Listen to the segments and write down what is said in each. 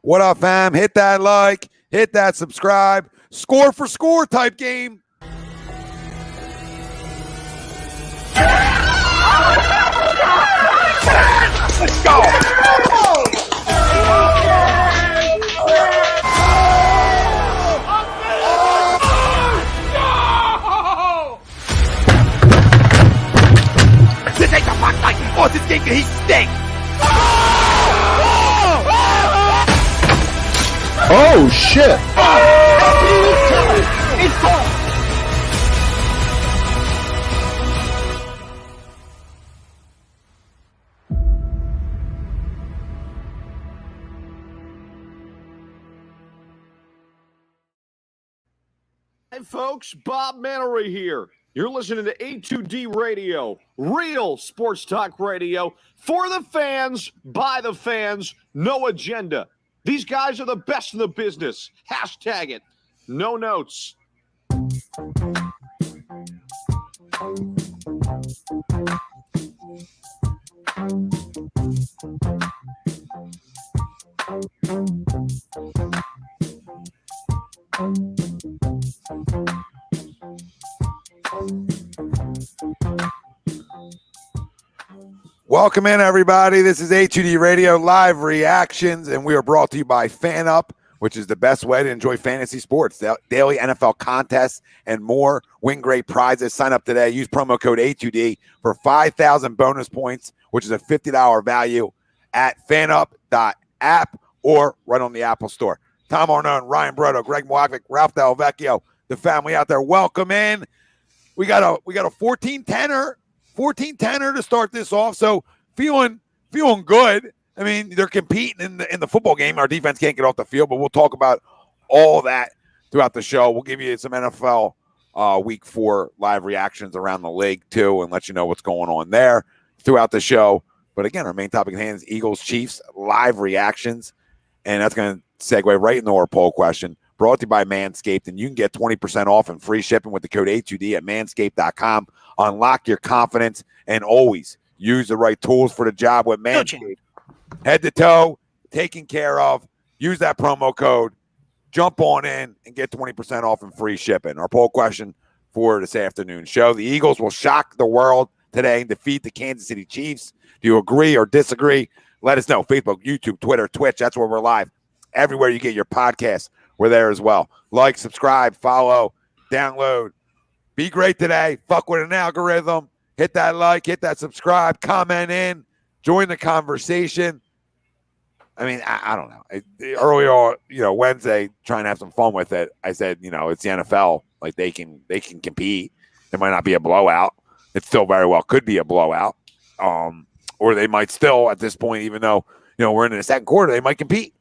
What up, fam? Hit that like, hit that subscribe. Score for score type game. Let's go. This ain't the fuck like oh, this game he stink. Oh shit! It's gone. Hey folks, Bob Mannery here. You're listening to A2D Radio, real sports talk radio for the fans, by the fans, no agenda. These guys are the best in the business. Hashtag it. No notes. Welcome in, everybody. This is A2D Radio Live Reactions, and we are brought to you by FanUp, which is the best way to enjoy fantasy sports, daily NFL contests, and more. Win great prizes. Sign up today. Use promo code A2D for 5,000 bonus points, which is a $50 value at FanUp.app or right on the Apple Store. Tom Arnone, Ryan Brodo, Greg Moavic, Ralph Del Vecchio, the family out there. Welcome in. We got a 14-10er to start this off. So feeling good. I mean, they're competing in the football game. Our defense can't get off the field, but we'll talk about all that throughout the show. We'll give you some NFL Week 4 live reactions around the league too, and let you know what's going on there throughout the show. But again, our main topic at hand is Eagles Chiefs live reactions, and that's going to segue right into our poll question. Brought to you by Manscaped, and you can get 20% off and free shipping with the code A2D at manscaped.com. Unlock your confidence and always use the right tools for the job with Manscaped. Head to toe, taken care of. Use that promo code. Jump on in and get 20% off and free shipping. Our poll question for this afternoon show: the Eagles will shock the world today and defeat the Kansas City Chiefs. Do you agree or disagree? Let us know. Facebook, YouTube, Twitter, Twitch. That's where we're live. Everywhere you get your podcasts, we're there as well. Like, subscribe, follow, download. Be great today. Fuck with an algorithm. Hit that like, hit that subscribe, comment in, join the conversation. I mean, I don't know. Earlier, Wednesday, trying to have some fun with it, I said, it's the NFL. Like, they can compete. It might not be a blowout. It still very well could be a blowout. Or they might still, at this point, even though, we're in the second quarter, they might compete.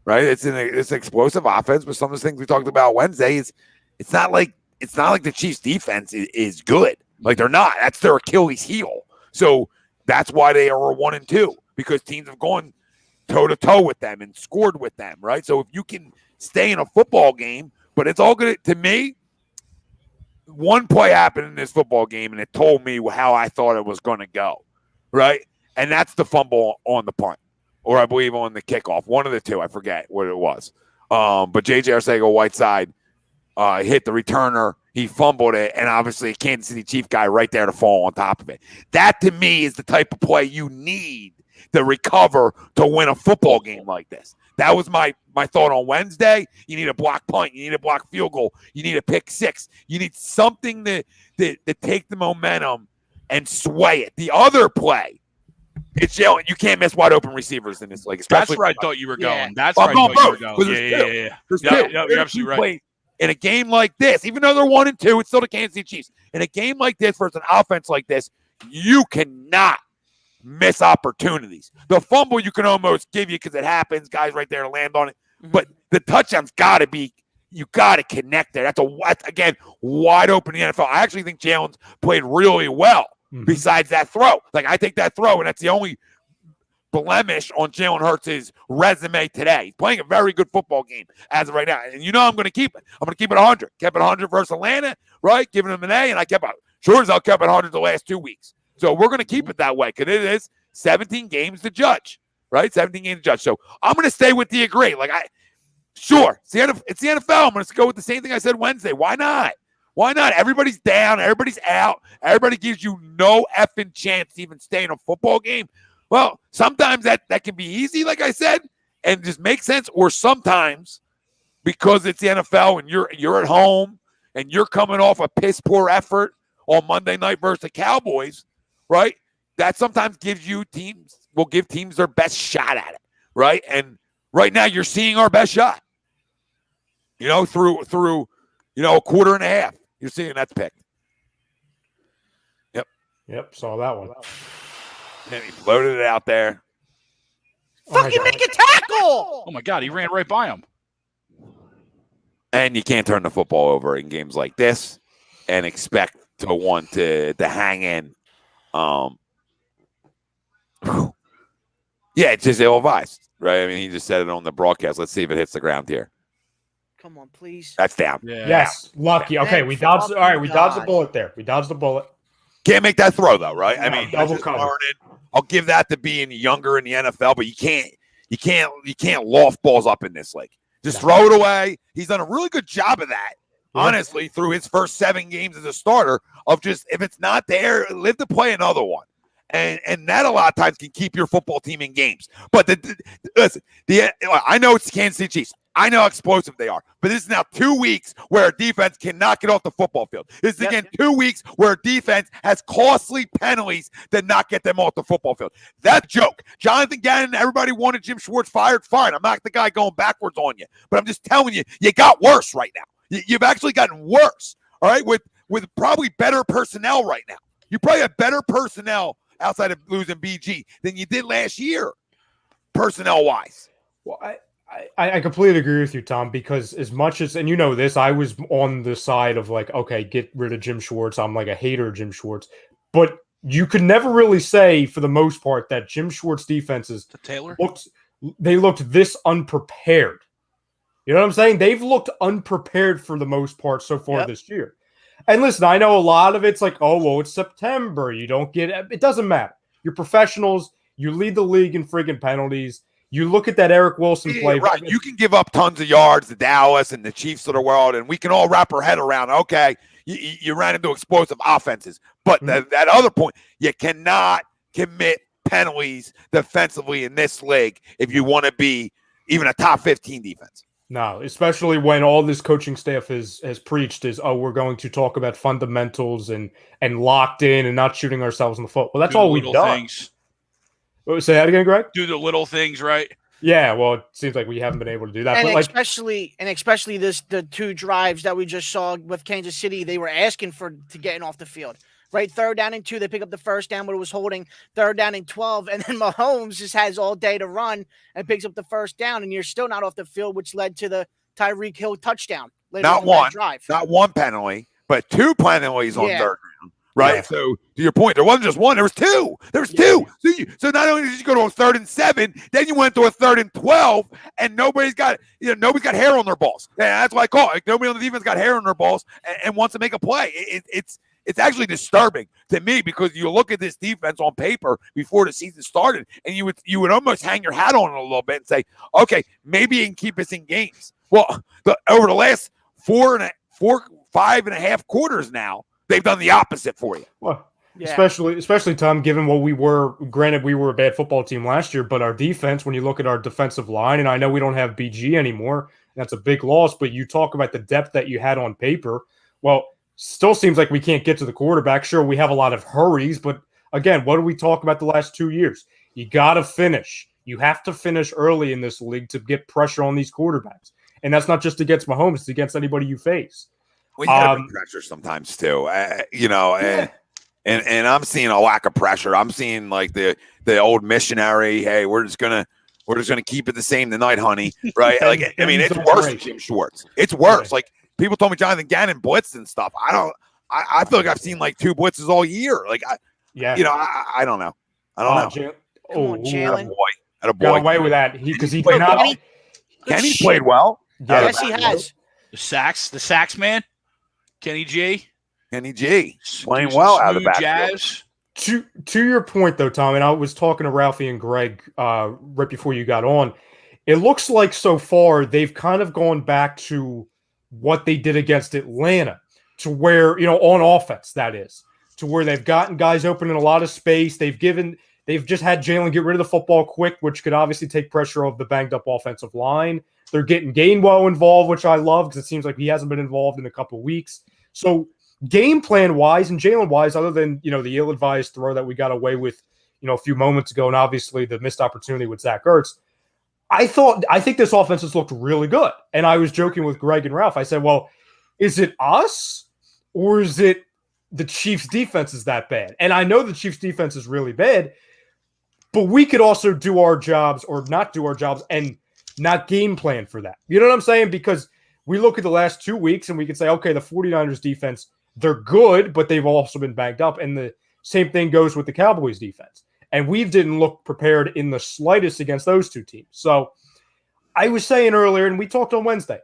Right? It's an explosive offense, but some of the things we talked about Wednesday is it's not like the Chiefs defense is good. Like, they're not. That's their Achilles heel. So that's why they are 1-2, because teams have gone toe-to-toe with them and scored with them, right? So if you can stay in a football game, but it's all good. To me, one play happened in this football game, and it told me how I thought it was going to go, right? And that's the fumble on the punt, or I believe on the kickoff. One of the two. I forget what it was. But J.J. Arcega-Whiteside hit the returner. He fumbled it, and obviously a Kansas City Chief guy right there to fall on top of it. That, to me, is the type of play you need to recover to win a football game like this. That was my thought on Wednesday. You need a block punt. You need a block field goal. You need a pick six. You need something to take the momentum and sway it. The other play, it's Jalen. You can't miss wide open receivers in this league. That's where I thought you were going. Yeah. That's where I thought you were going. Yeah. You're absolutely right. In a game like this, even though they're 1-2, it's still the Kansas City Chiefs. In a game like this versus an offense like this, you cannot miss opportunities. The fumble you can almost give you because it happens. Guys right there to land on it. But the touchdown's got to be, you got to connect there. That's again, wide open in the NFL. I actually think Jalen's played really well besides that throw. Like, I think that throw, and that's the only blemish on Jalen Hurts' resume today. He's playing a very good football game as of right now. And I'm going to keep it. I'm going to keep it 100. Kept it 100 versus Atlanta, right? Giving them an A, and I kept it. Sure as hell kept it 100 the last 2 weeks. So we're going to keep it that way because it is 17 games to judge. right? 17 games to judge. So I'm going to stay with the agree. Sure, it's the NFL. I'm going to go with the same thing I said Wednesday. Why not? Why not? Everybody's down. Everybody's out. Everybody gives you no effing chance to even stay in a football game. Well, sometimes that can be easy, like I said, and just make sense. Or sometimes because it's the NFL and you're at home and you're coming off a piss poor effort on Monday night versus the Cowboys, right? That sometimes will give teams their best shot at it, right? And right now you're seeing our best shot. Through a quarter and a half. You're seeing that's picked. Yep, saw that one. And he floated it out there. Fucking make a tackle! Oh my God, he ran right by him. And you can't turn the football over in games like this and expect to want to hang in. Yeah, it's just ill-advised, right? I mean, he just said it on the broadcast. Let's see if it hits the ground here. Come on, please. That's down. Yeah. Yes, lucky. Okay, we dodged. All right, we dodged the bullet there. We dodged the bullet. Can't make that throw though, right? I mean, double cover. I'll give that to being younger in the NFL, but you can't loft balls up in this league. Just throw it away. He's done a really good job of that, honestly, through his first 7 games as a starter. Of just if it's not there, live to play another one. And that a lot of times can keep your football team in games. But listen, I know it's the Kansas City Chiefs. I know how explosive they are. But this is now 2 weeks where a defense cannot get off the football field. This is, again, 2 weeks where a defense has costly penalties to not get them off the football field. That joke. Jonathan Gannon, everybody wanted Jim Schwartz fired. Fine. I'm not the guy going backwards on you. But I'm just telling you, you got worse right now. You've actually gotten worse, all right, with probably better personnel right now. You probably have better personnel outside of losing BG than you did last year, personnel-wise. Well, I completely agree with you, Tom, because as much as, and you know this, I was on the side of okay, get rid of Jim Schwartz. I'm like a hater of Jim Schwartz. But you could never really say, for the most part, that Jim Schwartz defenses looked this unprepared. You know what I'm saying? They've looked unprepared for the most part so far this year. And listen, I know a lot of it's it's September. You don't get it. Doesn't matter. You're professionals. You lead the league in friggin' penalties. You look at that Eric Wilson play. Right. You can give up tons of yards to Dallas and the Chiefs of the world, and we can all wrap our head around, okay, you ran into explosive offenses. But that other point, you cannot commit penalties defensively in this league if you want to be even a top 15 defense. No, especially when all this coaching staff has preached is, we're going to talk about fundamentals and locked in and not shooting ourselves in the foot. Well, that's all we've done. Things. Say that again, Greg? Do the little things, right? Yeah, well, it seems like we haven't been able to do that. And but especially the 2 drives that we just saw with Kansas City, they were asking to getting off the field. Right, 3rd down and 2, they pick up the first down, but it was holding. 3rd down and 12, and then Mahomes just has all day to run and picks up the first down, and you're still not off the field, which led to the Tyreek Hill touchdown. Not one penalty, but 2 penalties on 3rd down. Right. Yeah. So to your point, there wasn't just one, there was 2. There was 2. So not only did you go to a 3rd and 7, then you went to a 3rd and 12, and nobody's got hair on their balls. And that's what I call it. Nobody on the defense got hair on their balls and wants to make a play. It's actually disturbing to me because you look at this defense on paper before the season started, and you would almost hang your hat on it a little bit and say, okay, maybe you can keep us in games. Well, over the last 5.5 quarters now, they've done the opposite for you. Well, especially Tom, given what we were. Granted, we were a bad football team last year, but our defense, when you look at our defensive line, and I know we don't have BG anymore, that's a big loss. But you talk about the depth that you had on paper. Well, still seems like we can't get to the quarterback. Sure, we have a lot of hurries, but again, what do we talk about the last 2 years? You got to finish. You have to finish early in this league to get pressure on these quarterbacks. And that's not just against Mahomes, it's against anybody you face. We have pressure sometimes too, and I'm seeing a lack of pressure. I'm seeing like the old missionary. Hey, we're just gonna keep it the same tonight, honey. Right? Like, I mean, it's worse than Jim Schwartz. It's worse. Like people told me Jonathan Gannon blitzed and stuff. I feel like I've seen like 2 blitzes all year. Like, I don't know. Come on, Jalen. Had a boy. Got away with that because he did not. Kenny played well. Yes, he has. The sax man. Kenny G playing well out of the backfield. Jazz. To your point, though, Tom, and I was talking to Ralphie and Greg right before you got on, it looks like so far they've kind of gone back to what they did against Atlanta, to where, on offense, that is, to where they've gotten guys open in a lot of space. They've just had Jalen get rid of the football quick, which could obviously take pressure off the banged-up offensive line. They're getting Gainwell involved, which I love because it seems like he hasn't been involved in a couple of weeks. So game plan wise and Jalen wise, other than the ill-advised throw that we got away with a few moments ago, and obviously the missed opportunity with Zach Ertz, I think this offense has looked really good. And I was joking with Greg and Ralph. I said, well, is it us or is it the Chiefs defense is that bad? And I know the Chiefs defense is really bad, but we could also do our jobs or not do our jobs and not game plan for that. You know what I'm saying? Because we look at the last 2 weeks and we can say, okay, the 49ers defense, they're good, but they've also been bagged up. And the same thing goes with the Cowboys defense. And we didn't look prepared in the slightest against those two teams. So I was saying earlier, and we talked on Wednesday,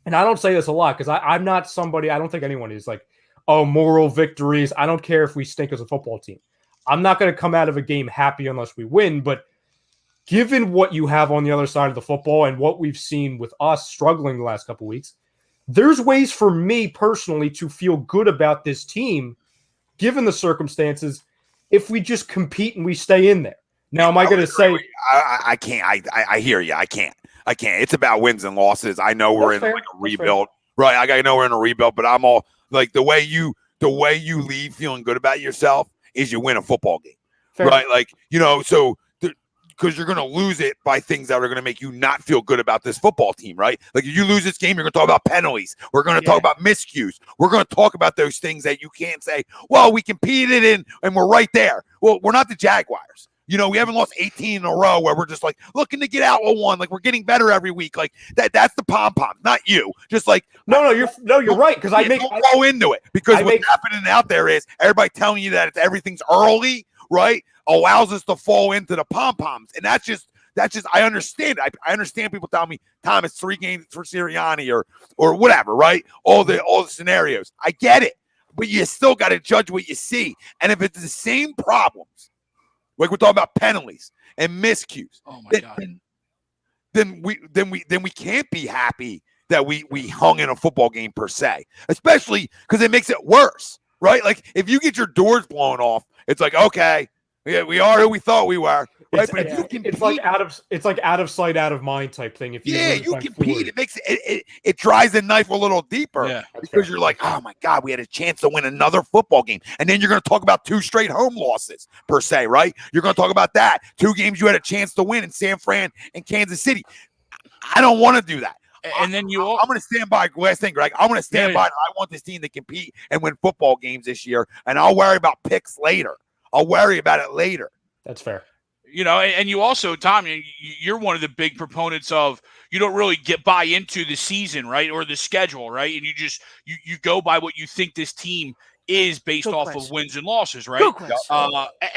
and I don't say this a lot because I'm not somebody, I don't think anyone is like, oh, moral victories. I don't care if we stink as a football team. I'm not going to come out of a game happy unless we win. But given what you have on the other side of the football and what we've seen with us struggling the last couple of weeks, there's ways for me personally to feel good about this team, given the circumstances, if we just compete and we stay in there. Now, am I going to say I can't? I hear you. I can't. It's about wins and losses. I know we're in like a rebuild, right? I know we're in a rebuild, but I'm all like the way you leave feeling good about yourself is you win a football game, right? Like so. Because you're going to lose it by things that are going to make you not feel good about this football team, right? Like if you lose this game, you're going to talk about penalties. We're going to talk about miscues. We're going to talk about those things that you can't say, well, we competed in and we're right there. Well, we're not the Jaguars. We haven't lost 18 in a row where we're just like looking to get out with one. Like we're getting better every week. Like that's the pom-pom, not you. Just like, you're right. Because I go into it because what's happening out there is everybody telling you that everything's early, right? Allows us to fall into the pom-poms. And that's just I understand. I understand people telling me, Tom, it's 3 games for Sirianni or whatever, right? All the scenarios. I get it. But you still got to judge what you see. And if it's the same problems, like we're talking about penalties and miscues, then we can't be happy that we hung in a football game per se, especially because it makes it worse, right? Like if you get your doors blown off, it's like, okay, yeah, we are who we thought we were. Right? It's like out of sight, out of mind type thing. If you compete, it makes it dries the knife a little deeper because you're like, oh my God, we had a chance to win another football game, and then you're going to talk about 2 straight home losses per se, right? You're going to talk about that 2 games you had a chance to win in San Fran and Kansas City. I don't want to do that. And then I'm going to stand by. Last thing, Greg, I'm going to stand by. I want this team to compete and win football games this year, and I'll worry about picks later. I'll worry about it later. That's fair. And you also, Tom, you're one of the big proponents of you don't really buy into the season, right, or the schedule, right, and you just you go by what you think this team is based off of wins and losses, right?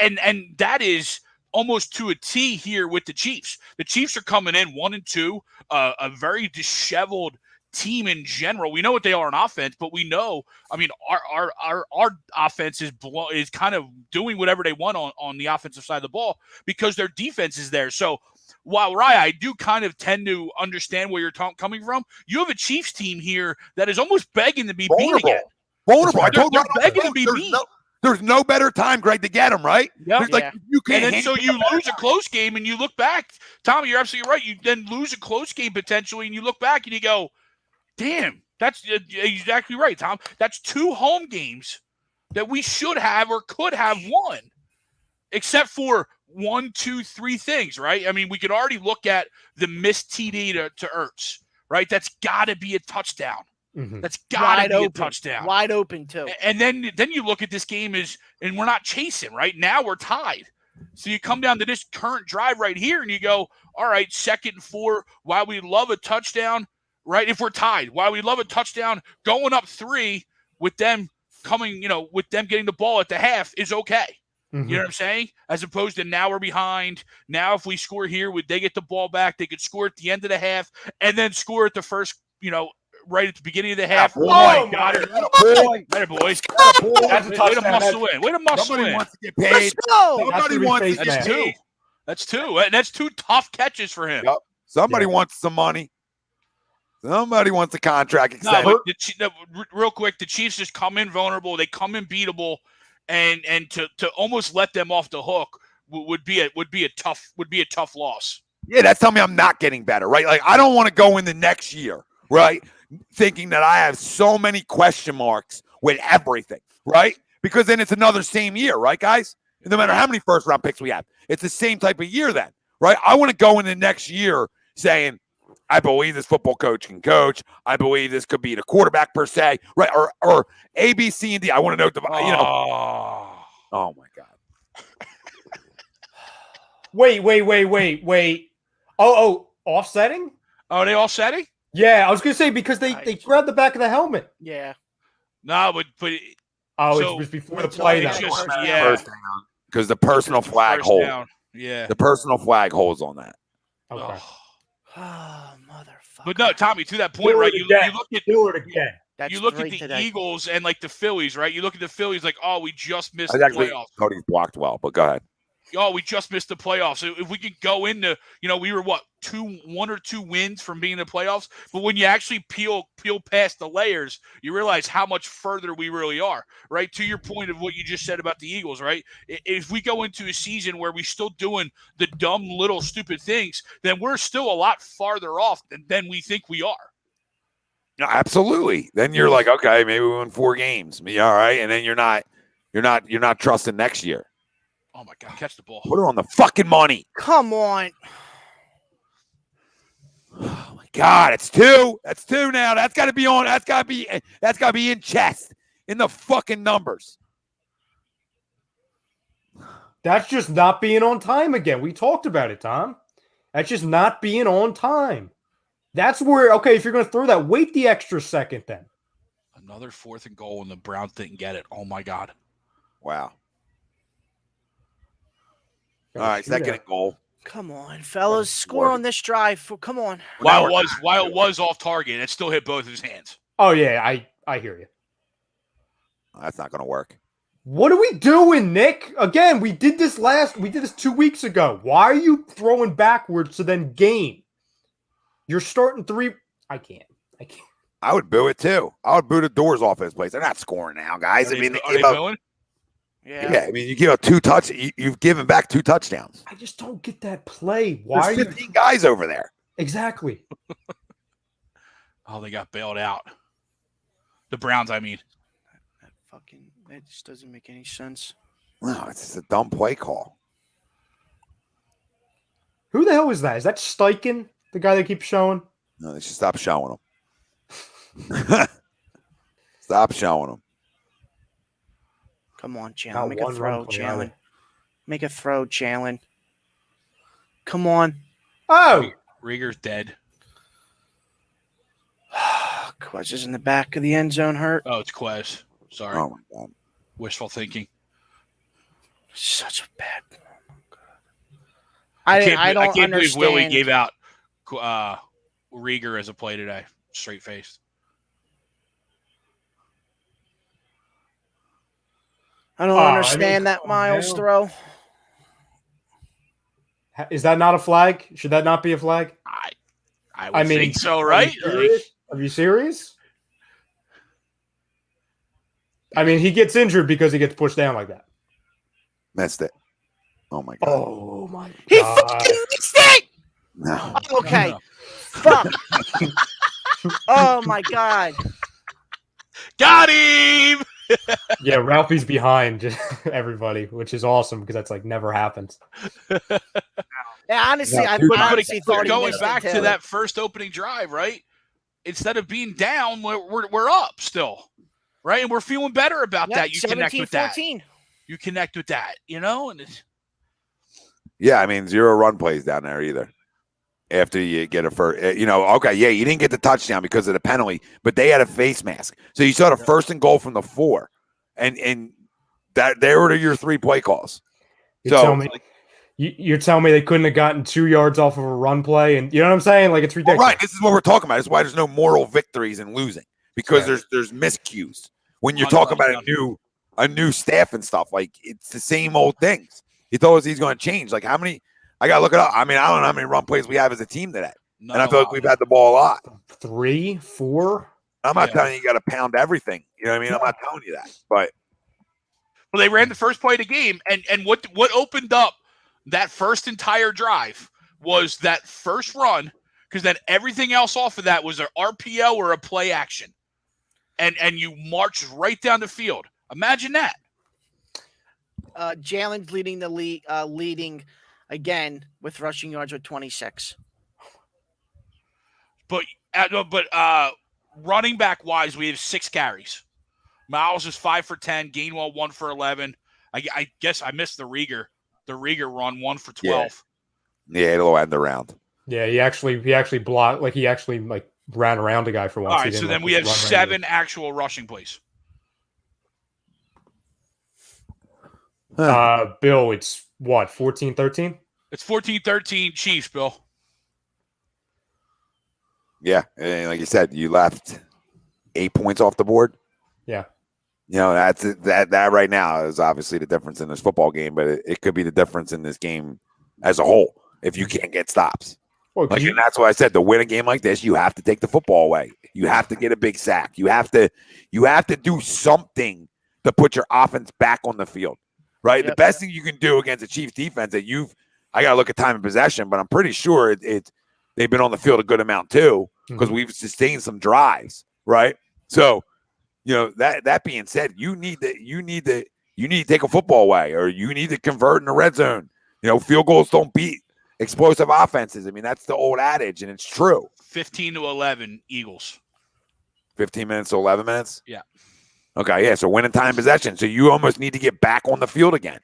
And that is almost to a T here with the Chiefs. The Chiefs are coming in 1-2, a very disheveled team in general. We know what they are on offense, but we know, our offense is kind of doing whatever they want on the offensive side of the ball because their defense is there. So while Raya, I do kind of tend to understand where you're coming from, you have a Chiefs team here that is almost begging to be beat again. Vulnerable. They're begging to be beat. There's no better time, Greg, to get them, right? Yep. You can't. And then so you lose a close game and you look back. Tommy, you're absolutely right. You then lose a close game potentially and you look back and you go, damn, that's exactly right, Tom. That's 2 home games that we should have or could have won, except for 1, 2, 3 things, right? I mean, we could already look at the missed TD to Ertz, right? That's got to be a touchdown. Mm-hmm. That's got to be a touchdown. Wide open, too. And then you look at this game and we're not chasing, right? Now we're tied. So you come down to this current drive right here and you go, all right, 2nd and 4, while we love a touchdown, right? If we're tied, while we love a touchdown, going up 3 with them coming, with them getting the ball at the half is okay. Mm-hmm. You know what I'm saying? As opposed to now we're behind. Now if we score here, they get the ball back, they could score at the end of the half and then score at the first, right at the beginning of the half. boy. Oh, got it. Boy. Better boys. That's a Way to touchdown. muscle in. Way to muscle Somebody in. wants to get Let's paid. go. Somebody That's wants to pretty get That's man. two. paid. That's two. And that's two tough catches for him. Yep. Somebody Yeah. wants some money. Somebody wants a contract No, extended. but real quick, the Chiefs just come in vulnerable. They come in beatable, and to almost let them off the hook would be a tough loss. Yeah, that's telling me I'm not getting better, right? Like, I don't want to go in the next year, right, thinking that I have so many question marks with everything, right? Because then it's another same year, right, guys? No matter how many first-round picks we have, it's the same type of year then, right? I want to go in the next year saying, I believe this football coach can coach. I believe this could be the quarterback per se, right? Or A, B, C, and D. I want to know, Oh, my God. Wait. Oh, offsetting? Oh, are they all setting? Yeah, I was gonna say because they grabbed the back of the helmet. Yeah. No, but Oh, So, it was before the it's play. it's Then. just First yeah. First down. Because the personal flag First hold. down. Yeah. The personal flag holds on that. Okay. Oh, motherfucker. But no, Tommy, to that point, Do right? it You again. look at Do it again. That's you look at three the today. Eagles and like the Phillies, right? You look at the Phillies like, oh, we just missed I the actually, playoffs. Cody's blocked well, but go ahead. Oh, we just missed the playoffs. So if we could go into, we were what, 1 or 2 wins from being in the playoffs. But when you actually peel past the layers, you realize how much further we really are, right? To your point of what you just said about the Eagles, right? If we go into a season where we're still doing the dumb little stupid things, then we're still a lot farther off than we think we are. No, absolutely. Then you're like, okay, maybe we win 4 games. All right, and then you're not trusting next year. Oh my God, catch the ball. Put her on the fucking money. Come on. Oh my God, it's 2. That's 2 now. That's got to be on. That's got to be in chest in the fucking numbers. That's just not being on time again. We talked about it, Tom. That's just not being on time. That's where, okay, if you're going to throw that, wait the extra second then. Another 4th and goal, and the Browns didn't get it. Oh my God. Wow. All right, second and goal. Come on, fellas. Score on this drive. Come on. While it was off target, it still hit both his hands. Oh, yeah, I hear you. That's not going to work. What are we doing, Nick? Again, we did this 2 weeks ago. Why are you throwing backwards to then gain? You're starting 3. I can't. I would boo it too. I would boo the doors off this place. They're not scoring now, guys. Are they booing? Yeah, I mean, you give up 2 you've given back 2 touchdowns. I just don't get that play. Why There's are 15 guys over there. Exactly. Oh, they got bailed out. The Browns, I mean. That just doesn't make any sense. No, it's just a dumb play call. Who the hell is that? Is that Steichen, the guy they keep showing? No, they should stop showing them. Stop showing them. Come on, Jalen. Not Make a one throw, run play, Jalen. Make a throw, Jalen. Come on. Oh! Rieger's dead. Quez is in the back of the end zone hurt. Oh, it's Quez. Sorry. Oh, my God. Wishful thinking. Such a bad. I don't can't believe Willie understand. gave out Rieger as a play today. Straight faced. I don't understand that calm Miles down. throw. Is that not a flag? Should that not be a flag? I would think so, right? Are you serious? I mean, he gets injured because he gets pushed down like that. Missed it. Oh, my God. Oh, my God. He fucking missed it! No. Okay. No. Fuck. Oh, my God. Got him! Yeah, Ralphie's behind everybody, which is awesome because that's like never happens. Yeah, honestly, I But honestly thought he going missed back it to too. that first opening drive, right? Instead of being down, we're up still, right? And we're feeling better about Yep, that. You connect with that. 17-14. You connect with that, and Yeah, I mean, 0 run plays down there either. After you get a first, okay, yeah, you didn't get the touchdown because of the penalty, but they had a face mask. So you saw the first and goal from the 4, and that they were your 3 play calls. You tell me You're telling me they couldn't have gotten 2 yards off of a run play, and you know what I'm saying? Like it's ridiculous. Well, right. This is what we're talking about. This is why there's no moral victories in losing because there's miscues when you're talking about a new staff and stuff. Like it's the same old things. He told us he's going to change. Like how many? I got to look it up. I mean, I don't know how many run plays we have as a team today, and I feel like we've had the ball a lot. 3, 4. I'm not telling you got to pound everything. You know what I mean? I'm not telling you that, but. Well, they ran the first play of the game, and what opened up that first entire drive was that first run, because then everything else off of that was an RPO or a play action, and you marched right down the field. Imagine that. Jalen's leading the leading again with rushing yards with 26. But running back wise, we have 6 carries. Miles is 5 for 10. Gainwell 1 for 11. I guess I missed the Rieger run 1 for 12. Yeah, it'll end around. Yeah, he actually blocked. Like he actually ran around a guy for once. All right, so then we have 7 actual rushing plays. Bill, it's what 14-13. It's 14-13 Chiefs, Bill. Yeah, and like you said, you left 8 points off the board. Yeah. You know, that right now is obviously the difference in this football game, but it could be the difference in this game as a whole if you can't get stops. Well, and that's why I said to win a game like this, you have to take the football away. You have to get a big sack. You have to do something to put your offense back on the field, right? Yep. The best thing you can do against a Chiefs defense that I got to look at time of possession, but I'm pretty sure they've been on the field a good amount too because we've sustained some drives, right? So. You know, that being said, you need to take a football away, or you need to convert in the red zone. You know, field goals don't beat explosive offenses. I mean, that's the old adage, and it's true. 15-11 Eagles. 15 minutes to 11 minutes? Yeah. Okay, yeah. So winning time possession. So you almost need to get back on the field again,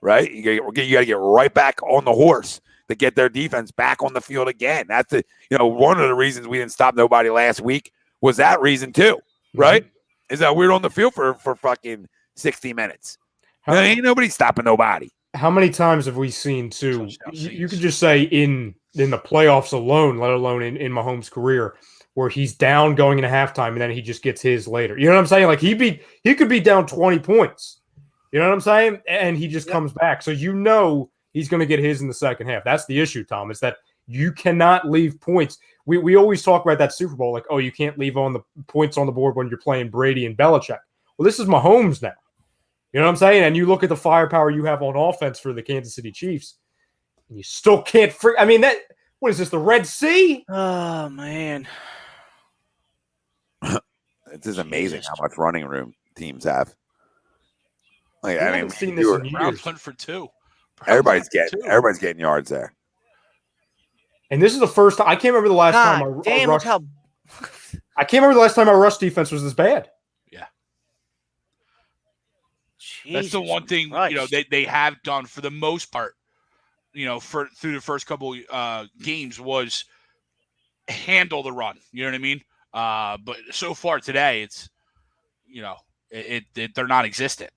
right? You got to get right back on the horse to get their defense back on the field again. That's one of the reasons we didn't stop nobody last week was that reason too, right? Is that we're on the field for fucking 60 minutes. Ain't nobody stopping nobody. How many times have we seen, too? You could just say in the playoffs alone, let alone in Mahomes' career, where he's down going into halftime and then he just gets his later. You know what I'm saying? Like he could be down 20 points. You know what I'm saying? And he just comes back. So you know he's going to get his in the second half. That's the issue, Tom, is that you cannot leave points. We always talk about that Super Bowl, like, oh, you can't leave on the points on the board when you're playing Brady and Belichick. Well, this is Mahomes now. You know what I'm saying? And you look at the firepower you have on offense for the Kansas City Chiefs, and you still can't I mean, what is this, the Red Sea? Oh, man. It is amazing how much running room teams have. Like, I haven't seen this in years. Browns went for 2. Everybody's getting yards there. And this is the first time. I can't remember the last time I can't remember the last time our rush defense was this bad. Yeah. Jesus That's the one thing, Christ. they have done for the most part, through the first couple games was handle the run. You know what I mean? But so far today, it's, they're non-existent.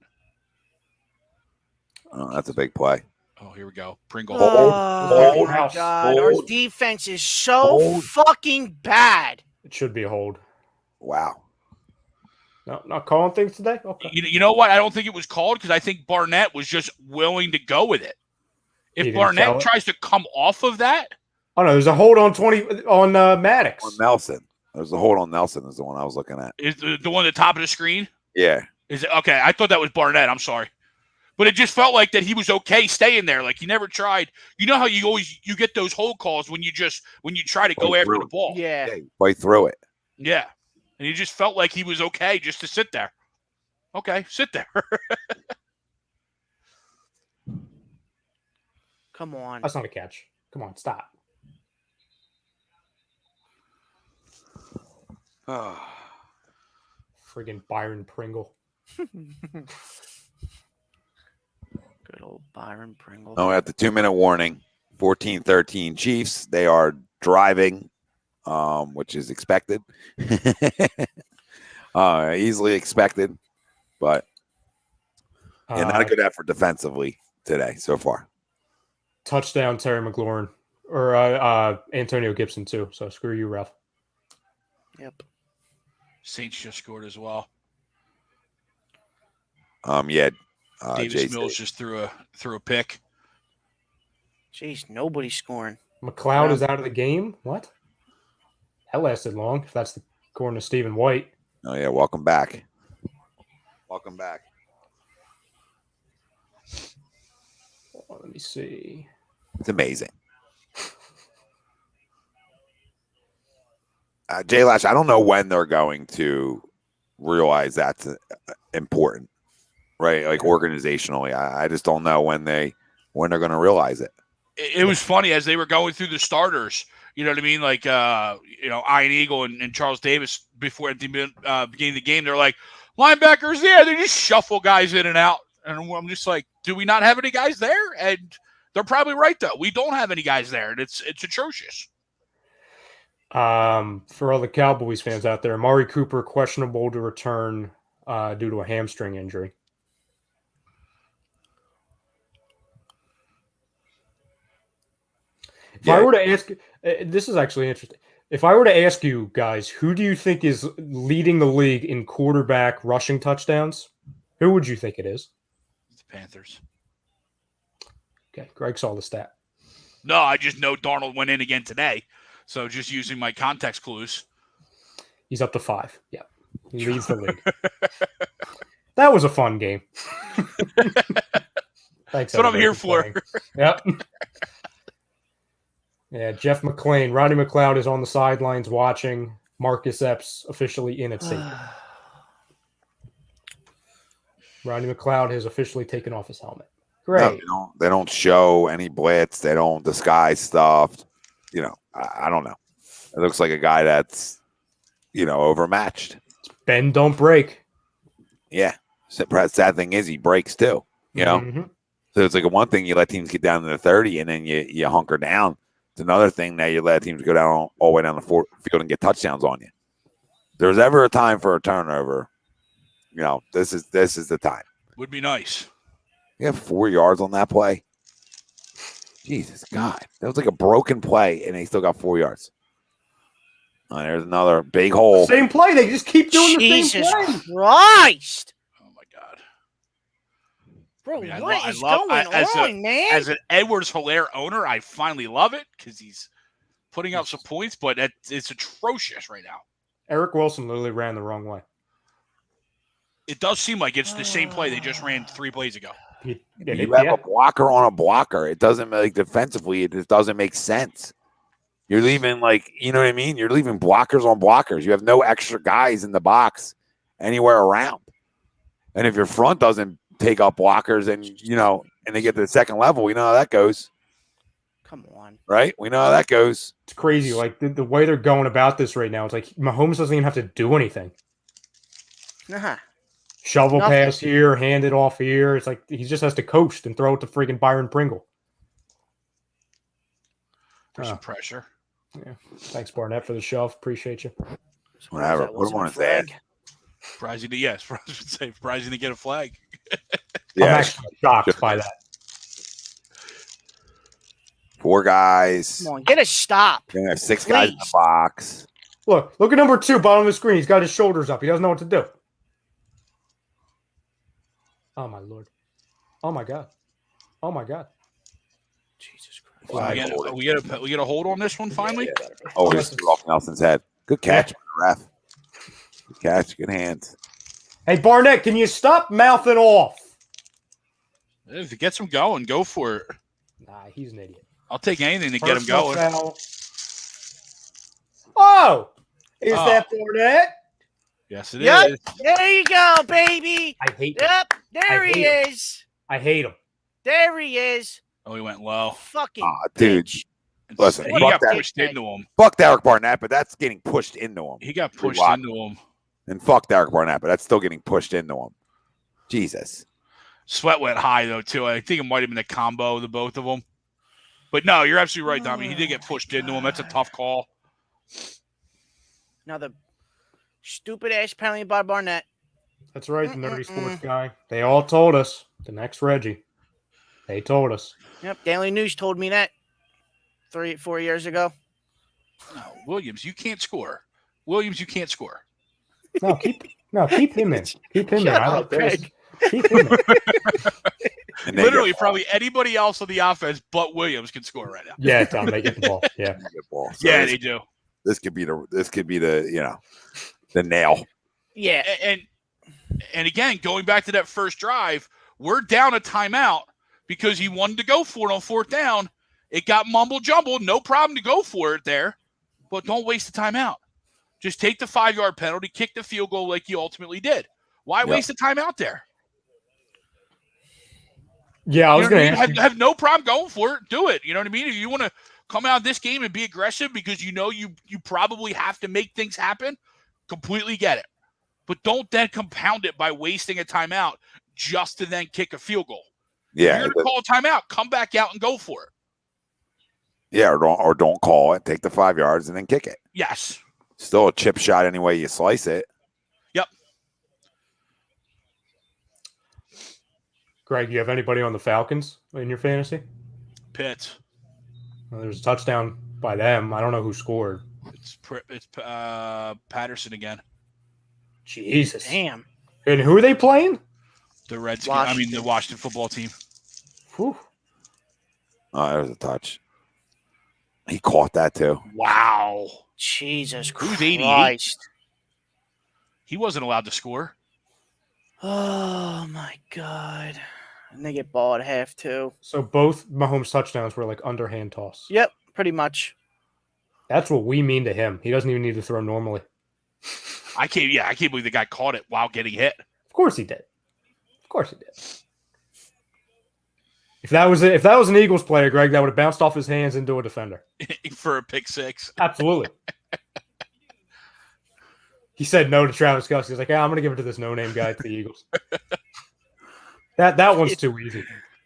Oh, that's a big play. Oh, here we go. Pringle. Oh, my God. Our defense is so fucking bad. It should be a hold. Wow. No, not calling things today? Okay. You know what? I don't think it was called because I think Barnett was just willing to go with it. If Barnett tries to come off of that. Oh, no, there's a hold on Maddox. On Nelson. There's a hold on Nelson is the one I was looking at. Is the one at the top of the screen? Yeah. Is it okay? I thought that was Barnett. I'm sorry. But it just felt like that he was okay staying there. Like he never tried. You know how you get those hold calls when you try to go after the ball. Yeah. Play through it. Yeah. And he just felt like he was okay just to sit there. Okay, sit there. Come on. That's not a catch. Come on, stop. Friggin' Byron Pringle. Good old Byron Pringle. Oh, at the 2-minute warning, 14-13 Chiefs. They are driving, which is expected. Easily expected, but not a good effort defensively today so far. touchdown Terry McLaurin or Antonio Gibson too. So screw you, ref. Yep. Saints just scored as well. Yeah. Davis Mills just threw a pick. Jeez, nobody's scoring. McLeod is out of the game. What? That lasted long. If that's according to Stephen White. Oh yeah, welcome back. Welcome back. Oh, let me see. It's amazing. Jay Lash, I don't know when they're going to realize that's important, right? Like organizationally, I just don't know when they're going to realize it. It was funny as they were going through the starters. You know what I mean? Like, Ian Eagle and Charles Davis before at the beginning of the game, they're like, linebackers there. They just shuffle guys in and out. And I'm just like, do we not have any guys there? And they're probably right, though. We don't have any guys there, and it's atrocious. For all the Cowboys fans out there, Amari Cooper questionable to return due to a hamstring injury. If I were to ask, this is actually interesting. If I were to ask you guys, who do you think is leading the league in quarterback rushing touchdowns? Who would you think it is? It's the Panthers. Okay, Greg saw the stat. No, I just know Darnold went in again today. So just using my context clues. He's up to 5. Yeah, he leads the league. That was a fun game. Thanks. That's what I'm here for. Yep. Yeah, Jeff McClain. Rodney McLeod is on the sidelines watching. Marcus Epps officially in at safety. Rodney McLeod has officially taken off his helmet. Great. No, they don't show any blitz. They don't disguise stuff. You know, I don't know. It looks like a guy that's, overmatched. Bend, don't break. Yeah. Sad thing is he breaks too, Mm-hmm. So it's like one thing you let teams get down to the 30 and then you hunker down. It's another thing that you let teams go down all the way down the field and get touchdowns on you. If there's ever a time for a turnover, this is the time. Would be nice. You have 4 yards on that play. Jesus God. That was like a broken play, and they still got 4 yards. Oh, there's another big hole. Same play. They just keep doing the same play. Jesus Christ. Oh, my God. Bro, I mean, what is going on, man? As an Edwards-Hilaire owner, I finally love it because he's putting up some points, but it's atrocious right now. Eric Wilson literally ran the wrong way. It does seem like it's the same play they just ran 3 plays ago. You have a blocker on a blocker. It doesn't defensively. It just doesn't make sense. You're leaving you know what I mean? You're leaving blockers on blockers. You have no extra guys in the box anywhere around. And if your front doesn't take up blockers and they get to the second level, we know how that goes. Come on. Right? We know how that goes. It's crazy. Like the way they're going about this right now, it's like Mahomes doesn't even have to do anything. Uh-huh. Shovel pass here, hand it off here. It's like he just has to coast and throw it to freaking Byron Pringle. There's some pressure. Yeah. Thanks, Barnett, for the shove. Appreciate you. Whatever. Put him on his head. Surprising to get a flag. Yeah, I'm actually shocked by that. 4 guys. Come on, get a stop. You're gonna have 6 guys in the box. Look at number 2, bottom of the screen. He's got his shoulders up. He doesn't know what to do. Oh my Lord. Oh my God. Oh my God. Jesus Christ. We get a hold on this one finally. Yeah. Oh, he threw off Nelson's head. Good catch, ref. Good catch. Good hands. Hey, Barnett, can you stop mouthing off? If it gets him going, go for it. Nah, he's an idiot. I'll take anything to get him going. Foul. Oh, is that Barnett? Yes, it Yep. is. There you go, baby. I hate him. Yep. There he is. I hate him. There he is. Oh, he went low. Fucking dude. bitch. Listen, He fuck got that. pushed into him. Fuck Derek Barnett, but that's getting pushed into him. He got pushed into him. And fuck Derek Barnett, but that's still getting pushed into him. Jesus. Sweat went high, though, too. I think it might have been a combo of the both of them. But no, you're absolutely right, Tommy. He did get pushed into him. That's a tough call. Now the stupid ass penalty by Barnett. That's right, the nerdy sports guy. They all told us. The next Reggie. They told us. Yep, Daily News told me that 4 years ago. No, Williams, you can't score. Williams, you can't score. No, keep him in. Keep him in. Shut I up, like this. Craig. Keep him in. And they Literally, get probably anybody else on the offense but Williams can score right now. Yeah, Tom, they get the ball. Yeah. they get ball. So Yeah, this, they do. this could be the the nail. Yeah. And again, going back to that first drive, we're down a timeout because he wanted to go for it on fourth down. It got mumble jumbled. No problem to go for it there, but don't waste the timeout. Just take the 5-yard penalty, kick the field goal like you ultimately did. Why waste the timeout there? Yeah, I was going to ask have no problem going for it. Do it. You know what I mean? If you want to come out of this game and be aggressive because you know you probably have to make things happen, completely get it. But don't then compound it by wasting a timeout just to then kick a field goal. Yeah, if you're going to call a timeout, come back out and go for it. Yeah, or don't call it. Take the 5 yards and then kick it. Yes. Still a chip shot anyway you slice it. Yep. Greg, you have anybody on the Falcons in your fantasy? Pitts. Well, there's a touchdown by them. I don't know who scored. It's Patterson again. Jesus. Damn. And who are they playing? The Redskins. The Washington football team. Whew. Oh, there's a touch. He caught that too. Wow. Jesus Who's Christ. 88? He wasn't allowed to score. Oh, my God. And they get ball at half, too. So both Mahomes touchdowns were like underhand toss. Yep, pretty much. That's what we mean to him. He doesn't even need to throw normally. I can't believe the guy caught it while getting hit. Of course he did. Of course he did. If that was an Eagles player, Greg, that would have bounced off his hands into a defender. For a pick six. Absolutely. He said no to Travis Kelce. He's like, I'm going to give it to this no-name guy to the Eagles. That one's too easy.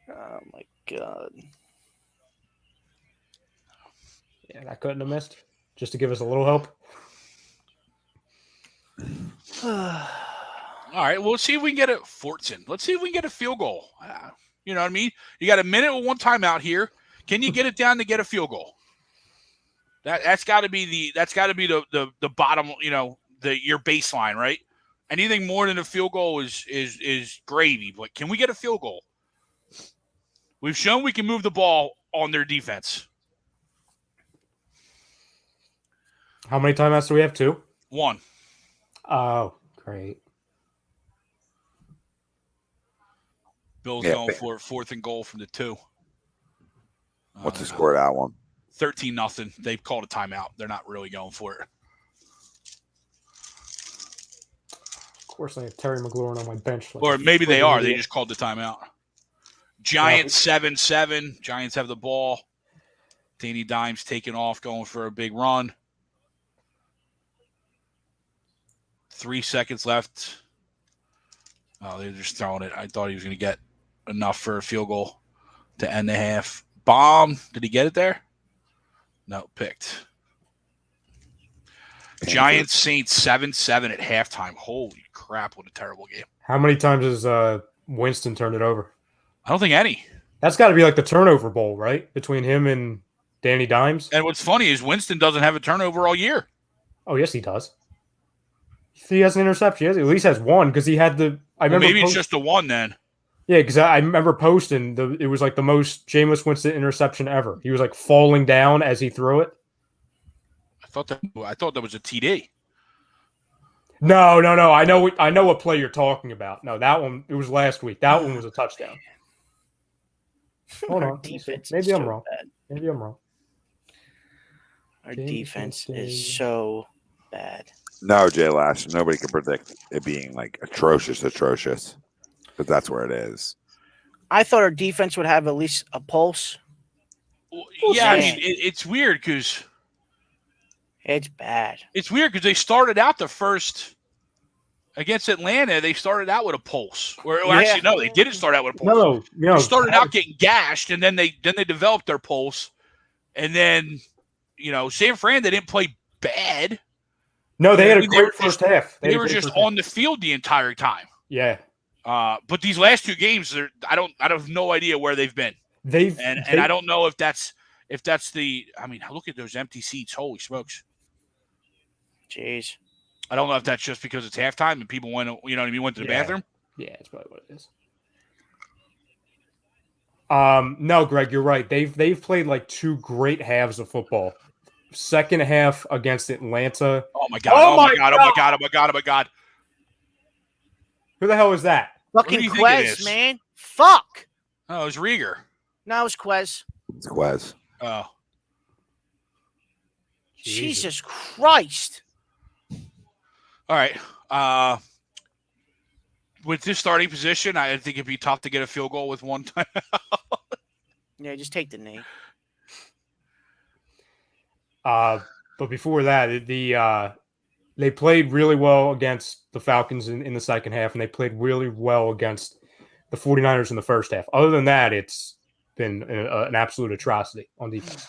Oh, my God. Yeah, that couldn't have missed. Just to give us a little help. All right, well, let's see if we can get a Fortson. Let's see if we can get a field goal. You know what I mean? You got a minute with one timeout here. Can you get it down to get a field goal? That's got to be the bottom. Your baseline, right? Anything more than a field goal is gravy. But can we get a field goal? We've shown we can move the ball on their defense. How many timeouts do we have? 2? 1. Oh, great. Bill's going for it, 4th and goal from the 2. What's the score of that one? 13-0. They've called a timeout. They're not really going for it. Of course, I have Terry McLaurin on my bench. Or maybe they are. They just called the timeout. Giants 7-7. Giants have the ball. Danny Dimes taking off, going for a big run. 3 seconds left. Oh, they're just throwing it. I thought he was going to get enough for a field goal to end the half. Bomb. Did he get it there? No, picked. Giants Saints 7-7 at halftime. Holy crap, what a terrible game. How many times has Winston turned it over? I don't think any. That's got to be like the turnover bowl, right? Between him and Danny Dimes. And what's funny is Winston doesn't have a turnover all year. Oh, yes, he does. He has an interception. He at least has one because he had the. Maybe it's just the one then. Yeah, because I remember posting it was like the most Jameis Winston interception ever. He was like falling down as he threw it. I thought that was a TD. No. I know what play you're talking about. No, that one it was last week. That one was a touchdown. Hold on. Maybe I'm wrong. Maybe I'm wrong. Our defense is so bad. No, Jay Lash. Nobody can predict it being like atrocious, because that's where it is. I thought our defense would have at least a pulse. Well, yeah, I mean, it's weird because it's bad. It's weird because they started out the first against Atlanta. They started out with a pulse. Actually, no, they didn't start out with a pulse. No, they started out getting gashed, and then they developed their pulse, and then San Fran, they didn't play bad. No, they had a great first half. They were just on the field the entire time. Yeah. But these last two games, I have no idea where they've been. And I don't know if that's the. I mean, look at those empty seats. Holy smokes! Jeez. I don't know if that's just because it's halftime and people went. You know what I mean? Went to the bathroom. Yeah, that's probably what it is. No, Greg, you're right. They've played like two great halves of football. Second half against Atlanta. Oh my god! Oh my god! Oh my god! Oh my god! Oh my god! Who the hell is that? Fucking Quez, man. Fuck. Oh, it was Rieger. No, it was Quez. It's Quez. Oh. Jesus Christ. All right. With this starting position, I think it'd be tough to get a field goal with one time. Yeah, just take the knee. But before that, they played really well against the Falcons in the second half, and they played really well against the 49ers in the first half. Other than that, it's been an absolute atrocity on defense.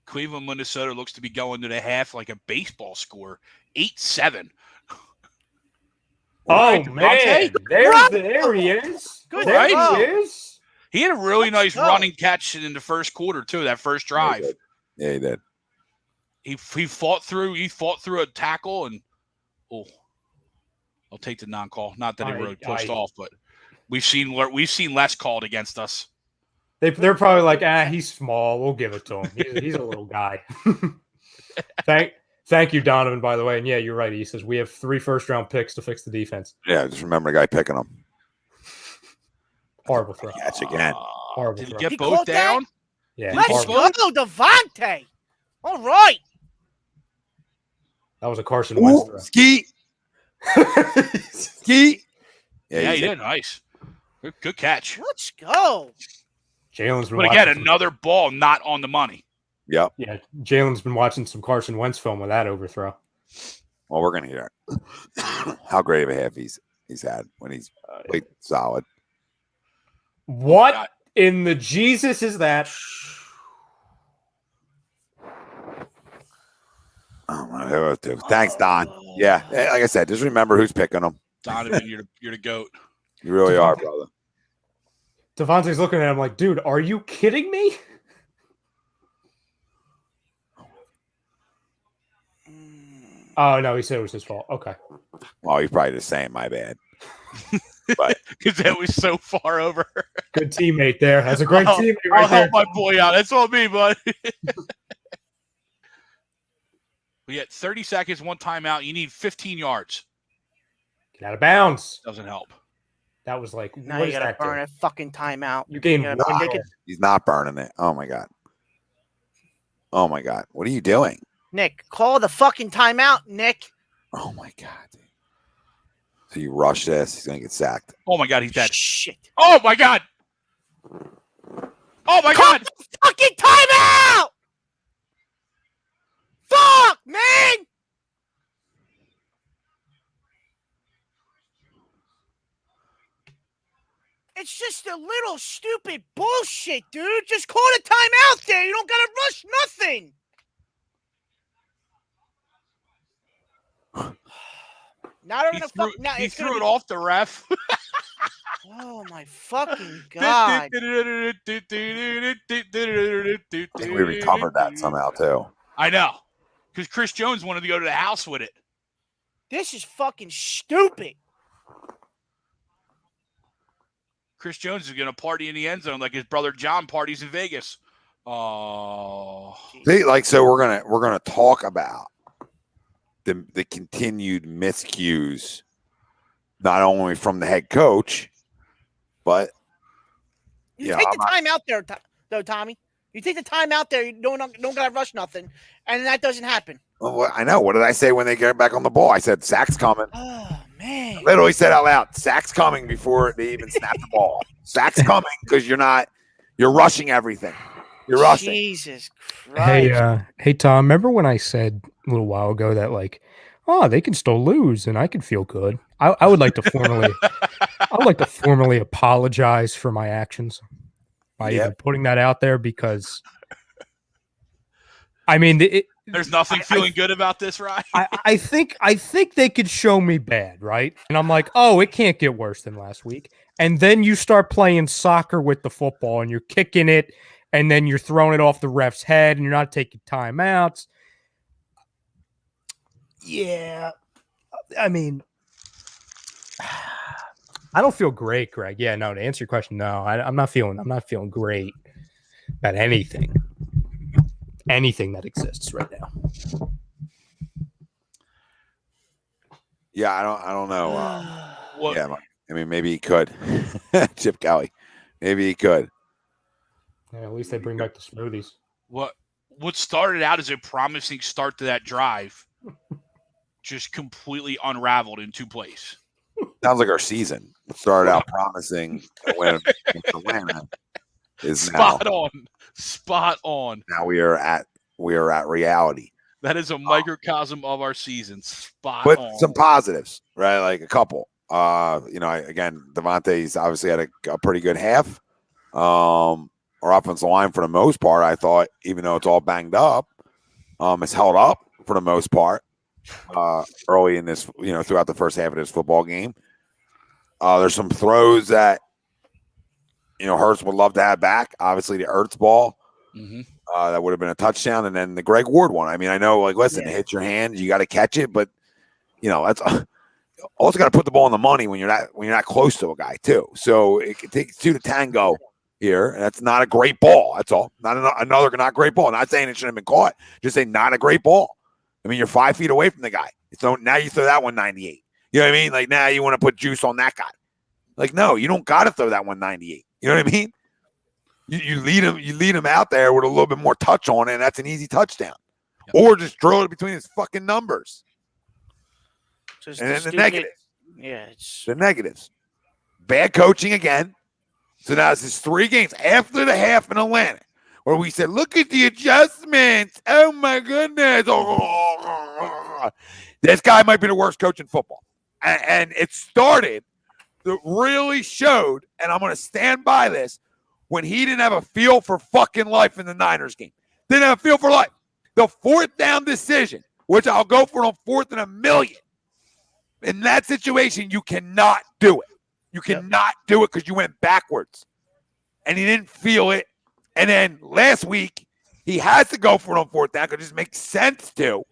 Cleveland, Minnesota looks to be going to the half like a baseball score, 8-7. Oh, man. There he is. Good, there right? he is. He had a really nice running catch in the first quarter, too, that first drive. Yeah, he did. He fought through a tackle, and I'll take the non-call. Not that he really pushed off, but we've seen less called against us. They're probably like, he's small. We'll give it to him. He's a little guy. Thank you, Donovan, by the way. And yeah, you're right. He says we have 3 first-round picks to fix the defense. Yeah, just remember the guy picking them. Horrible throw. Catch again. Horrible Did he throw. get both down? That? Yeah. Let's go, Devontae. All right. That was a Carson Wentz throw. Ski. Ski. Yeah, he did. Nice. Good catch. Let's go. Jalen's been But again, another ball not on the money. Yep. Yeah, Jalen's been watching some Carson Wentz film with that overthrow. Well, we're gonna hear how great of a half he's had when he's played solid. What in the Jesus is that? Thanks, Don. Yeah, like I said, just remember who's picking them. Donovan, you're the GOAT. You really are, brother. Devontae's looking at him like, dude, are you kidding me? Oh, no, he said it was his fault. Okay. Well, you're probably just saying my bad. But because that was so far over. Good teammate there. That's a great teammate right I'll there. help my boy out. That's all me, bud. We got 30 seconds, one timeout. You need 15 yards. Get out of bounds. Doesn't help. That was like, Now what you does gotta that do? burn a fucking timeout. You gained You one. gotta make it- he's not burning it. Oh, my God. Oh, my God. What are you doing? Nick, call the fucking timeout, Nick. Oh, my God. Dude. So you rush this. He's going to get sacked. Oh, my God. He's dead. Shit. Oh, my God. Oh, my Call God. the fucking timeout! Fuck, man! It's just a little stupid bullshit, dude. Just call the timeout there. You don't gotta rush nothing. Now they're gonna fuck. Now He it's threw gonna it be- off the ref. Oh my fucking god! I think we recovered that somehow, too. I know. Because Chris Jones wanted to go to the house with it. This is fucking stupid. Chris Jones is going to party in the end zone like his brother John parties in Vegas. Oh. See, like, so we're gonna talk about the continued miscues, not only from the head coach, but You take the time out there, though, Tommy. You take the time out there. You don't gotta rush nothing, and that doesn't happen. Well, I know. What did I say when they get back on the ball? I said, sack's coming. Oh man! Literally said out loud, sack's coming before they even snap the ball. Sack's coming because you're rushing everything. You're rushing. Jesus Christ! Hey, Tom. Remember when I said a little while ago that they can still lose and I could feel good? I would like to formally apologize for my actions by even putting that out there because, I mean, There's nothing feeling good about this, right? I think they could show me bad, right? And I'm like, oh, it can't get worse than last week. And then you start playing soccer with the football and you're kicking it, and then you're throwing it off the ref's head and you're not taking timeouts. Yeah. I mean, I don't feel great, Greg. Yeah, no, to answer your question, no, I'm not feeling great about anything that exists right now. Yeah, I don't know. What? Yeah, I mean, maybe he could. Chip Kelly, maybe he could. Yeah, at least they bring back the smoothies. What started out as a promising start to that drive just completely unraveled in 2 plays. Sounds like our season. It started out promising. When Atlanta is Spot on. Now we are at reality. That is a microcosm of our season. Spot But on. some positives, right? Like a couple. Again, Devontae's obviously had a pretty good half. Our offensive line, for the most part, I thought, even though it's all banged up, has held up for the most part early in this, throughout the first half of this football game. There's some throws that, Hurts would love to have back. Obviously, the Hurts ball. Mm-hmm. That would have been a touchdown, and then the Greg Ward one. I mean, I know, listen, it hits your hand, you got to catch it, but that's also got to put the ball in the money when you're not close to a guy too. So it takes 2 to tango here, and that's not a great ball. That's all. Not great ball. Not saying it shouldn't have been caught. Just saying not a great ball. I mean, you're 5 feet away from the guy. So now you throw that 198. You know what I mean? Like now you want to put juice on that guy. Like no, you don't got to throw that 198. You know what I mean? You lead him out there with a little bit more touch on it, and that's an easy touchdown. Yep. Or just drill it between his fucking numbers. Just and then the negatives. Yeah, it's the negatives. Bad coaching again. So now it's just 3 games after the half in Atlanta where we said, look at the adjustments. Oh, my goodness. Oh. This guy might be the worst coach in football. And it started, that really showed, and I'm going to stand by this, when he didn't have a feel for fucking life in the Niners game. Didn't have a feel for life. The 4th down decision, which I'll go for on 4th and 1,000,000. In that situation, you cannot do it. You cannot do it because you went backwards. And he didn't feel it. And then last week, he has to go for it on 4th down because it just makes sense to.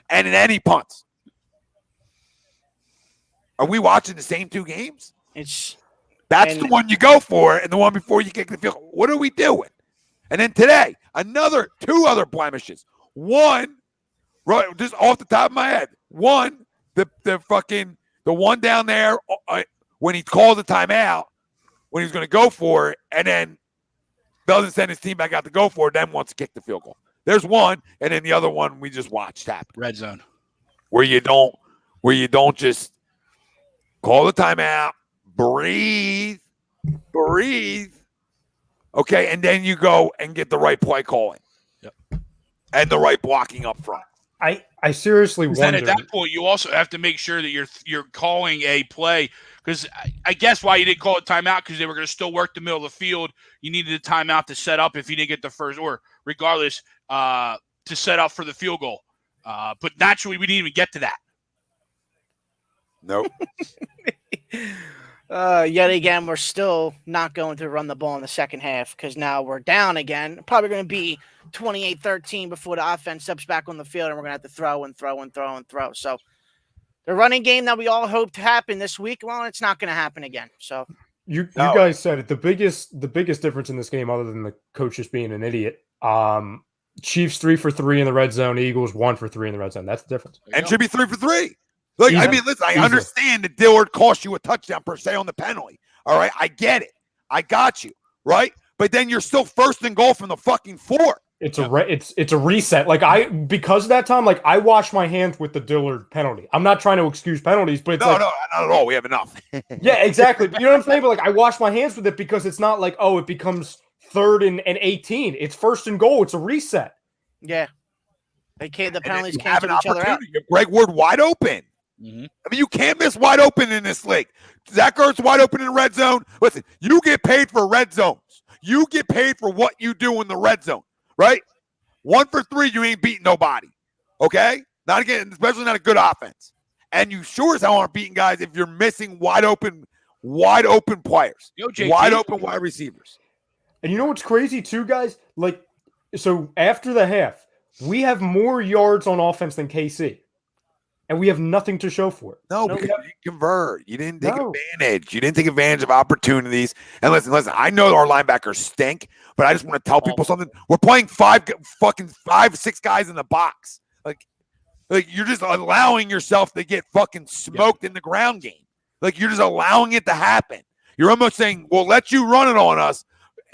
And then he punts. Are we watching the same 2 games? That's the one you go for, and the one before you kick the field. What are we doing? And then today, 2 other blemishes. One, right, just off the top of my head. One, the one down there when he called the timeout, when he's going to go for it, and then doesn't send his team back out to go for it, then wants to kick the field goal. There's one, and then the other one we just watched happen. Red zone. Where you don't just call the timeout, breathe, okay, and then you go and get the right play calling. Yep. And the right blocking up front. I seriously wonder. Then at that point, you also have to make sure that you're calling a play, because I guess why you didn't call it timeout, because they were going to still work the middle of the field. You needed a timeout to set up if you didn't get the first, or regardless, to set up for the field goal. But naturally, we didn't even get to that. Nope. Yet again, we're still not going to run the ball in the second half because now we're down again. Probably going to be 28-13 before the offense steps back on the field, and we're going to have to throw and throw and throw and throw. So the running game that we all hoped to happen this week, well, it's not going to happen again. So you guys said it. The biggest difference in this game, other than the coach just being an idiot, Chiefs 3 for 3 in the red zone, Eagles 1 for 3 in the red zone. That's the difference. And should be 3 for 3. Look, I mean, listen, I understand that Dillard cost you a touchdown per se on the penalty. All right, I get it. I got you, right? But then you're still 1st and goal from the fucking 4. It's a reset. Because of that time, I wash my hands with the Dillard penalty. I'm not trying to excuse penalties, but it's no, not at all. We have enough. Yeah, exactly. But you know what I'm saying? But I wash my hands with it because it's not it becomes 3rd and 18. It's 1st and goal. It's a reset. Yeah, the penalties can't cancel each other out. Greg Ward wide open. Mm-hmm. I mean, you can't miss wide open in this league. Zach Ertz wide open in the red zone. Listen, you get paid for red zones. You get paid for what you do in the red zone, right? 1 for 3, you ain't beating nobody. Okay? Not again, especially not a good offense. And you sure as hell aren't beating guys if you're missing wide open players, wide open wide receivers. And you know what's crazy too, guys? Like, so after the half, we have more yards on offense than KC. And we have nothing to show for it. No, because you didn't convert. You didn't take advantage. You didn't take advantage of opportunities. And listen, I know our linebackers stink, but I just want to tell people something. We're playing five, six guys in the box. Like you're just allowing yourself to get fucking smoked in the ground game. Like you're just allowing it to happen. You're almost saying, we'll let you run it on us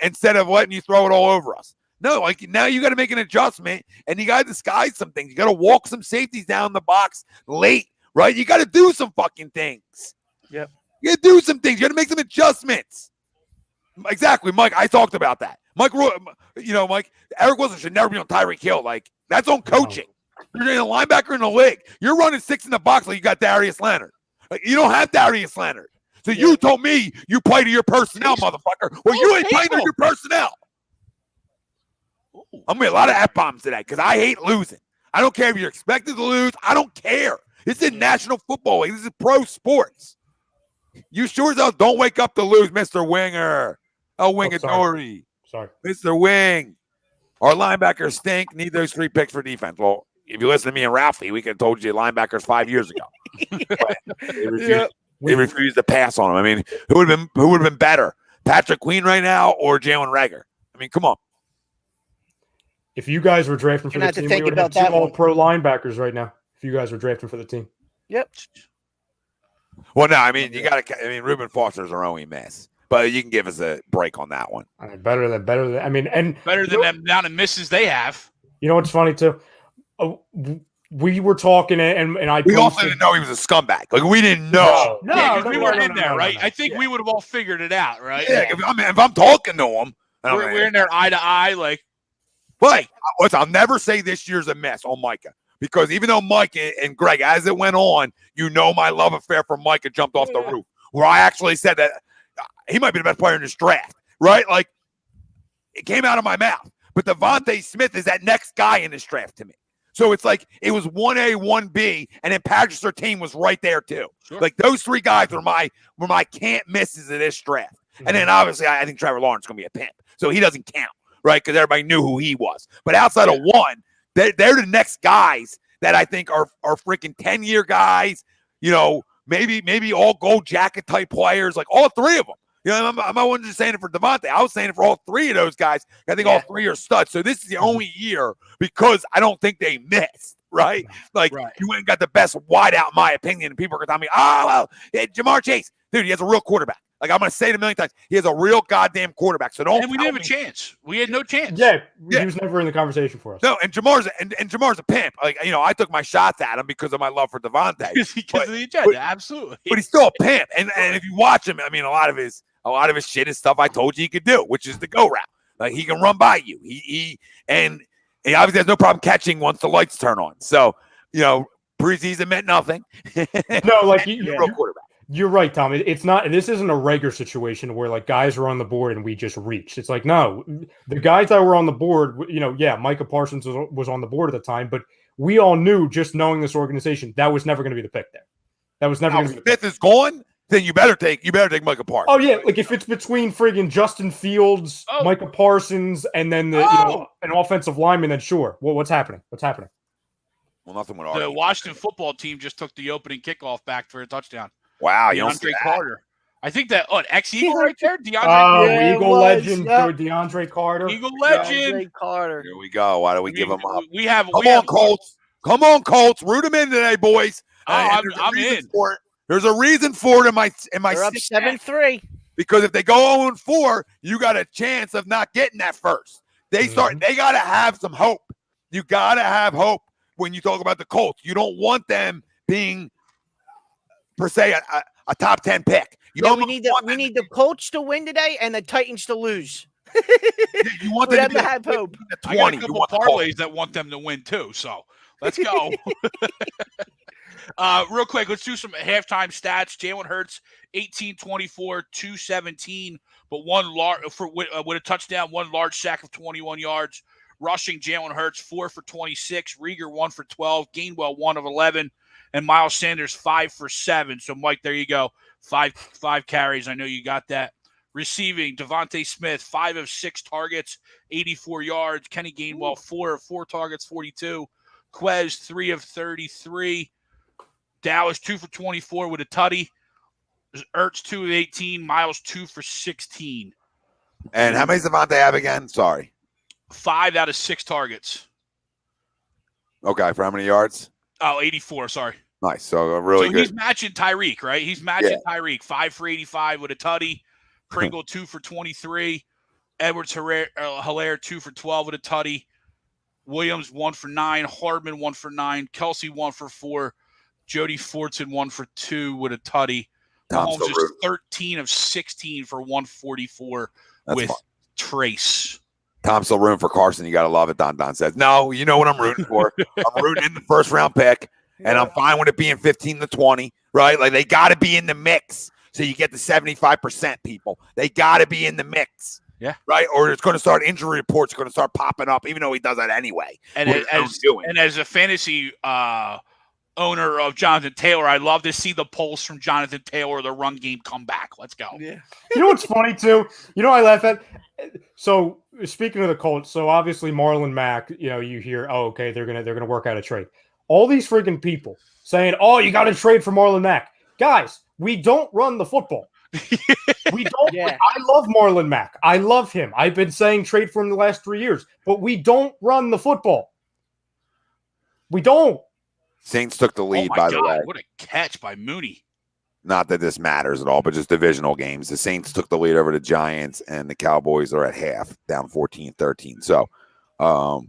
instead of letting you throw it all over us. No, like now you got to make an adjustment and you got to disguise some things. You got to walk some safeties down the box late, right? You got to do some fucking things. Yep. You got to do some things. You got to make some adjustments. Exactly, Mike. I talked about that. Mike, Eric Wilson should never be on Tyreek Hill. Like, that's on coaching. You're a linebacker in the league. You're running six in the box like you got Darius Leonard. Like, you don't have Darius Leonard. So you told me you play to your personnel, motherfucker. Well, you ain't playing to your personnel. I'm going to get a lot of F-bombs today because I hate losing. I don't care if you're expected to lose. I don't care. This is National Football League. This is pro sports. You sure as hell don't wake up to lose, Mr. Winger. Wingadori. Sorry. Mr. Wing. Our linebackers stink. Need those 3 picks for defense. Well, if you listen to me and Ralphie, we could have told you linebackers 5 years ago. They refused to pass on them. I mean, who would have been better? Patrick Queen right now or Jalen Reagor? I mean, come on. If you guys were drafting for the team, we would have 2 all-pro linebackers right now. If you guys were drafting for the team. Yep. Well, no, I mean, Reuben Foster's our only miss. But you can give us a break on that one. Better than better than the amount of misses they have. You know what's funny too? We were talking and we also didn't know he was a scumbag. Like we didn't know. We weren't in there, right? I think we would have all figured it out, right? Yeah. If I'm talking to him, we're in there eye to eye, like. But I'll never say this year's a mess on Micah because even though Mike and Greg, as it went on, my love affair for Micah jumped off the roof. Where I actually said that he might be the best player in this draft, right? Like it came out of my mouth. But Devontae Smith is that next guy in this draft to me. So it's like it was 1A, 1B, and then Patrick Surtain was right there too. Sure. Like those 3 guys were my can't misses of this draft. Mm-hmm. And then obviously I think Trevor Lawrence is going to be a pimp, so he doesn't count. Right, because everybody knew who he was. But outside of one, they're the next guys that I think are freaking 10-year guys. You know, maybe all gold jacket type players, like all 3 of them. You know, I wasn't just saying it for Devontae. I was saying it for all 3 of those guys. I think all 3 are studs. So this is the only year because I don't think they missed. Right, like you ain't got the best wideout, in my opinion. And people are gonna tell me, Jamar Chase, dude, he has a real quarterback. Like I'm going to say it a million times. He has a real goddamn quarterback. So don't. And we didn't have a chance. We had no chance. Yeah, he was never in the conversation for us. No, and Jamar's a pimp. Like I took my shots at him because of my love for Devontae. Because of the agenda, absolutely. But he's still a pimp. And if you watch him, I mean, a lot of his shit is stuff I told you he could do, which is the go route. Like he can run by you. He obviously has no problem catching once the lights turn on. So preseason meant nothing. No, like real quarterback. You're right, Tom. It's not. This isn't a regular situation where like guys are on the board and we just reached. It's like no, the guys that were on the board. Micah Parsons was on the board at the time, but we all knew just knowing this organization that was never going to be the pick there. That was never going to be. Smith is gone. Then you better take Micah Parsons. Oh yeah, like if it's between friggin' Justin Fields, Micah Parsons, and then an offensive lineman, then sure. Well, what's happening? Well, nothing would argue. The Washington football team just took the opening kickoff back for a touchdown. Wow, DeAndre Carter. I think that ex-Eagle right there, DeAndre. Eagle legend, DeAndre Carter. Eagle legend. DeAndre Carter. Here we go. Why do we give him up? Come on, Colts. Come on, Colts. Root them in today, boys. I'm in. There's a reason for it in my. They're up 7-3. Because if they go 0-4, you got a chance of not getting that first. They got to have some hope. You got to have hope when you talk about the Colts. You don't want them being per se a top 10 pick. We need the Colts to win today and the Titans to lose. You want them to have hope. I got a couple of parlays that want them to win too. So let's go. Real quick, let's do some halftime stats. Jalen Hurts, 18-24, 217, but with a touchdown, 1 large sack of 21 yards. Rushing, Jalen Hurts, 4 for 26. Rieger, 1 for 12. Gainwell, 1 of 11. And Miles Sanders, 5 for 7. So, Mike, there you go. Five carries. I know you got that. Receiving, Devontae Smith, 5 of 6 targets, 84 yards. Kenny Gainwell, 4 of 4 targets, 42. Quez, 3 of 33. Dallas, 2 for 24 with a tutty. Ertz, 2 of 18. Miles, 2 for 16. And how many does Devontae have again? Sorry. 5 out of 6 targets. Okay, for how many yards? Oh, 84, sorry. Nice. So really good. He's matching Tyreek, right? He's matching Tyreek. 5 for 85 with a tutty. Pringle, 2 for 23. Edwards-Helaire, 2 for 12 with a tutty. Williams, 1 for 9. Hardman, 1 for 9. Kelsey, 1 for 4. Jody Fortson, 1 for 2 with a tutty. Mahomes is 13 of 16 for 144 with Trace. Tom's still rooting for Carson. You got to love it, Don says. No, you know what I'm rooting for. I'm rooting in the first round pick, and I'm fine with it being 15 to 20, right? Like, they got to be in the mix so you get the 75% people. They got to be in the mix. Yeah. Right? Or it's going to start, injury reports are going to start popping up, even though he does that anyway. And as a fantasy owner of Jonathan Taylor, I love to see the pulse from Jonathan Taylor, the run game come back. Let's go. Yeah. You know what's funny too? You know what I laugh at? So speaking of the Colts, so obviously Marlon Mack, you hear, oh, okay, they're gonna work out a trade. All these freaking people saying, oh, you got to trade for Marlon Mack. Guys, we don't run the football. We don't. Yeah. I love Marlon Mack. I love him. I've been saying trade for him the last 3 years, but we don't run the football. We don't. Saints took the lead, by the way. What a catch by Mooney. Not that this matters at all, but just divisional games. The Saints took the lead over the Giants, and the Cowboys are at half, down 14-13. So, and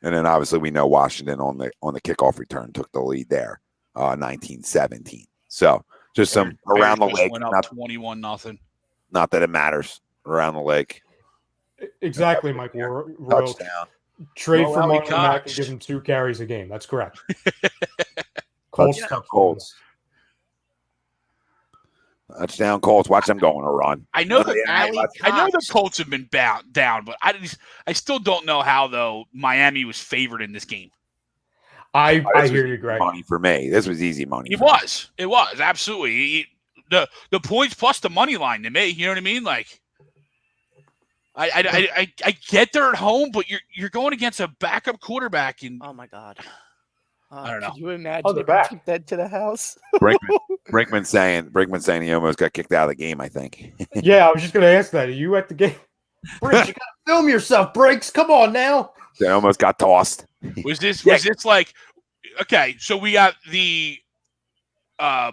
then obviously we know Washington on the kickoff return took the lead there, 19-17. So just some around the lake. Went up 21-0. Not that it matters around the lake. Exactly, Mike. Touchdown. Trade for Marlon Mack and give him 2 carries a game. That's correct. Colts. Touchdown Colts. Watch them go on a run. I know the Colts have been down, but I still don't know how, though, Miami was favored in this game. I hear you, Greg. Money for me. This was easy money. It was absolutely the points plus the money line to me. You know what I mean? Like, I get they're at home, but you're going against a backup quarterback. And oh my God, I don't know. Can you imagine if I took that to the house? Brinkman saying he almost got kicked out of the game. I think. Yeah, I was just going to ask that. Are you at the game? Brinks, you got to film yourself, Brinks. Come on now. They almost got tossed. Was this like, okay, so we got the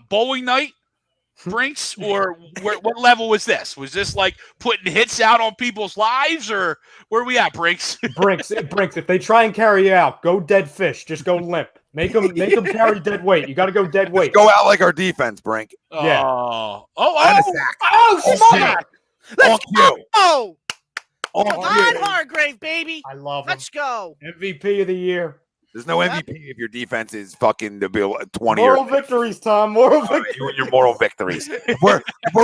bowling night, Brinks, or what level was this? Was this like putting hits out on people's lives, or where are we at, Brinks? Brinks, if they try and carry you out, go dead fish. Just go limp. Make them carry dead weight. You got to go dead weight. Go out like our defense, Brink. Yeah. Let's go. On Hargrave, baby. I love him. Let's go. MVP of the year. There's no MVP if your defense is fucking to be 20 moral victories, Tom. Moral victories. You and your moral victories. If we're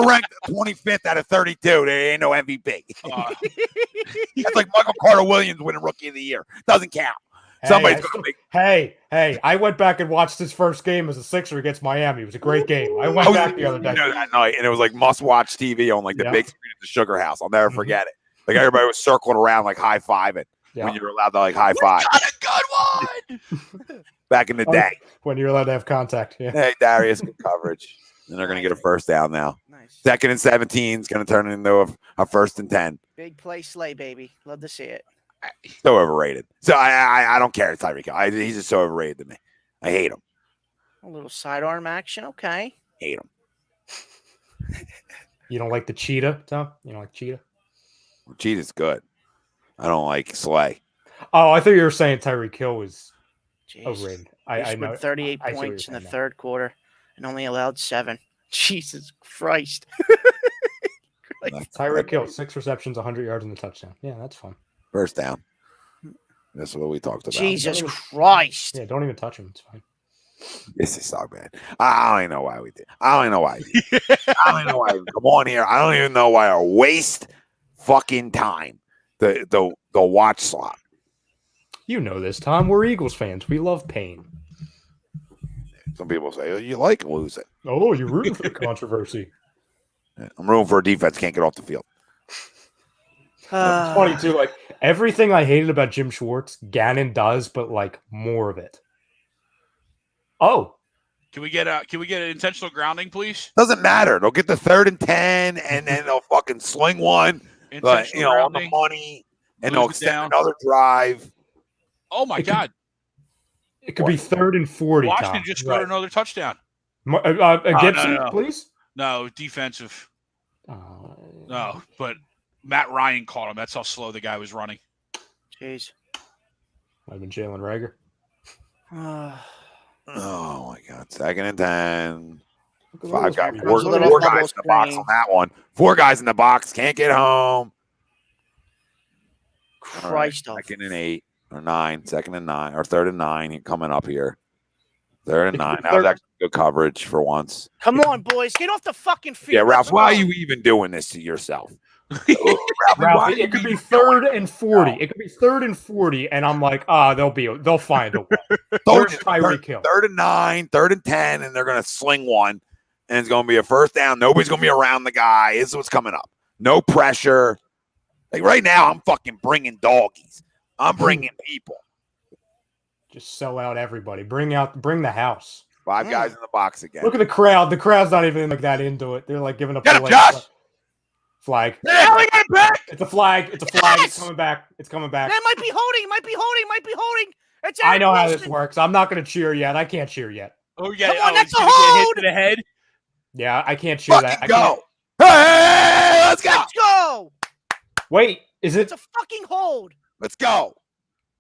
ranked 25th out of 32, there ain't no MVP. It's like Michael Carter Williams winning Rookie of the Year. Doesn't count. Somebody's going to make. Hey! I went back and watched his first game as a Sixer against Miami. It was a great game. I went back the other day. That night, and it was like must-watch TV on like the big screen at the Sugar House. I'll never forget it. Like everybody was circling around, like high-fiving when you were allowed to like high-five. Got a good one. Back in the day, when you're allowed to have contact. Yeah. Hey, Darius, good coverage. And they're going to get a first down now. Nice. 2nd and 17 is going to turn into a 1st and 10. Big play, Slay, baby. Love to see it. So overrated. So I don't care. Tyreek. He's just so overrated to me. I hate him. A little sidearm action. Okay. Hate him. You don't like the cheetah, Tom? You don't like cheetah? Cheetah's good. I don't like Slay. Oh, I thought you were saying Tyreek Hill was overrated. I know. 38 points in the third quarter and only allowed 7. Jesus Christ. Tyreek Hill, 6 receptions, 100 yards, and a touchdown. Yeah, that's fun. First down. That's what we talked about. Jesus Christ. Yeah, don't even touch him. It's fine. This is so bad. I don't even know why we did. I don't even know why. I don't even know why we come on here. I don't even know why I waste fucking time. The watch slot. You know this, Tom. We're Eagles fans. We love pain. Some people say, oh, you like losing. Oh, you're rooting for the controversy. I'm rooting for a defense can't get off the field. It's funny too. Like everything I hated about Jim Schwartz, Gannon does, but like more of it. Oh, Can we get an intentional grounding, please? Doesn't matter. They'll get the 3rd and 10, and then they'll fucking sling one, but Intentional on the grounding. money, and Move they'll it extend down. another drive. Oh my God! it could be 3rd and 40. Washington Tom. just scored another touchdown. Gibson, no. please. No, defensive. No, but Matt Ryan caught him. That's how slow the guy was running. Jeez. Might have been Jalen Rager. Oh my God! 2nd and 10. Look at Five those guys, rebounds. four guys in the box on that one. 4 guys in the box can't get home. Christ. All right, 2nd and 8 or 9. 2nd and 9 or 3rd and 9. Coming up here. 3rd and 9. That was actually good coverage for once. Come on, boys. Get off the fucking field. Yeah, Ralph. Let's Why are go. you even doing this to yourself? Ralph, it could be 3rd and 40. It could be 3rd and 40, and I'm like, they'll find a way. Told you, Tyreek Hill. 3rd and 9, 3rd and 10, and they're going to sling one, and it's going to be a 1st down. Nobody's going to be around the guy. This is what's coming up. No pressure. Like right now, I'm fucking bringing doggies. I'm bringing people. Just sell out everybody. Bring the house. 5 guys in the box again. Look at the crowd. The crowd's not even like that into it. They're like giving up Get the him, leg. Josh! Flag. Yeah, we got it back. It's a flag. It's a flag. Yes! It's coming back. It's coming back. That might be holding. It's I know how Wilson. this works. I'm not going to cheer yet. I can't cheer yet. Oh yeah, Come on, that's he's a gonna get hit hold! to the head. Yeah, I can't cheer that. Fucking I can't. go. Hey, let's go. Let's go. Wait, is it? It's a fucking hold. Let's go.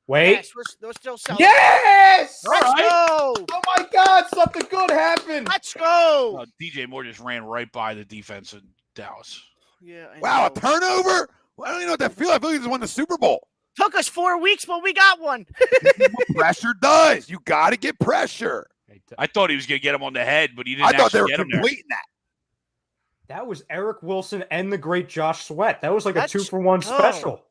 Wait. Yes, we're still celebrating. Yes! Let's go. Oh my God! Something good happened. Let's go. DJ Moore just ran right by the defense in Dallas. Yeah. I Wow, a know. turnover? Well, I don't even know what that feels. I feel like he just won the Super Bowl. Took us 4 weeks, but we got one. What pressure does. You got to get pressure. I thought he was going to get him on the head, but he didn't I thought they actually were get him there. completing that. That was Eric Wilson and the great Josh Sweat. That was like Let's a 2-for-1 go. special.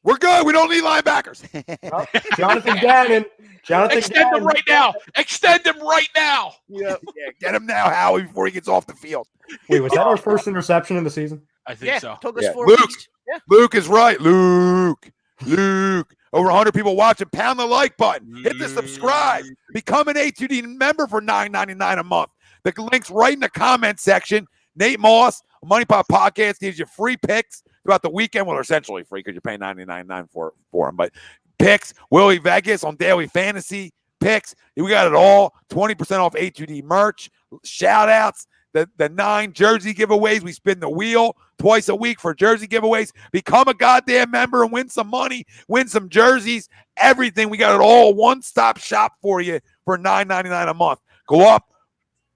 We're good. We don't need linebackers. Oh, Jonathan Gannon. Extend him right now. Extend him right now. Yeah, get him now, Howie, before he gets off the field. Wait, was that our first interception in the season? I think Yeah, so. took us Yeah. 4 Luke. weeks. Yeah. Luke is right. Luke. Over 100 people watching. Pound the like button. Hit the subscribe. Become an A2D member for $9.99 a month. The link's right in the comment section. Nate Moss, Money Pot Podcast, gives you free picks throughout the weekend. Well, they're essentially free because you're paying $99.99 for them. But picks, Willie Vegas on Daily Fantasy picks. We got it all. 20% off A2D merch. Shout outs. The 9 jersey giveaways. We spin the wheel twice a week for jersey giveaways. Become a goddamn member and win some money, win some jerseys, everything. We got it all one-stop shop for you for $9.99 a month. Go up,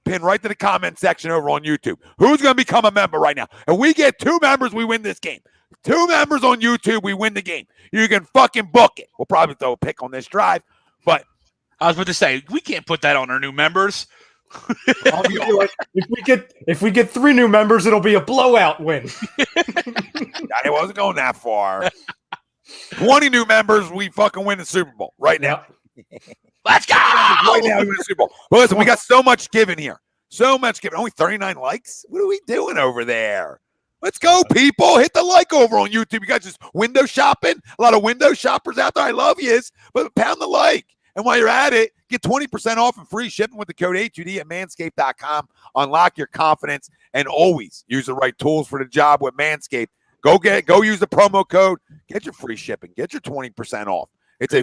pin right to the comment section over on YouTube. Who's going to become a member right now? If we get 2 members, we win this game. 2 members on YouTube, we win the game. You can fucking book it. We'll probably throw a pick on this drive, but I was about to say, we can't put that on our new members. If we get 3 new members, it'll be a blowout win. I wasn't going that far. 20 new members, we fucking win the Super Bowl right now. Let's go. Right now, we win the Super Bowl. But listen, we got so much given here. So much given. Only 39 likes? What are we doing over there? Let's go, people. Hit the like over on YouTube. You guys just window shopping? A lot of window shoppers out there. I love yous. But pound the like. And while you're at it, get 20% off and free shipping with the code A2D at manscaped.com. Unlock your confidence and always use the right tools for the job with Manscaped. Go use the promo code. Get your free shipping. Get your 20% off. It's a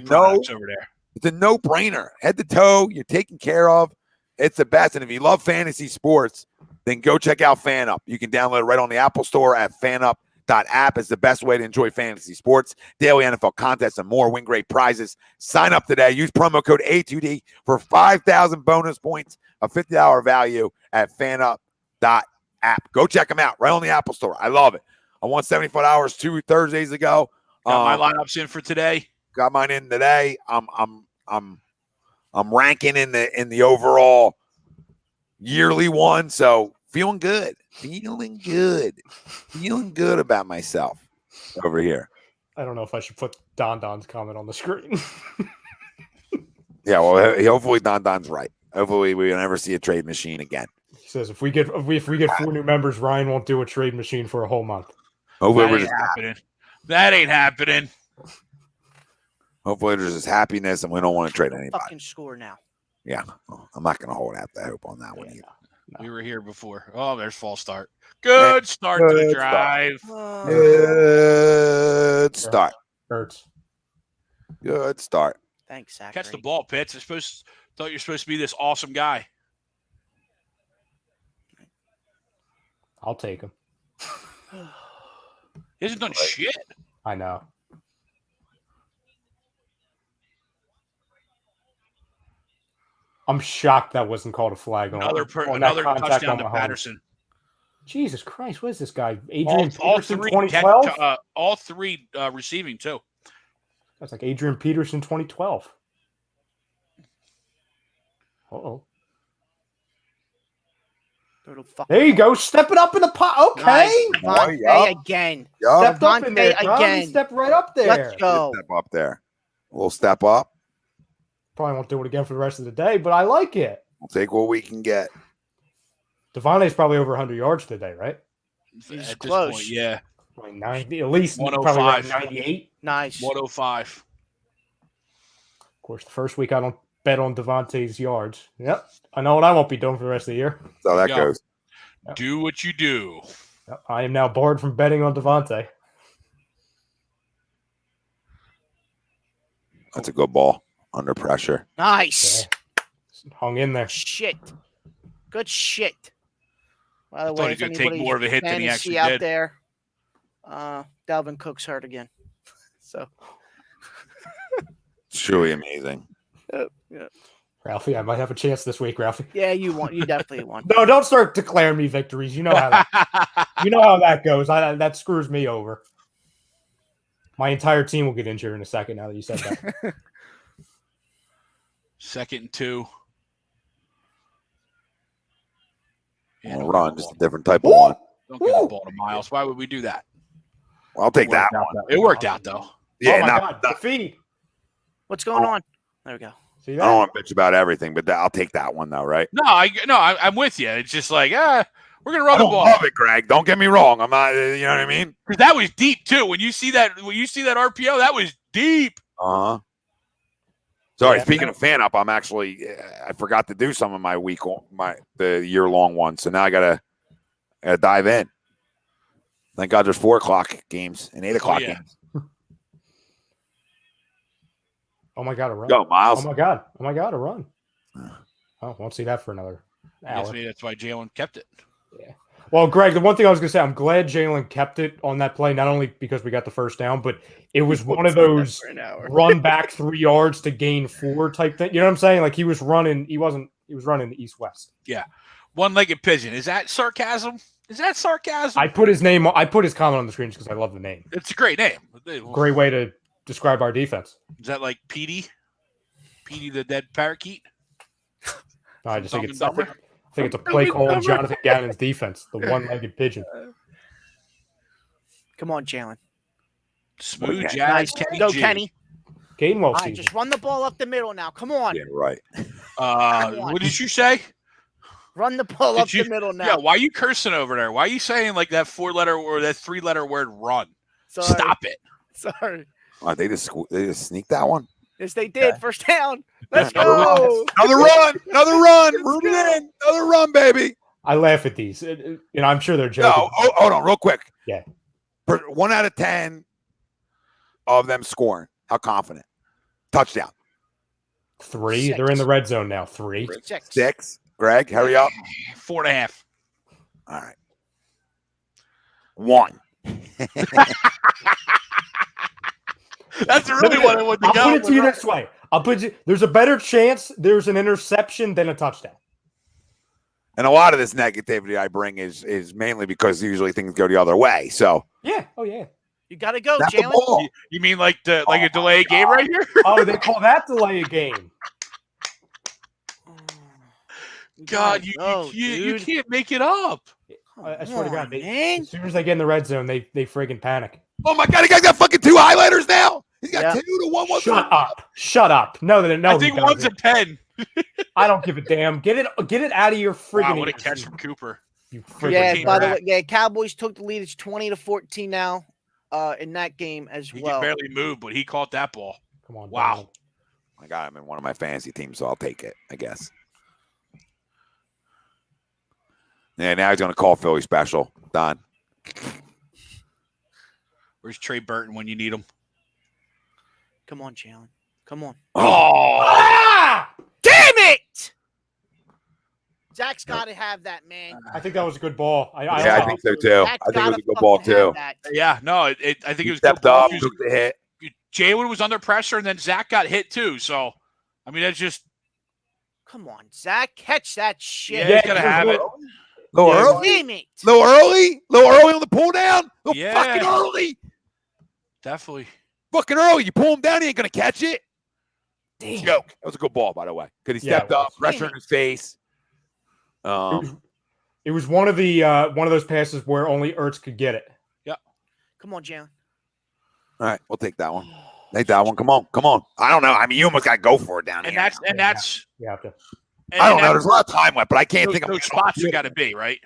no-brainer. Head to toe, you're taken care of. It's the best. And if you love fantasy sports, then go check out FanUp. You can download it right on the Apple Store at FanUp.app. It's the best way to enjoy fantasy sports, daily NFL contests, and more. Win great prizes. Sign up today. Use promo code A2D for 5,000 bonus points, a $50 value at FanUp.app. Go check them out right on the Apple Store. I love it. I won 74 hours 2 Thursdays ago. Got my lineups in for today. Got mine in today. I'm ranking in the overall yearly one, so feeling good about myself over here. I don't know if I should put Don Don's comment on the screen. Yeah, well, hopefully Don's right. Hopefully we will never see a trade machine again. He says if we get 4 new members, Ryan won't do a trade machine for a whole month. Hopefully That we're ain't just happening. That ain't happening. hopefully there's just happiness and we don't want to trade anybody. Fucking score now. Yeah, I'm not going to hold out the hope on that one either. No. We were here before. Oh, there's false start. Good start to the Good drive. Good start. Hurts. Good start. Thanks, Zachary. Catch the ball, Pitts. Thought you're supposed to be this awesome guy. I'll take him. He hasn't done shit. I know. I'm shocked that wasn't called a flag on Another that contact touchdown on to Mahomes. Patterson. Jesus Christ, what is this guy? Adrian All Peterson, three, 2012? all three receiving too. That's like Adrian Peterson, 2012. Uh-oh. There you go. Step it up in the pot. Okay. Nice. Boy, Devontae yup. again. Yup. Stepped up in there. Devontae Tom. again. Step right up there. Let's go. Step up there. We'll step up. Probably won't do it again for the rest of the day, but I like it. We'll take what we can get. Devontae's probably over 100 yards today, right? He's At close. this point, yeah. Like 90, at least 105. probably around 98. Nice. 105. Of course, the first week I don't bet on Devontae's yards. Yep. I know what I won't be doing for the rest of the year. That's how that Go. goes. Yep. Do what you do. Yep. I am now barred from betting on Devontae. That's a good ball. Under pressure. Nice. Yeah. Hung in there. Shit. Good shit. By the I thought way, he if was gonna take anybody more of a hit than he fantasy actually out did. there, Dalvin Cook's hurt again. So It's truly amazing. yeah. Ralphie, I might have a chance this week, Ralphie. Yeah, you definitely won. No, don't start declaring me victories. You know how that goes. That screws me over. My entire team will get injured in a second now that you said that. 2nd and 2. Yeah, We'll run, just a different type of one. Don't give the ball to Miles. Why would we do that? I'll take that one. It worked out though. Yeah, oh my not, God. not- Defeat. What's going on? There we go. See I that? don't want to bitch about everything, but I'll take that one though, right? I'm with you. It's just like, we're gonna run I the don't ball. love it, Greg. Don't get me wrong. I'm not. You know what I mean? Because that was deep too. When you see that RPO, that was deep. Uh huh. Sorry. Yeah, Speaking of FanUp, I'm actually. I forgot to do some of my the year long ones, so now I gotta dive in. Thank God there's 4 o'clock games and 8 o'clock yeah. games. Oh my God, a run. Go, Miles. Oh my God, a run. Oh, won't see that for another I guess hour. maybe that's why Jalen kept it. Well, Greg, the one thing I was going to say, I'm glad Jalen kept it on that play, not only because we got the first down, but it was one of those run back 3 yards to gain 4 type thing. You know what I'm saying? Like he was running the east-west. Yeah. One-legged pigeon. Is that sarcasm? I put his comment on the screen because I love the name. It's a great name. Great way to describe our defense. Is that like Petey? Petey the dead parakeet? No, I just think Dumb and Dumber? it's a play call on Jonathan Gannon's defense, the one-legged pigeon. Come on, Jalen. Smooth jazz. Nice. Kenny Go, G. Kenny. Gainwell All right, season. just run the ball up the middle now. Come on. Yeah, right. What did you say? Run the ball up Did you- the middle now. Yeah, why are you cursing over there? Why are you saying like that 4-letter or that 3-letter word run? Sorry. Stop it. Sorry. They just sneak that one. Yes, they did. First down. Let's Another go. Another run. Root it in. Another run, baby. I laugh at these. I'm sure they're joking. No, hold on, real quick. Yeah. 1 out of 10 of them scoring. How confident? Touchdown. 3. 6. They're in the red zone now. 3. 6. 6. Greg, hurry up. 4.5. All right. 1. That's really what I want to I'll go. put it to you this way. There's a better chance there's an interception than a touchdown. And a lot of this negativity I bring is mainly because usually things go the other way. So Yeah. Oh yeah. You got to go, snap the Jalen. ball. You mean like a delay game right here? Oh, they call that delay a game. God, you dude. can't make it up. I swear to God, man. as soon as they get in the red zone, they friggin' panic. Oh my God, he got fucking 2 highlighters now. He's got 2 to 1 was Shut up. Shut up. No, I think one's a pen. I don't give a damn. Get it out of your friggin' Wow, what a ears, catch from Cooper. You friggin' Yeah, came by the back. way, yeah, Cowboys took the lead. It's 20-14 now in that game as He well. could barely move, but he caught that ball. Come on, Wow. Donald. I got him in one of my fantasy teams, so I'll take it, I guess. Yeah, now he's going to call Philly special. Don. Where's Trey Burton when you need him? Come on, Jalen. Come on. Oh, Damn it! Zach's got to have that, man. I think that was a good ball. Yeah, I think so too. Zach's I think it was gotta a good ball fucking have too. that. yeah. No, I think it He was stepped good ball. up, took the hit. Jalen was under pressure, and then Zach got hit too. So, I mean, that's just Come on, Zach. Catch that shit. yeah, he's gonna have it. Little early? Damn it. Little early on the pull down. Little Yeah. fucking early. Definitely. Fucking early. You pull him down, he ain't going to catch it. Damn. Joke. That was a good ball, by the way. Because he Yeah, stepped it was. up, pressure in his face. It was one of those passes where only Ertz could get it. Come on, Jalen. All right, we'll take that one. Take that one. Come on. I don't know. I mean, you almost got to go for it down And here. that's You have to. I don't know. There's a lot of time left, but I can't think of those spots you got to be right.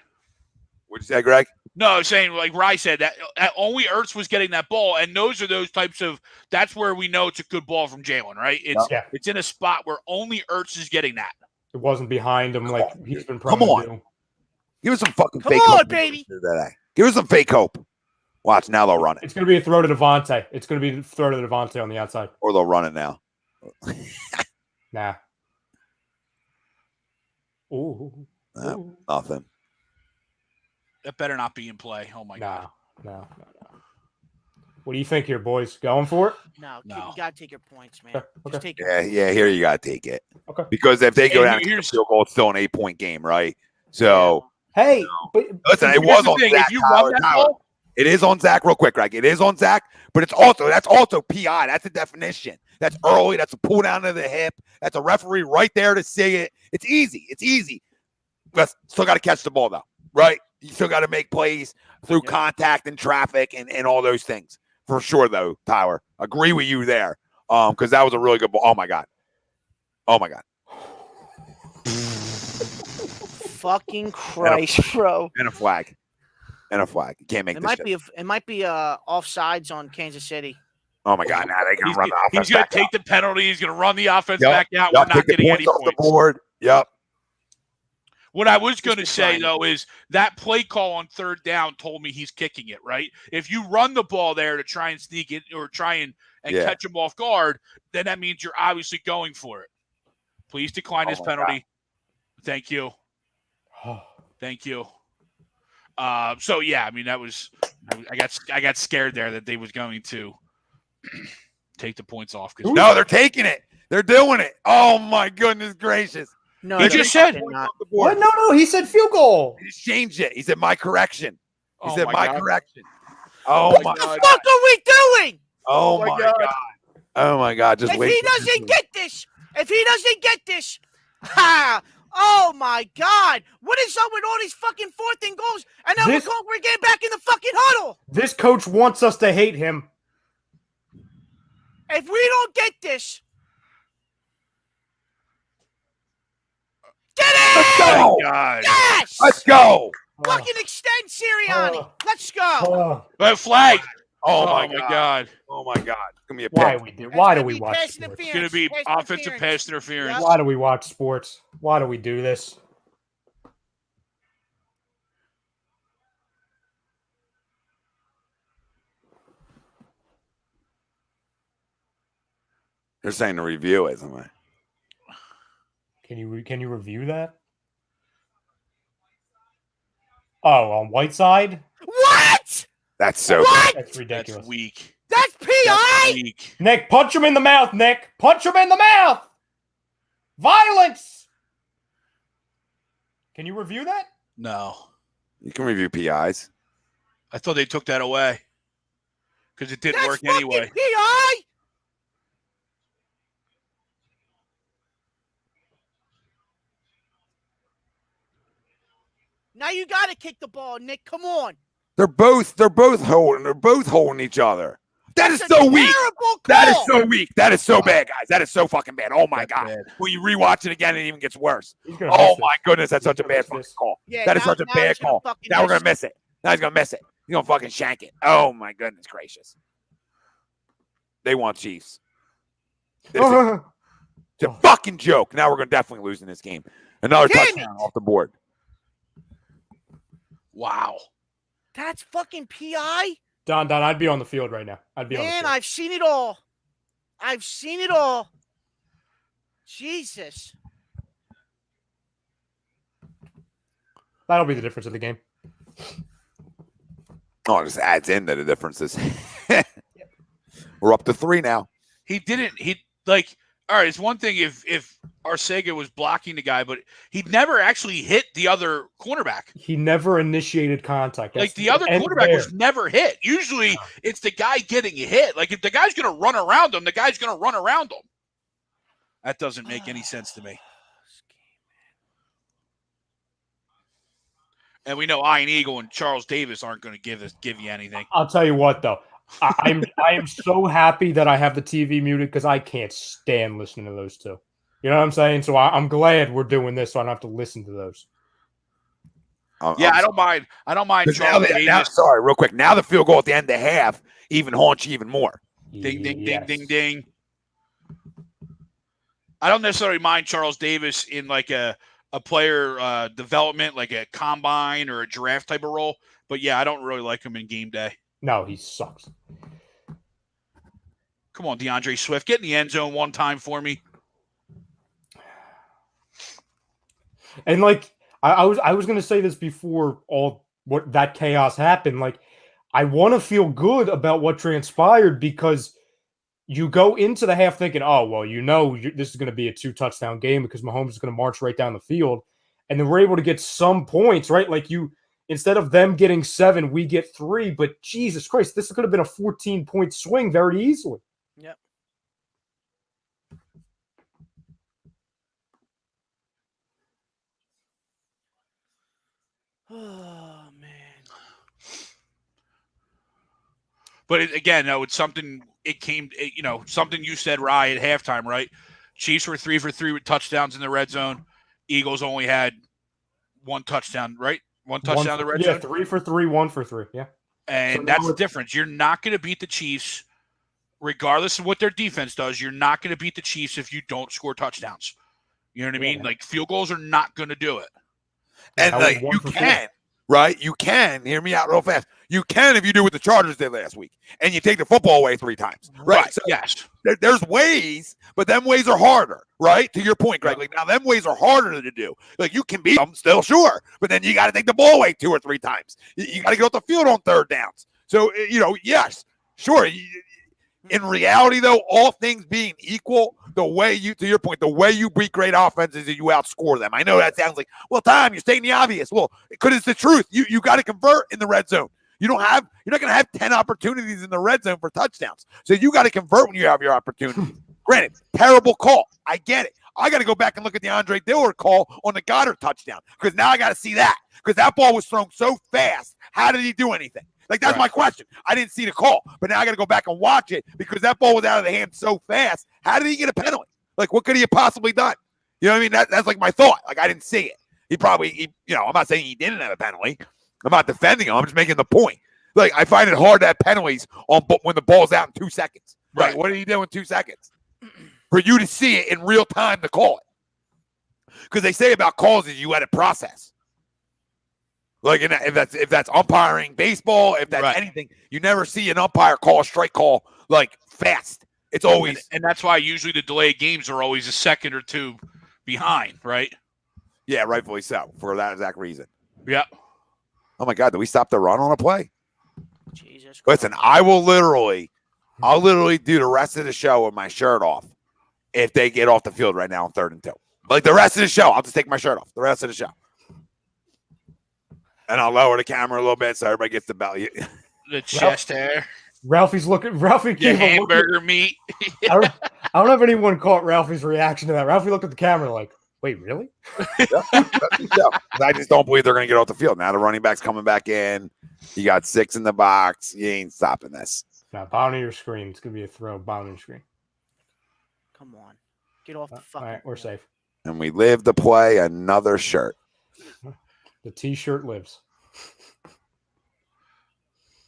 What'd you say, Greg? No, I was saying, like Rye said, that only Ertz was getting that ball, and those are those types of. That's where we know it's a good ball from Jalen, right? It's in a spot where only Ertz is getting that. It wasn't behind him like he's been Come prone on. to do. Give us some fucking Come fake on, hope. baby. Today. Give us some fake hope. Watch, now they'll run it. It's going to be a throw to Devontae. It's going to be a throw to Devontae on the outside. Or they'll run it now. Nah. Ooh. Nothing. That better not be in play. Oh my god. No. What do you think here, boys? Going for it? No, No. you got to take your points, man. Okay. Just take Yeah, here you got to take it. Okay. Because if they go And down to here's- field goal, it's still an 8-point game, right? So, Hey, but listen, it Here's was the on thing, Zach. if you run that ball, It is on Zach, real quick, Greg. It is on Zach, but that's also PI. That's the definition. That's early. That's a pull down to the hip. That's a referee right there to see it. It's easy. But still got to catch the ball, though, right? You still got to make plays through contact and traffic and all those things. For sure, though, Tyler. Agree with you there. Because that was a really good ball. Oh, my God. Fucking Christ, bro. And a flag. You can't make It this might be offsides on Kansas City. Oh, my God. Now they can run the offense he's going back to take out. the penalty. He's going to run the offense Yep. back out. Yep, We're not take the getting any off points. the board. Yep. What I was going to Just say, decline. though, is that play call on third down told me he's kicking it, right? If you run the ball there to try and sneak it or try and Yeah. catch him off guard, then that means you're obviously going for it. Please decline Oh this my penalty. Thank you. Thank you. So, yeah, I mean, I got scared there that they was going to take the points off. No, they're taking it. They're doing it. Oh, my goodness gracious. No, He they're just said- fucking not. what? No. He said field goal. He just changed it. He said, my correction. He Oh said, my my God. correction. Oh, What my the God. fuck are we doing? Oh, my God. Oh, my God. Just If wait. he doesn't get this, ha! Oh my God! What is up with all these fucking 4th and goals? And now we're getting back in the fucking huddle. This coach wants us to hate him. If we don't get this, get it! Let's Oh, go. God. Yes! Let's go. Fucking extend Sirianni. Let's go. But flag. Oh, Oh, my my God. God. Oh, my God. It's going to be a Why pick. we do? Why do gonna we be watch pass sports? It's going to be Pass offensive interference. pass interference. Why do we watch sports? Why do we do this? They're saying to review it, isn't it? Can you review that? Oh, on Whiteside? What? That's so What? That's ridiculous. That's weak. That's That's PI. weak. Nick, punch him in the mouth, Nick. Punch him in the mouth. Violence. Can you review that? No. You can review PIs. I thought they took that away because it didn't That's work fucking anyway. PI. Now you got to kick the ball, Nick. Come on. They're both holding each other. That is That's a so weak. terrible That is call. so weak. That is so bad, guys. That is so fucking bad. Oh my God. bad. When you rewatch it again, it even gets worse. He's gonna Oh miss my this. goodness, that's He's such a gonna bad miss fucking this. call. Yeah, That is now- such a now bad he's gonna call. fucking Now we're miss gonna miss it. Now he's gonna miss it. He's gonna fucking shank it. Oh my goodness gracious. They want Chiefs. This is it's a fucking joke. Now we're gonna definitely lose in this game. Another Damn touchdown it. off the board. Wow. That's fucking PI. Don, I'd be on the field right now. I'd be on the Man, field. I've seen it all. I've seen it all. Jesus. That'll be the difference of the game. Oh, it just adds into the differences. We're up to 3 now. He didn't. All right. It's one thing if Arcega was blocking the guy, but he never actually hit the other cornerback. He never initiated contact. Like the other quarterback was never hit. Usually it's the guy getting hit. Like if the guy's going to run around him, the guy's going to run around him. That doesn't make any sense to me. And we know Ian Eagle and Charles Davis aren't going to give you anything. I'll tell you what, though. I am so happy that I have the TV muted because I can't stand listening to those two. You know what I'm saying? So I'm glad we're doing this, so I don't have to listen to those. I don't mind. I don't mind Charles Davis. Sorry, real quick. Now the field goal at the end of the half even haunts you even more. Ding, ding, ding, ding, ding. I don't necessarily mind Charles Davis in like a player development, like a combine or a draft type of role. But yeah, I don't really like him in game day. No, he sucks. Come on, DeAndre Swift, get in the end zone one time for me. And like I was gonna say this before all what that chaos happened. Like I want to feel good about what transpired because you go into the half thinking, oh well, this is going to be a 2-touchdown game because Mahomes is going to march right down the field, and then we're able to get some points, right? Like instead of them getting 7, we get 3. But Jesus Christ, this could have been a 14-point swing very easily. Yep. Oh man. But again, it's something. Something you said, Rye, at halftime, right? Chiefs were 3 for 3 with touchdowns in the red zone. Eagles only had 1 touchdown, right? One touchdown in the red zone. 3 for 3, 1 for 3. Yeah. And that's the difference. You're not going to beat the Chiefs, regardless of what their defense does. You're not going to beat the Chiefs if you don't score touchdowns. You know what I mean? Like field goals are not going to do it. And like you can, right? You can hear me out real fast. You can if you do what the Chargers did last week, and you take the football away 3 times, right? So yes. There's ways, but them ways are harder, right? To your point, Greg. Like now, them ways are harder to do. Like you can beat them still, sure, but then you got to take the ball away 2 or 3 times. You got to get off the field on 3rd downs. So yes, sure. In reality, though, all things being equal, to your point, the way you beat great offenses is you outscore them. I know that sounds like, well, Tom, you're stating the obvious. Well, because it's the truth. You got to convert in the red zone. You're not going to have 10 opportunities in the red zone for touchdowns. So you got to convert when you have your opportunity. Granted, terrible call. I get it. I got to go back and look at the Andre Dillard call on the Goddard touchdown because now I got to see that because that ball was thrown so fast. How did he do anything? Like, that's my question. I didn't see the call, but now I got to go back and watch it because that ball was out of the hand so fast. How did he get a penalty? Like, what could he have possibly done? You know what I mean? That's like my thought. Like, I didn't see it. I'm not saying he didn't have a penalty. I'm not defending him. I'm just making the point. Like, I find it hard to have penalties when the ball's out in 2 seconds. Right? What did he do in 2 seconds? For you to see it in real time to call it. Because they say about calls is you let it process. Like if that's umpiring baseball, if that's anything, you never see an umpire call a strike call like fast. It's always and that's why usually the delayed games are always a second or 2 behind, right? Yeah, rightfully so, for that exact reason. Yeah. Oh my God, did we stop the run on a play? Jesus Christ. Listen, I'll literally do the rest of the show with my shirt off if they get off the field right now on 3rd and 2. Like the rest of the show, I'll just take my shirt off. The rest of the show. And I'll lower the camera a little bit so everybody gets the belly. The chest hair. Ralphie The hamburger meat. I don't know if anyone caught Ralphie's reaction to that. Ralphie looked at the camera like, Wait, really? I just don't believe they're going to get off the field. Now the running back's coming back in. You got 6 in the box. You ain't stopping this. Now, bottom of your screen. It's going to be a throw. Bottom of your screen. Come on. Get off the fucking All right, we're safe. And we live to play another shirt. The T-shirt lives.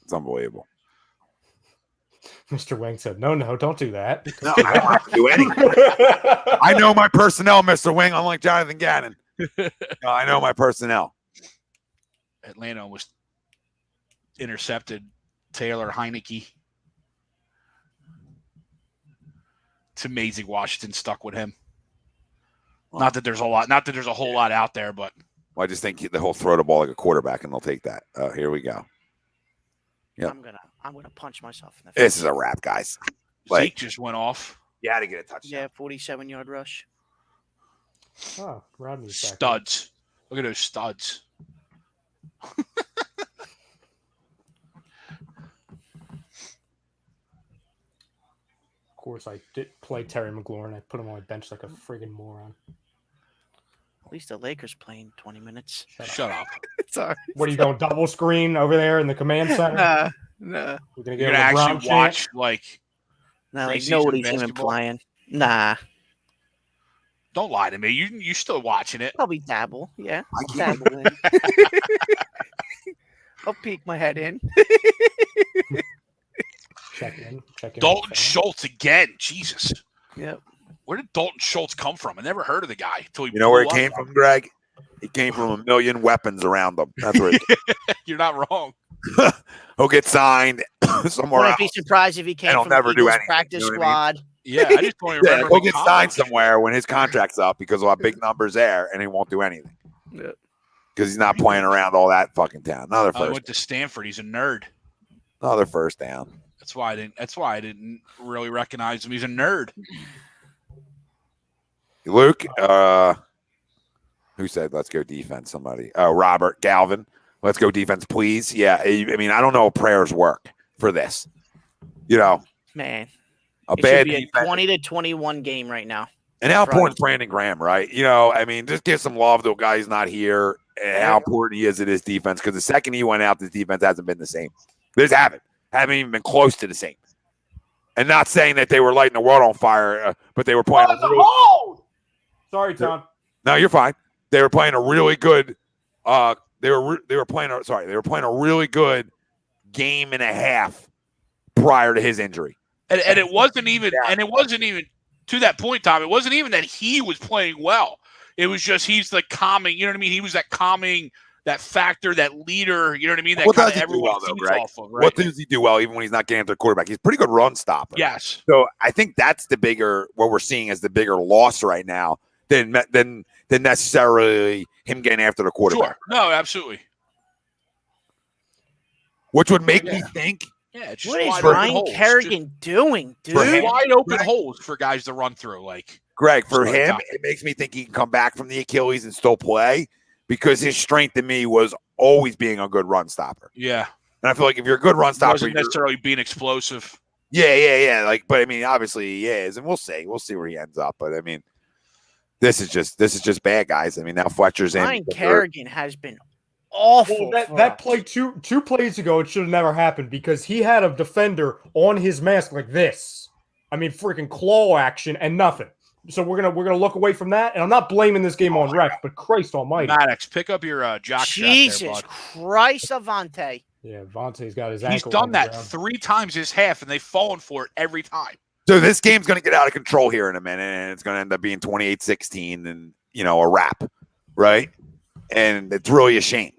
It's unbelievable. Mr. Wang said, no, don't do that. No, I don't have to do anything. I know my personnel, Mr. Wing, unlike Jonathan Gannon. No, I know my personnel. Atlanta was intercepted Taylor Heineke. It's amazing Washington stuck with him. Not that there's a whole lot out there, but Well, I just think they'll throw the ball like a quarterback and they'll take that. Oh, here we go. Yep. I'm gonna punch myself in the face. This is a wrap, guys. Zeke just went off. You had to get a touchdown. Yeah, 47-yard rush. Oh, Rodney's back. Studs. Look at those studs. Of course, I did play Terry McLaurin. I put him on my bench like a friggin' moron. At least the Lakers playing 20 minutes. Shut up. Sorry. What are you going double screen over there in the command center? Nah. We're gonna You're get gonna a LeBron actually chant? watch like Nah, like preseason nobody's even basketball? playing. Nah. Don't lie to me. You still watching it. Probably dabble. Yeah. I can't. Dabble in. I'll peek my head in. Check in. Dalton Schultz again. Jesus. Yep. Where did Dalton Schultz come from? I never heard of the guy until he You know where he blew came up. from, Greg? He came from a million weapons around him. That's where he You're not wrong. he'll get signed somewhere Wouldn't be else. surprised if he came And he'll from never the do Eagles anything, practice you know what I mean? squad. Yeah, I just don't even Yeah, remember. he'll him get in signed college. somewhere when his contract's up because he'll have big numbers there and he won't do anything. Yep. Because he's not playing around all that fucking town. Another Oh, he first. went to Stanford. He's a nerd. Another first down. That's why I didn't really recognize him. He's a nerd. Luke, who said let's go defense? Somebody. Robert Galvin. Let's go defense, please. Yeah, I mean, I don't know if prayers work for this. You know, Man. a It bad should be a defense. 20-21 game right now. And how Right. important is Brandon Graham, right? You know, I mean, just give some love to a guy who's not here and how important he is to this defense. Because the second he went out, this defense hasn't been the same. They just haven't even been close to the same. And not saying that they were lighting the world on fire, but they were playing. Sorry, Tom. No, you're fine. They were playing a really good. They were playing a really good game and a half prior to his injury. And it wasn't even to that point, Tom. It wasn't even that he was playing well. It was just he's the calming. You know what I mean? He was that calming, that factor, that leader. You know what I mean? That What kind does of he do everyone well, though, feeds Greg? off of, right? What does he do well, even when he's not getting after the quarterback? He's a pretty good run stopper. Yes. So I think that's what we're seeing as the bigger loss right now than necessarily him getting after the quarterback. Sure. No, absolutely. Which would make me think. Yeah, it's just What is wide open Ryan holes. Kerrigan doing, dude? For him. Wide open holes for guys to run through. Like Greg, for Sorry, him, Tom. it makes me think he can come back from the Achilles and still play because his strength in me was always being a good run stopper. yeah, And I feel like if you're a good run stopper, wasn't necessarily being explosive. yeah. Like, but I mean, obviously he is, and we'll see where he ends up. But I mean, this is just bad, guys. I mean, now Fletcher's in. Ryan Kerrigan has been awful. Well, for that us. play two plays ago, it should have never happened because he had a defender on his mask like this. I mean, freaking claw action and nothing. So we're gonna look away from that. And I'm not blaming this game on refs, but Christ Almighty. Maddox, pick up your jock strap there, Jesus bud. Christ, Avante. Yeah, Vontae's got his He's ankle. done on the that ground. 3 times this half, and they've fallen for it every time. So this game's going to get out of control here in a minute, and it's going to end up being 28-16 and, a wrap, right? And it's really a shame.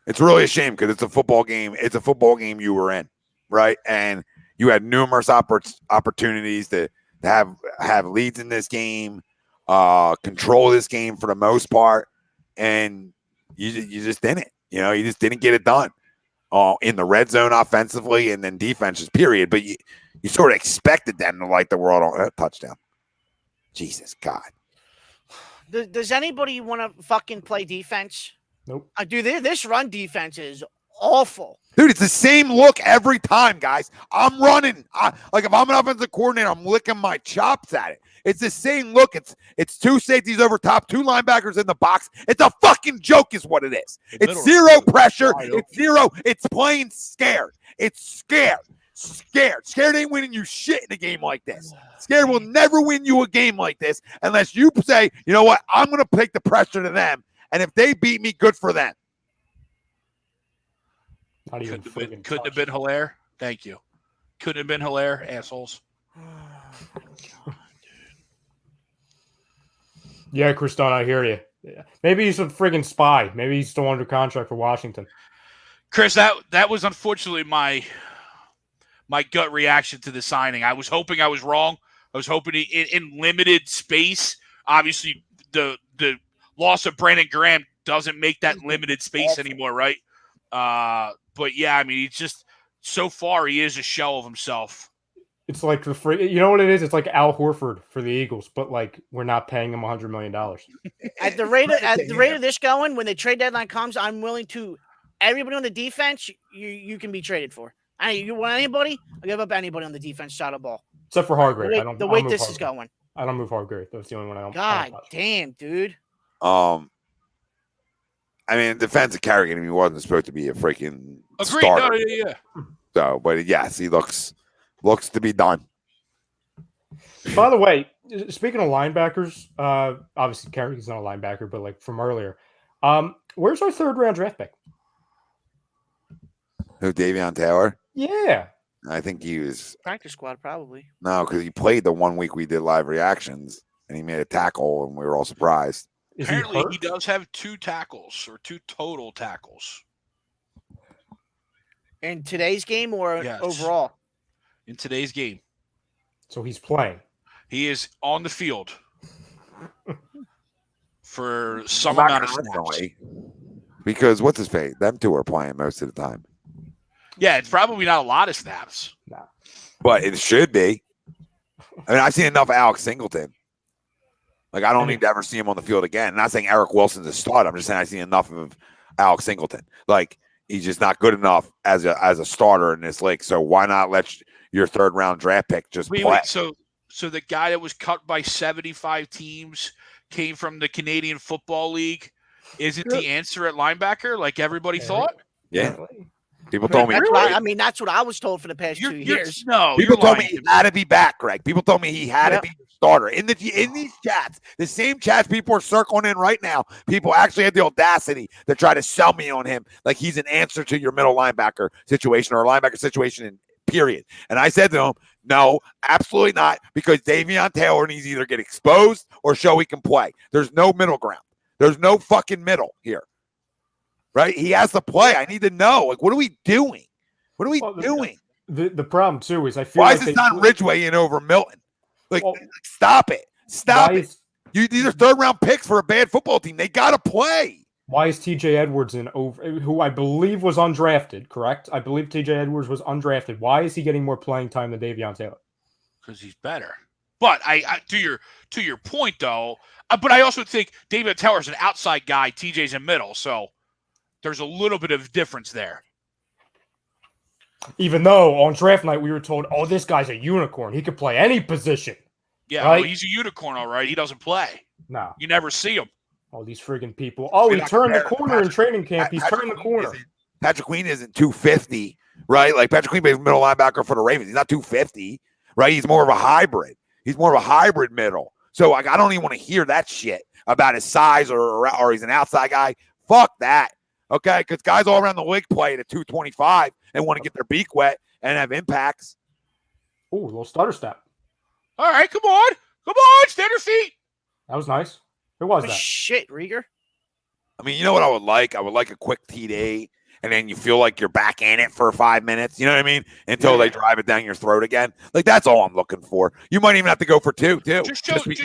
It's really a shame because it's a football game. It's a football game you were in, right? And you had numerous opportunities to have leads in this game, control this game for the most part, and you just didn't. You just didn't get it done in the red zone offensively and then defenses, period. But you sort of expected them to light the world on a touchdown. Jesus, God. Does anybody want to fucking play defense? Nope. Dude, this run defense is awful. Dude, it's the same look every time, guys. I'm running. Like if I'm an offensive coordinator, I'm licking my chops at it. It's the same look. It's two safeties over top, two linebackers in the box. It's a fucking joke is what it is. It's zero pressure. It's zero. It's plain scared. It's scared. Scared ain't winning you shit in a game like this. Scared will never win you a game like this unless you say, you know what, I'm going to take the pressure to them. And if they beat me, good for them. Couldn't have been Hilaire. Thank you. Couldn't have been Hilaire, assholes. Yeah, Kriston, I hear you. Yeah. Maybe he's a friggin' spy. Maybe he's still under contract for Washington. Chris, that was unfortunately my gut reaction to the signing. I was hoping I was wrong. I was hoping in limited space. Obviously, the loss of Brandon Graham doesn't make that limited space anymore, right? But yeah, I mean, he's just so far he is a shell of himself. It's like you know what it is? It's like Al Horford for the Eagles, but like we're not paying him $100 million. At the rate of this going, when the trade deadline comes, I'm willing to everybody on the defense. You can be traded for. You want anybody? I'll give up anybody on the defense side of the ball. Except for Hargrave. The way this is going. I don't move Hargrave. That's the only one I don't. God damn, dude. I mean, defensive carry he wasn't supposed to be a freaking starter. No, yeah. So, but yes, he looks to be done. By the way, speaking of linebackers, obviously Carey's not a linebacker, but like from earlier, where's our 3rd round draft pick? Who, Davion Taylor? Yeah. I think he was practice squad, probably. No, because he played the 1 week we did live reactions, and he made a tackle, and we were all surprised. Apparently, he does have 2 tackles or 2 total tackles. In today's game or overall? In today's game. So he's playing. He is on the field for some amount of snaps. Because what's his face? Them two are playing most of the time. Yeah, it's probably not a lot of snaps. No. But it should be. I mean, I've seen enough of Alex Singleton. Like, I don't need to ever see him on the field again. I'm not saying Eric Wilson's a stud. I'm just saying I've seen enough of Alex Singleton. Like, he's just not good enough as a starter in this league. So why not let your 3rd round draft pick just play? Wait, so the guy that was cut by 75 teams came from the Canadian Football League. Is it the answer at linebacker like everybody thought? Yeah. People told me. That's what I was told for the past 2 years. No, people told me he had to be back, Greg. People told me he had to be the starter. In these chats, the same chats people are circling in right now, people actually had the audacity to try to sell me on him like he's an answer to your middle linebacker situation or a linebacker situation in period. And I said to him, no, absolutely not, because Davion Taylor needs to either get exposed or show he can play. There's no middle ground. There's no fucking middle here. Right? He has to play. I need to know. Like, what are we doing? What are we doing? The problem, too, is I feel why like is it not Ridgeway in over Milton? Like, stop it. Stop it. These are 3rd round picks for a bad football team. They got to play. Why is TJ Edwards in over, who I believe was undrafted, correct? I believe TJ Edwards was undrafted. Why is he getting more playing time than Davion Taylor? Because he's better. But I to your point, though, but I also think Davion Taylor's an outside guy. TJ's in middle, so there's a little bit of difference there. Even though on draft night we were told, oh, this guy's a unicorn. He could play any position. Yeah, right? Well, he's a unicorn, all right. He doesn't play. No. You never see him. All these friggin' people. Oh, he turned the corner in training camp. He's turned the corner. Patrick Queen isn't 250, right? Like, Patrick Queen is middle linebacker for the Ravens. He's not 250, right? He's more of a hybrid. He's more of a hybrid middle. So, like, I don't even want to hear that shit about his size or he's an outside guy. Fuck that. Okay, because guys all around the league play at 225 and want to get their beak wet and have impacts. Ooh, a little stutter step. All right, come on, stand your feet. That was nice. Who was that? Shit, Rieger. I mean, you know what I would like? I would like a quick TD, and then you feel like you're back in it for 5 minutes. You know what I mean? Until they drive it down your throat again. Like, that's all I'm looking for. You might even have to go for 2, too. Just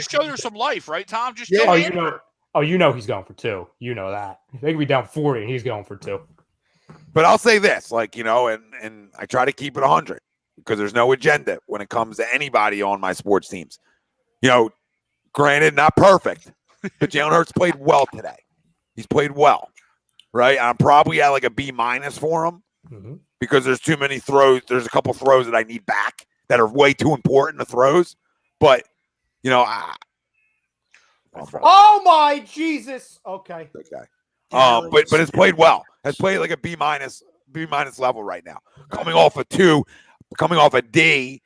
show there's some life, right, Tom? Just you know he's going for 2. You know that. They could be down 40 and he's going for 2. But I'll say this, like, you know, and I try to keep it 100 because there's no agenda when it comes to anybody on my sports teams. You know, granted, not perfect, but Jalen Hurts played well today. He's played well. right? I'm probably at like a B- for him because there's too many throws. There's a couple throws that I need back that are way too important to throws. But, Oh my Jesus. Okay. But it's played well. Has played like a B- level right now. Coming off a D,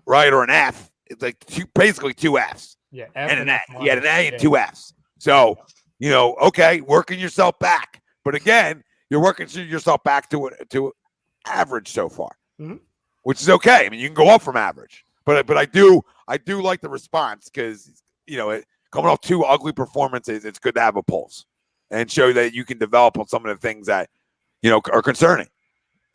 right, or an F. It's like basically two Fs. Yeah, F and an A. He had an A and two Fs. So, okay, working yourself back. But again, you're working yourself back to average so far, which is okay. I mean, you can go up from average. But I do like the response because, coming off two ugly performances, it's good to have a pulse and show that you can develop on some of the things that, are concerning.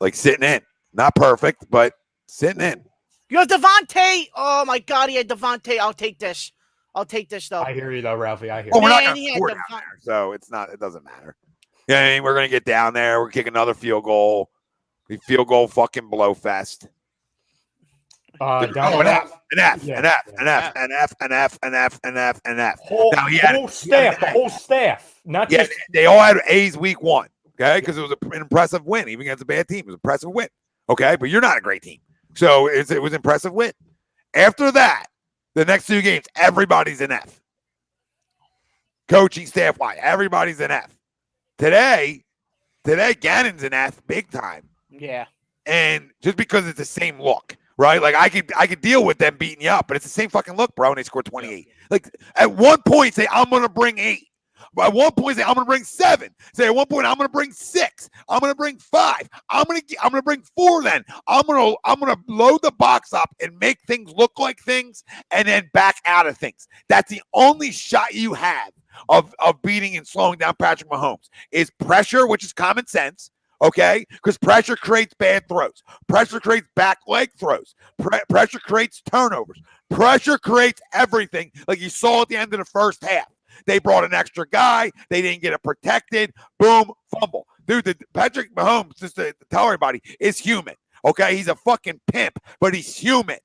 Like sitting in. Not perfect, but sitting in. You have Devontae. Oh my God, he had Devontae. I'll take this though. I hear you though, Ralphie. I hear Oh, you. we're not going to score down there, so it doesn't matter. Yeah, I mean, we're going to get down there. We're kicking another field goal. The field goal fucking blow fest. An F. Whole staff. Not just they all had A's week 1. Okay, because it was an impressive win, even against a bad team. It was an impressive win. Okay, but you're not a great team, so it was an impressive win. After that, the next 2 games, everybody's an F. Coaching staff wise, everybody's an F. Today, Gannon's an F, big time. Yeah, and just because it's the same look. Right, like I could deal with them beating you up, but it's the same fucking look, bro. And they scored 28. Like at one point, say I'm gonna bring 8. At one point, say I'm gonna bring 7. Say at one point, I'm gonna bring 6. I'm gonna bring 5. I'm gonna bring 4. Then I'm gonna load the box up and make things look like things, and then back out of things. That's the only shot you have of beating and slowing down Patrick Mahomes is pressure, which is common sense. Okay? Because pressure creates bad throws. Pressure creates back leg throws. Pressure creates turnovers. Pressure creates everything like you saw at the end of the first half. They brought an extra guy. They didn't get it protected. Boom, fumble. Dude, Patrick Mahomes, just to tell everybody, is human. Okay? He's a fucking pimp, but he's human.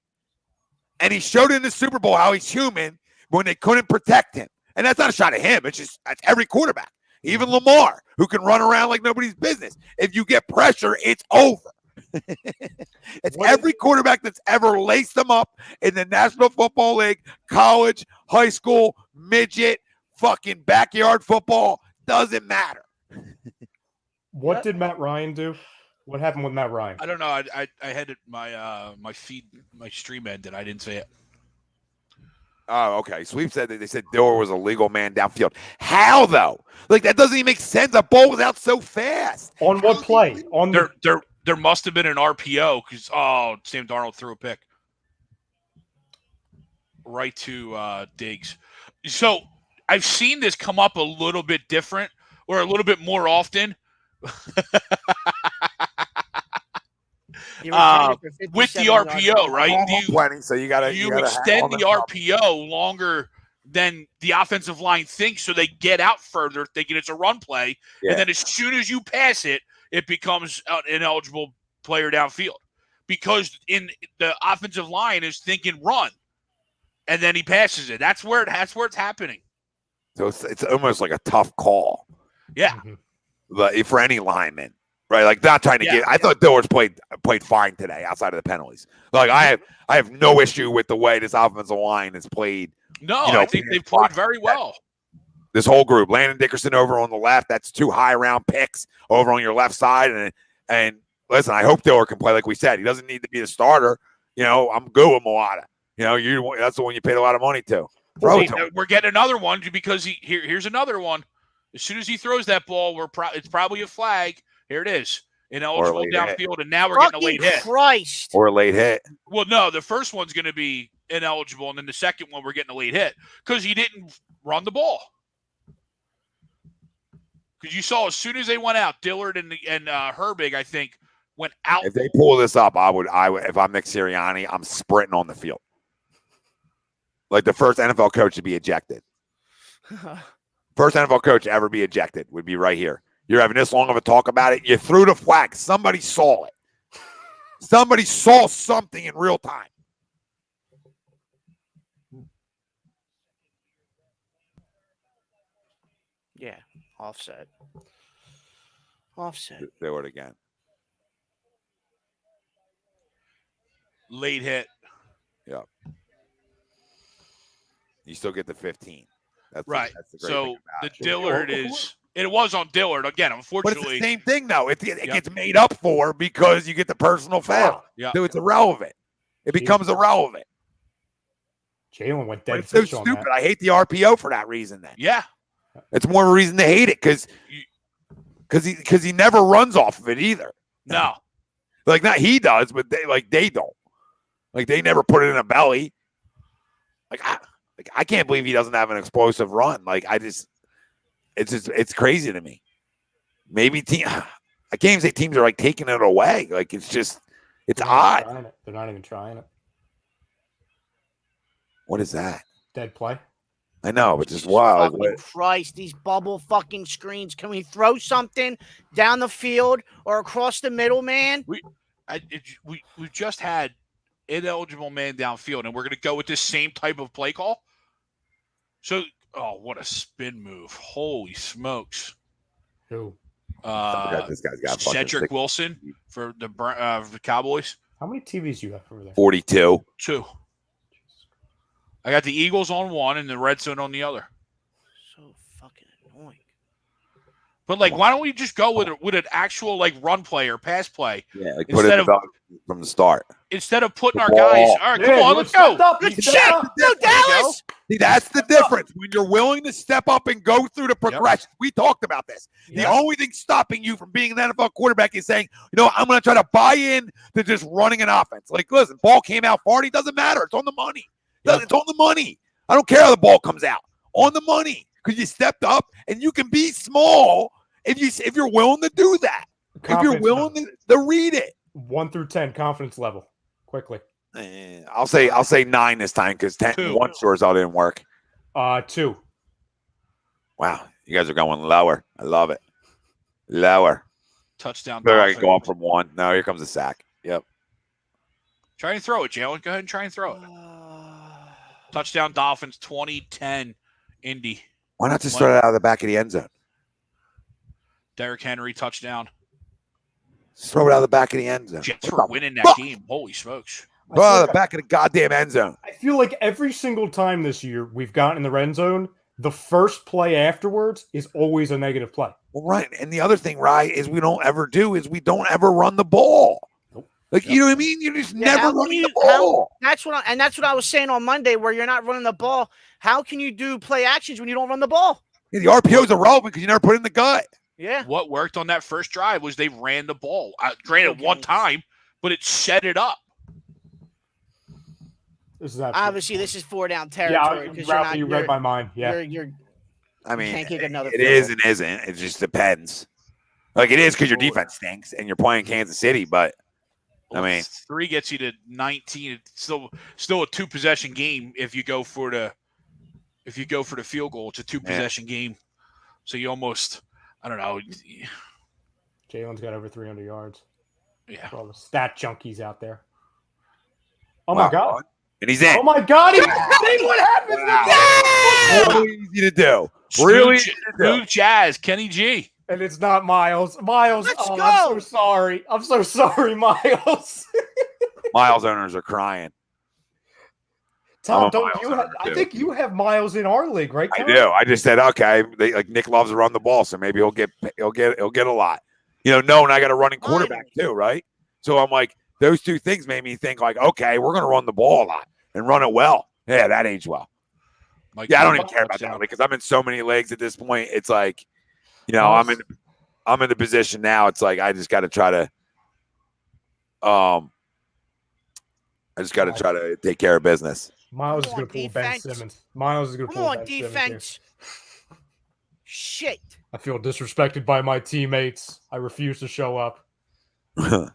And he showed in the Super Bowl how he's human when they couldn't protect him. And that's not a shot at him. That's every quarterback. Even Lamar, who can run around like nobody's business. If you get pressure, it's over. It's every quarterback that's ever laced them up in the National Football League, college, high school, midget, fucking backyard football. Doesn't matter. What did Matt Ryan do? What happened with Matt Ryan? I don't know. I had it, my feed, my stream ended. I didn't say it. Oh, okay. Sweep said that they said Diller was a legal man downfield. How though? Like that doesn't even make sense. The ball was out so fast. On what play? On there must have been an RPO because Sam Darnold threw a pick right to Diggs. So I've seen this come up a little bit different or a little bit more often. With the RPO, right? You extend the RPO longer than the offensive line thinks, so they get out further, thinking it's a run play, and then as soon as you pass it, it becomes an ineligible player downfield because in the offensive line is thinking run, and then he passes it. That's where it's happening. So it's almost like a tough call. Yeah, for any lineman. Right, like not trying to get. I thought Dillard's played fine today outside of the penalties. Like I have no issue with the way this offensive line has played. No, I think they've played very well. This whole group, Landon Dickerson over on the left, that's 2 high round picks over on your left side. And listen, I hope Dillard can play like we said. He doesn't need to be the starter. I'm good with Mulata. That's the one you paid a lot of money to. We're getting another one because here's another one. As soon as he throws that ball, it's probably a flag. Here it is. Ineligible downfield, and now we're getting a late hit. Christ. Or a late hit. Well, no, the first one's going to be ineligible, and then the second one we're getting a late hit because he didn't run the ball. Because you saw as soon as they went out, Dillard and Herbig, I think, went out. If they pull this up, I would. If I'm Nick Sirianni, I'm sprinting on the field. Like the first NFL coach to be ejected. First NFL coach to ever be ejected would be right here. You're having this long of a talk about it. You threw the flag. Somebody saw it. Somebody saw something in real time. Yeah, offset. Do it again. Late hit. Yep. You still get the 15. That's Right. That's the great thing So about the it. Dillard is. It was on Dillard again. But it's Unfortunately, the same thing, though. It Yep. gets made up for because you get the personal foul. Yeah. So it's irrelevant. It becomes irrelevant. Jalen went But dead it's so fish on stupid. that. I hate the RPO for that reason. Then yeah. it's more of a reason to hate it because he never runs off of it either. No. Like not he does, but they don't. Like they never put it in a belly. I can't believe he doesn't have an explosive run. Like it's crazy to me. Maybe I can't even say teams are like taking it away. Like it's odd. They're not even trying it. What is that? Dead play. I know, but just wow. Fucking Christ, these bubble fucking screens. Can we throw something down the field or across the middle, man? We just had ineligible man downfield, and we're going to go with this same type of play call. So, what a spin move! Holy smokes! Who? This guy's got Cedric Wilson for the Cowboys. How many TVs do you have over there? 42. 2. I got the Eagles on one and the red zone on the other. So fucking annoying. But why don't we just go with an actual run play or pass play? Yeah, put it from the start. Instead of putting our guys. All right, come on, let's go. Good shit, no Dallas. See, that's the difference. When you're willing to step up and go through the progression. Yep. We talked about this. Yep. The only thing stopping you from being an NFL quarterback is saying, I'm going to try to buy in to just running an offense. Like, listen, ball came out far. It doesn't matter. It's on the money. Yep. It's on the money. I don't care how the ball comes out. On the money. Because you stepped up and you can be small if you're willing to do that. If you're willing to read it. 1 through 10 confidence level. Quickly. I'll say 9 this time because 1 sure as all didn't work. 2. Wow, you guys are going lower. I love it. Lower. Touchdown. I can go up from 1. Now here comes a sack. Yep. Try and throw it, Jalen. Go ahead and try and throw it. Touchdown Dolphins 2010 Indy. Why not just throw it out of the back of the end zone? Derrick Henry touchdown. Just throw it out of the back of the end zone. Jets were winning that game. Holy smokes. Bro, the back of the goddamn end zone. I feel like every single time this year we've gotten in the red zone, the first play afterwards is always a negative play. Well, right. And the other thing, right, is we don't ever run the ball. Nope. Like, you know what I mean? You're just never running the ball. That's what I was saying on Monday, where you're not running the ball. How can you do play actions when you don't run the ball? Yeah, the RPO is irrelevant because you never put it in the gut. Yeah. What worked on that first drive was they ran the ball. Granted, one time, but it set it up. Obviously, this is 4 down territory. Yeah, you read my mind. Yeah. I mean, can't kick another it is and isn't. It just depends. Like, it is because your defense stinks and you're playing Kansas City, but I mean, 3 gets you to 19. It's still a 2-possession game if you go for the field goal. It's a 2-possession game, so you almost. I don't know. Jalen's got over 300 yards. Yeah. For all the stat junkies out there. Oh, my God. And he's in. Oh, my God. What happened? Really easy to do. Really easy to do. Blue Jazz, Kenny G. And it's not Miles. Miles, Let's go. I'm so sorry. I'm so sorry, Miles. Miles owners are crying. Tom, I think you have Miles in our league, right, Tom? I do. I just said, okay, Nick loves to run the ball, so maybe he'll get a lot. Knowing I got a running quarterback too, right? So I'm like, those two things made me think like, okay, we're gonna run the ball a lot and run it well. Yeah, that aged well. I don't even care about that because I'm in so many leagues at this point. It's like, I'm in the position now. It's like I just got to try to take care of business. Miles is going to pull Ben Simmons. Miles is going to pull Ben defense. Shit. I feel disrespected by my teammates. I refuse to show up. I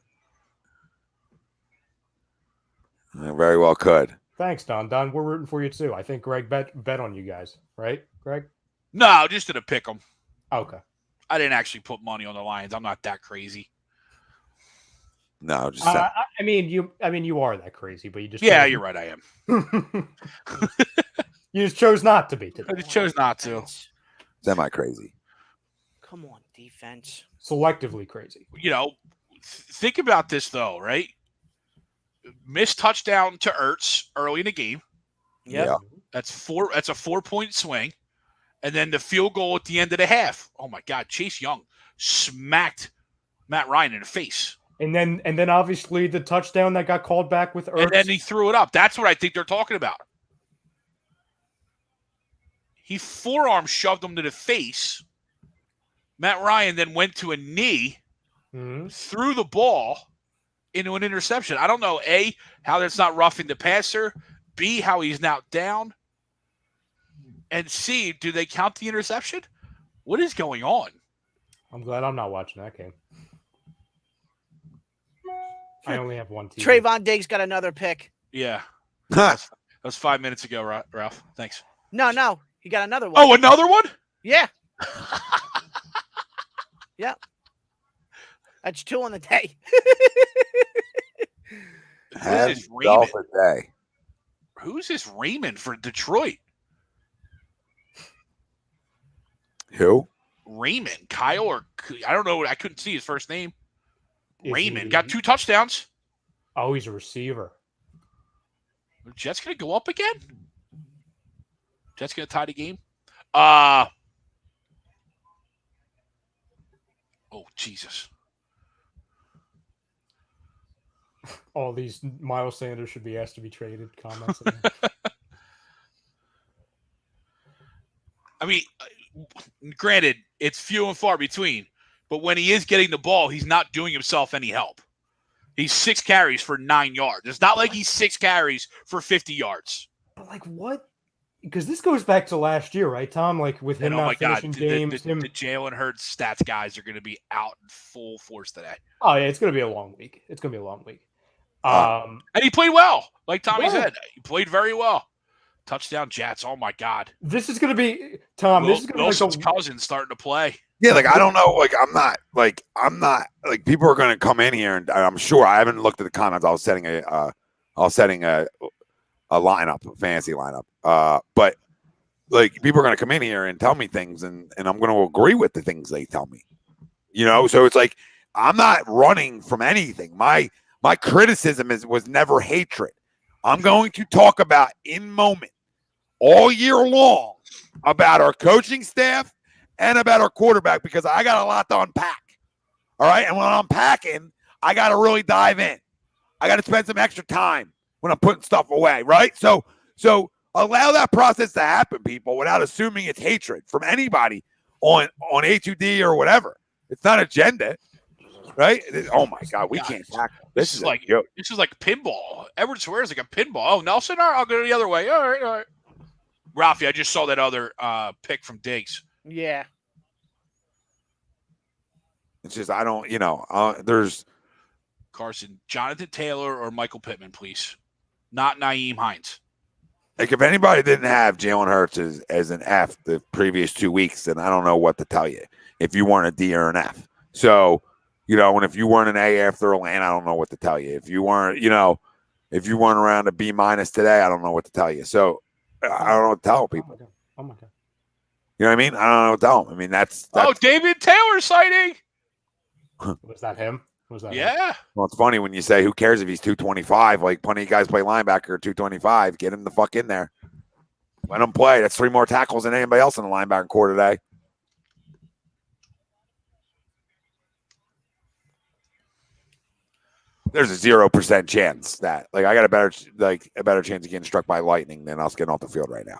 very well could. Thanks, Don. Don, we're rooting for you too. I think Greg bet on you guys, right, Greg? No, just to pick them. Okay. I didn't actually put money on the Lions. I'm not that crazy. No, just I mean you are that crazy, but you just you're right. I am. You just chose not to be today. I just chose not to. Semi-crazy. Come on, defense. Selectively crazy. Think about this though, right? Missed touchdown to Ertz early in the game. Yep. Yeah. That's a 4-point swing. And then the field goal at the end of the half. Oh my God, Chase Young smacked Matt Ryan in the face. And then obviously the touchdown that got called back with Ertz. And then he threw it up. That's what I think they're talking about. He forearm shoved him to the face. Matt Ryan then went to a knee, threw the ball into an interception. I don't know, A, how that's not roughing the passer, B, how he's now down, and C, do they count the interception? What is going on? I'm glad I'm not watching that game. I only have one team. Trayvon Diggs got another pick. Yeah. That was 5 minutes ago, Ralph. Thanks. No. He got another one. Oh, another one? Yeah. Yep. That's 2 on the day. Who's this Raymond for Detroit? Who? Raymond. Kyle or I don't know. I couldn't see his first name. Raymond got 2 touchdowns. Oh, he's a receiver. Are Jets going to go up again? Jets going to tie the game? Oh, Jesus. All these Miles Sanders should be asked to be traded comments. I mean, granted, it's few and far between, but when he is getting the ball, he's not doing himself any help. He's 6 carries for 9 yards. It's not like he's 6 carries for 50 yards. But like what? Because this goes back to last year, right, Tom? Like with him not finishing games. The Jalen Hurts stats guys are going to be out in full force today. Oh, yeah, it's going to be a long week. And he played well. Like Tommy said, he played very well. Touchdown Jets. Oh, my God. This is going to be, Tom, this is going to be Wilson's cousin starting to play. Yeah, like I don't know, I'm not people are going to come in here and I'm sure I haven't looked at the comments. I was setting a lineup, a fantasy lineup. But like people are going to come in here and tell me things and I'm going to agree with the things they tell me. So it's like I'm not running from anything. My criticism was never hatred. I'm going to talk about in moment all year long about our coaching staff and about our quarterback because I got a lot to unpack. All right. And when I'm unpacking, I got to really dive in. I got to spend some extra time when I'm putting stuff away. Right. So allow that process to happen, people, without assuming it's hatred from anybody on A2D or whatever. It's not agenda. Right. Oh my God. We can't tackle. This is like pinball. Edward swears like a pinball. Oh, Nelson, I'll go the other way. All right. Ralphie, I just saw that other pick from Diggs. Yeah. It's just, I don't, there's Carson, Jonathan Taylor or Michael Pittman, please. Not Nyheim Hines. Like, if anybody didn't have Jalen Hurts as an F the previous 2 weeks, then I don't know what to tell you. If you weren't a D or an F. So, and if you weren't an A after Atlanta, I don't know what to tell you. If you weren't, if you weren't around a B- today, I don't know what to tell you. So, I don't know what to tell people. Oh my God. You know what I mean? I don't know what to tell them. I mean, that's David Taylor sighting. Was that him? Yeah. Well, it's funny when you say, who cares if he's 225? Like, plenty of guys play linebacker 225. Get him the fuck in there. Let him play. That's 3 more tackles than anybody else in the linebacker core today. There's a 0% chance that, like, I got a better chance of getting struck by lightning than us getting off the field right now.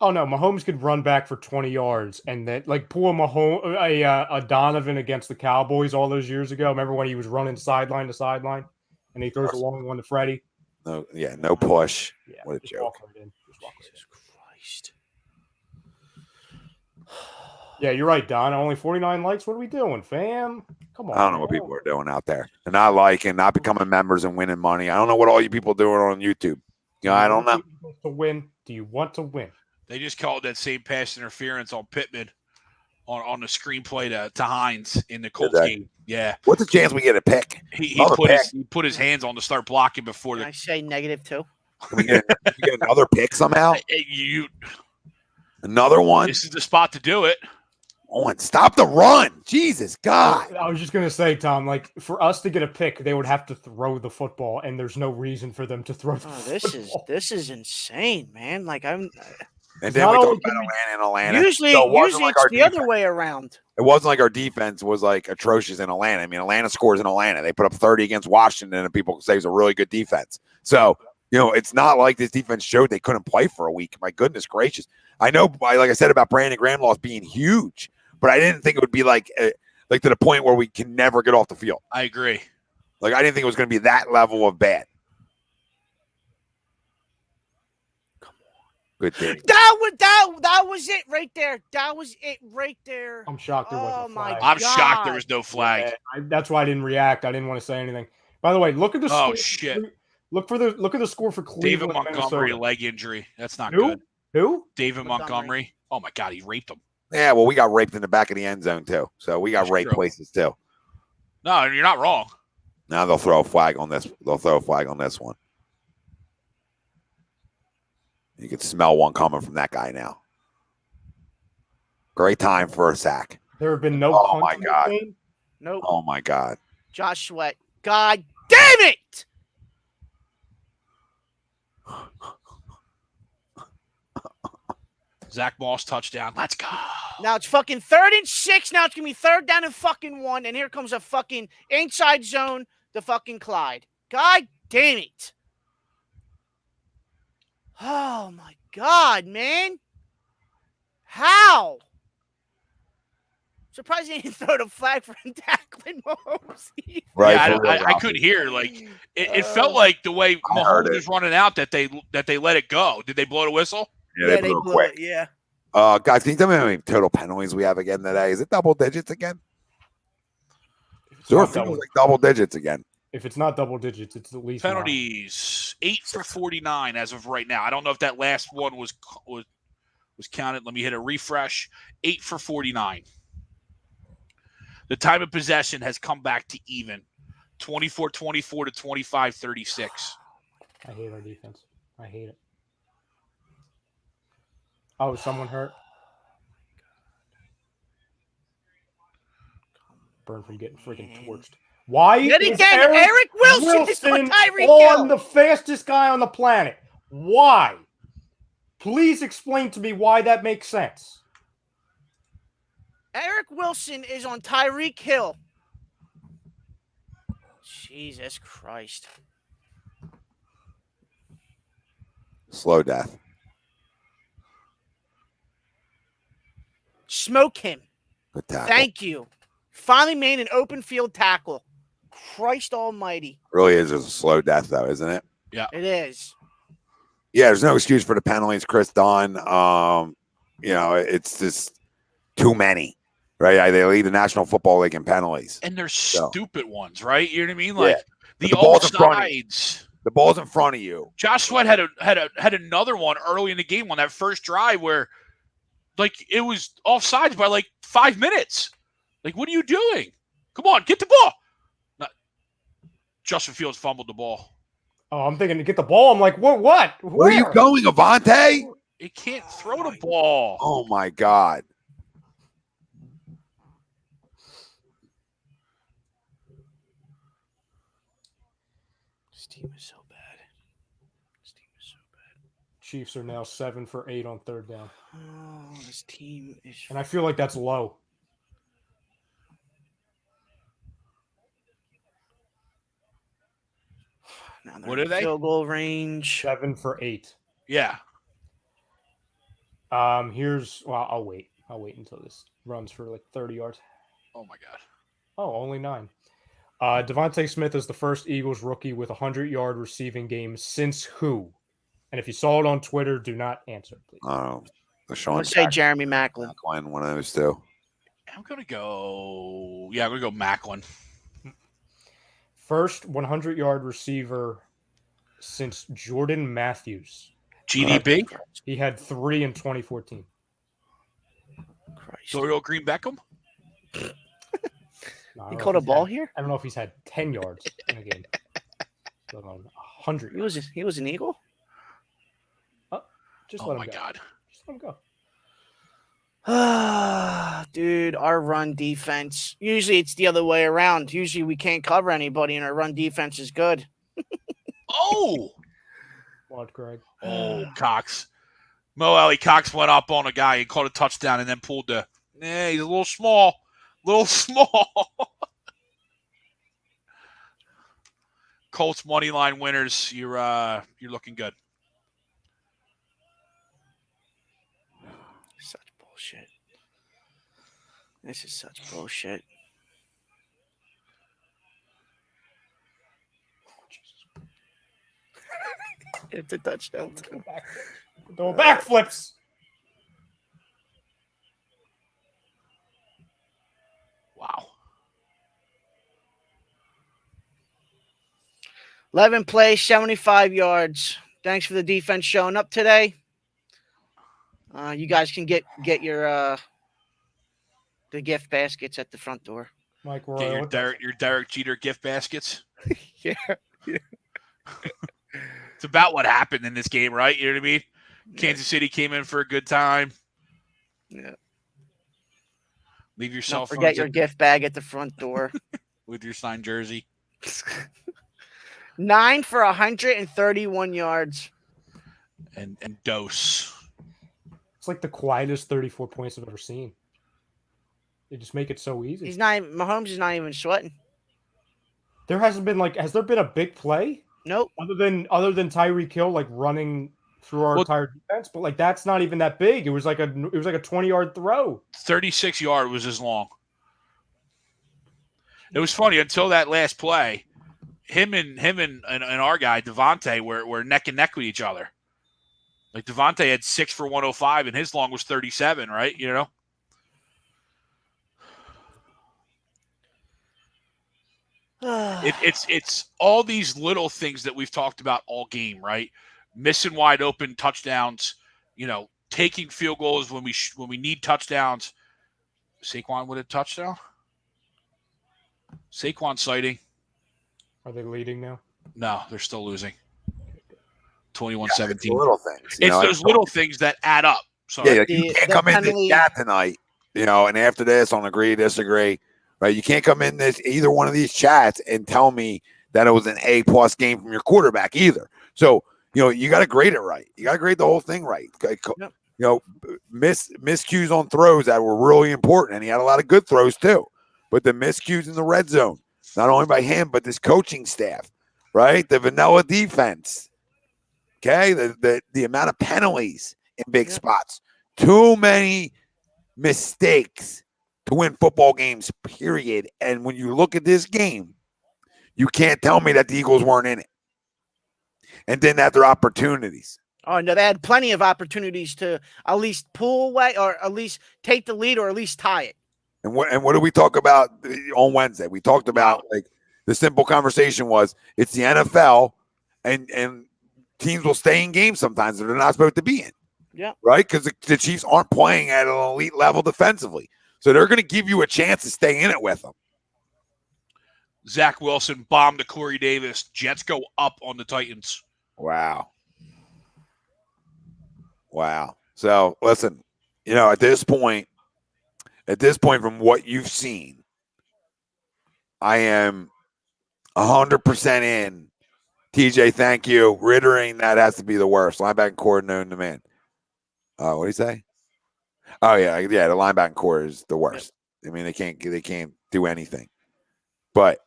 Oh no, Mahomes could run back for 20 yards and then like pull a Donovan against the Cowboys all those years ago. Remember when he was running sideline to sideline and he throws a long one to Freddie? No push. Yeah, what a joke. Jesus Christ. Yeah, you're right, Don. Only 49 likes. What are we doing, fam? Come on. I don't know what people are doing out there. They're not liking, not becoming members and winning money. I don't know what all you people are doing on YouTube. I don't know. To win? Do you want to win? They just called that same pass interference on Pittman on the screenplay to Hines in the Colts game. Yeah. What's the chance we get a pick? He put his hands on to start blocking before I say -2. Can we get another pick somehow? Another one. This is the spot to do it. Owen, stop the run. Jesus God. I was just going to say, Tom, like for us to get a pick, they would have to throw the football, and there's no reason for them to throw the football. This is insane, man. Like I'm. And then we talk about Atlanta. Usually it's the other way around. It wasn't like our defense was like atrocious in Atlanta. I mean, Atlanta scores in Atlanta. They put up 30 against Washington, and people say it's a really good defense. So, it's not like this defense showed they couldn't play for a week. My goodness gracious. I know, like I said about Brandon Graham loss being huge, but I didn't think it would be like to the point where we can never get off the field. I agree. Like, I didn't think it was going to be that level of bad. Good thing. That was it right there. That was it right there. I'm shocked there wasn't a flag. I'm shocked there was no flag. Yeah, that's why I didn't react. I didn't want to say anything. By the way, look at the score. Oh shit! Look at the score for Cleveland. David Montgomery Minnesota. leg injury. That's not good. Who? David Montgomery. Oh my God, he raped him. Yeah, well, we got raped in the back of the end zone too. So we got That's raped true. places too. No, you're not wrong. Now they'll throw a flag on this. They'll throw a flag on this one. You can smell one coming from that guy now. Great time for a sack. There have been no. Oh my God. Nope. Oh my God. Josh Sweat. God damn it! Zach Moss touchdown. Let's go. Now it's fucking 3rd and 6. Now it's gonna be 3rd down and fucking 1. And here comes a fucking inside zone. The fucking Clyde. God damn it! Oh my God, man! How? Surprised he didn't throw the flag for him tackling Mahomes. Right. Yeah, I couldn't hear. Like it felt like the way Mahomes was running out that they let it go. Did they blow the whistle? Yeah, they blew it quick. Yeah. Guys, can you tell me how many total penalties we have again today? Is it double digits again? It feels like double digits again. If it's not double digits, it's at least Penalties 8 for 49 as of right now. I don't know if that last one was counted. Let me hit a refresh. 8 for 49. The time of possession has come back to even. 24-24 to 25-36. I hate our defense. I hate it. Oh, is someone hurt? Burn from getting freaking torched. Why Yet is again, Eric Wilson is on Tyreek on Hill. the fastest guy on the planet? Why? Please explain to me why that makes sense. Eric Wilson is on Tyreek Hill. Jesus Christ. Slow death. Smoke him. Good tackle. Thank you. Finally made an open field tackle. Christ almighty. Really is just a slow death, though, isn't it? Yeah. It is. Yeah, there's no excuse for the penalties, Chris Dunn. It's just too many, right? They lead the National Football League in penalties. And they're stupid ones, right? You know what I mean? Like the ball's in front of offsides. The ball's in front of you. Josh Sweat had another one early in the game on that first drive where like it was offsides by like 5 minutes. Like, what are you doing? Come on, get the ball. Justin Fields fumbled the ball. Oh, I'm thinking to get the ball. I'm like, what? Where are you going, Avante? He can't throw the ball. Oh my God. This team is so bad. Chiefs are now 7 for 8 on 3rd down. Oh, this team is. And I feel like that's low. Now What are they? Field goal range. 7 for 8. Yeah. I'll wait. I'll wait until this runs for like 30 yards. Oh my God. Oh, only 9. Devontae Smith is the first Eagles rookie with a 100-yard receiving game since who? And if you saw it on Twitter, do not answer, please. Oh, I'm going to say Jeremy Maclin. Maclin, one of those two. I'm going to go Maclin. First 100-yard receiver since Jordan Matthews. GDB? He had 3 in 2014. Christ. Dorial Green Beckham? No, He caught a ball here? I don't know if he's had 10 yards in a game. Let alone 100 He was an Eagle? Just Oh let him my go. God. Just let him go. Dude, our run defense. Usually it's the other way around. Usually we can't cover anybody, and our run defense is good. Oh, What, Greg? oh, Cox. Mo Alley Cox went up on a guy and caught a touchdown and then pulled the. He's a little small. Little small. Colts money line winners. You're looking good. Such bullshit. This is such bullshit. It's a touchdown. Doing backflips. Wow. 11 plays, 75 yards. Thanks for the defense showing up today. You guys can get your the gift baskets at the front door. Mike Get Roy, your Derek Jeter gift baskets. Yeah. It's about what happened in this game, right? You know what I mean? Kansas City came in for a good time. Yeah. Leave your Don't cell phone. forget your gift bag at the front door. With your signed jersey. 9 for 131 yards. And dose. It's like the quietest 34 points I've ever seen. They just make it so easy. Mahomes is not even sweating. There hasn't been has there been a big play? Nope. Other than Tyreek Hill running through our entire defense, but that's not even that big. It was like a 20-yard throw. 36-yard was as long. It was funny until that last play. Him and our guy Devontae were neck and neck with each other. Like Devontae had 6 for 105 and his long was 37, right? You know. It's all these little things that we've talked about all game, right? Missing wide open touchdowns, taking field goals when we need touchdowns. Saquon with a touchdown. Saquon sighting. Are they leading now? No, they're still losing. 21-17. It's little things. It's those little things that add up. So you can't come in this chat tonight, and after this on agree, disagree, right? You can't come in either one of these chats and tell me that it was an A+ game from your quarterback either. So, you got to grade it right. You got to grade the whole thing right. Yep. Miscues on throws that were really important, and he had a lot of good throws too. But the miscues in the red zone, not only by him, but this coaching staff, right? The vanilla defense. Okay, the amount of penalties in big spots. Too many mistakes to win football games, period. And when you look at this game, you can't tell me that the Eagles weren't in it and didn't have their opportunities. Oh, no, they had plenty of opportunities to at least pull away or at least take the lead or at least tie it. And what did we talk about on Wednesday? We talked about the simple conversation was it's the NFL and teams will stay in games sometimes that they're not supposed to be in. Yeah. Right? Because the Chiefs aren't playing at an elite level defensively. So they're going to give you a chance to stay in it with them. Zach Wilson bombed to Corey Davis. Jets go up on the Titans. Wow. So listen, at this point, from what you've seen, I am 100% in. TJ, thank you. Reiterating that has to be the worst. Linebacking core known to man. What do you say? Oh yeah. The linebacking core is the worst. I mean, they can't do anything. But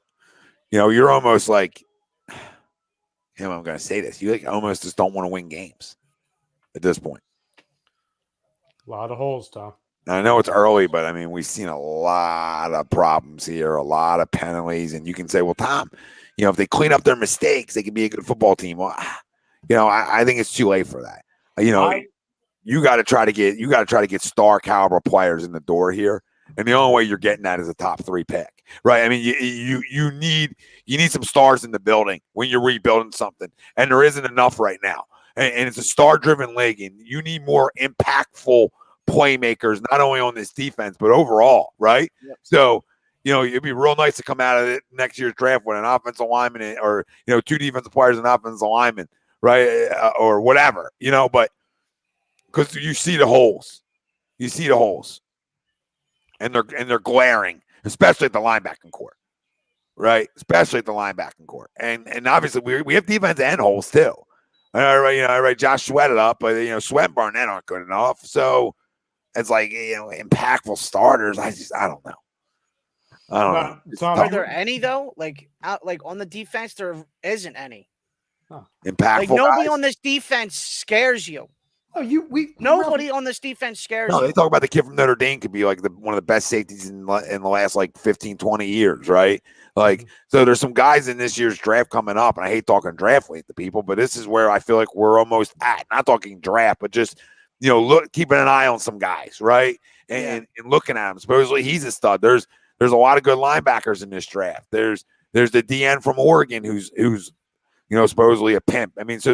you're almost like, I'm going to say this. You almost just don't want to win games at this point. A lot of holes, Tom. I know it's early, but I mean, we've seen a lot of problems here, a lot of penalties, and you can say, well, Tom, if they clean up their mistakes, they can be a good football team. Well, I think it's too late for that. You got to try to get star caliber players in the door here, and the only way you're getting that is a top 3 pick, right? I mean, you need some stars in the building when you're rebuilding something, and there isn't enough right now, and it's a star-driven league, and you need more impactful playmakers, not only on this defense, but overall, right? Yep. So, it'd be real nice to come out of it next year's draft with an offensive lineman or, 2 defensive players and offensive lineman, right? Or whatever, but because you see the holes. You see the holes, and they're glaring, especially at the linebacking core, right? Especially at the linebacking core, and obviously we have defense and holes too. I read Josh Sweat it up, but Sweat and Barnett aren't good enough. So it's like impactful starters. I don't know. I don't know. Tom, Are there any though? Like on the defense, there isn't any. Impactful. Like nobody guys? on this defense scares you. Oh, Nobody on this defense scares No, you. they talk about the kid from Notre Dame could be like one of the best safeties in the last like 15, 20 years, right? Like, so there's some guys in this year's draft coming up, and I hate talking draft weight to people, but this is where I feel like we're almost at. Not talking draft, but just keeping an eye on some guys, right? And looking at him. Supposedly he's a stud. There's a lot of good linebackers in this draft. There's the DN from Oregon who's supposedly a pimp. I mean, so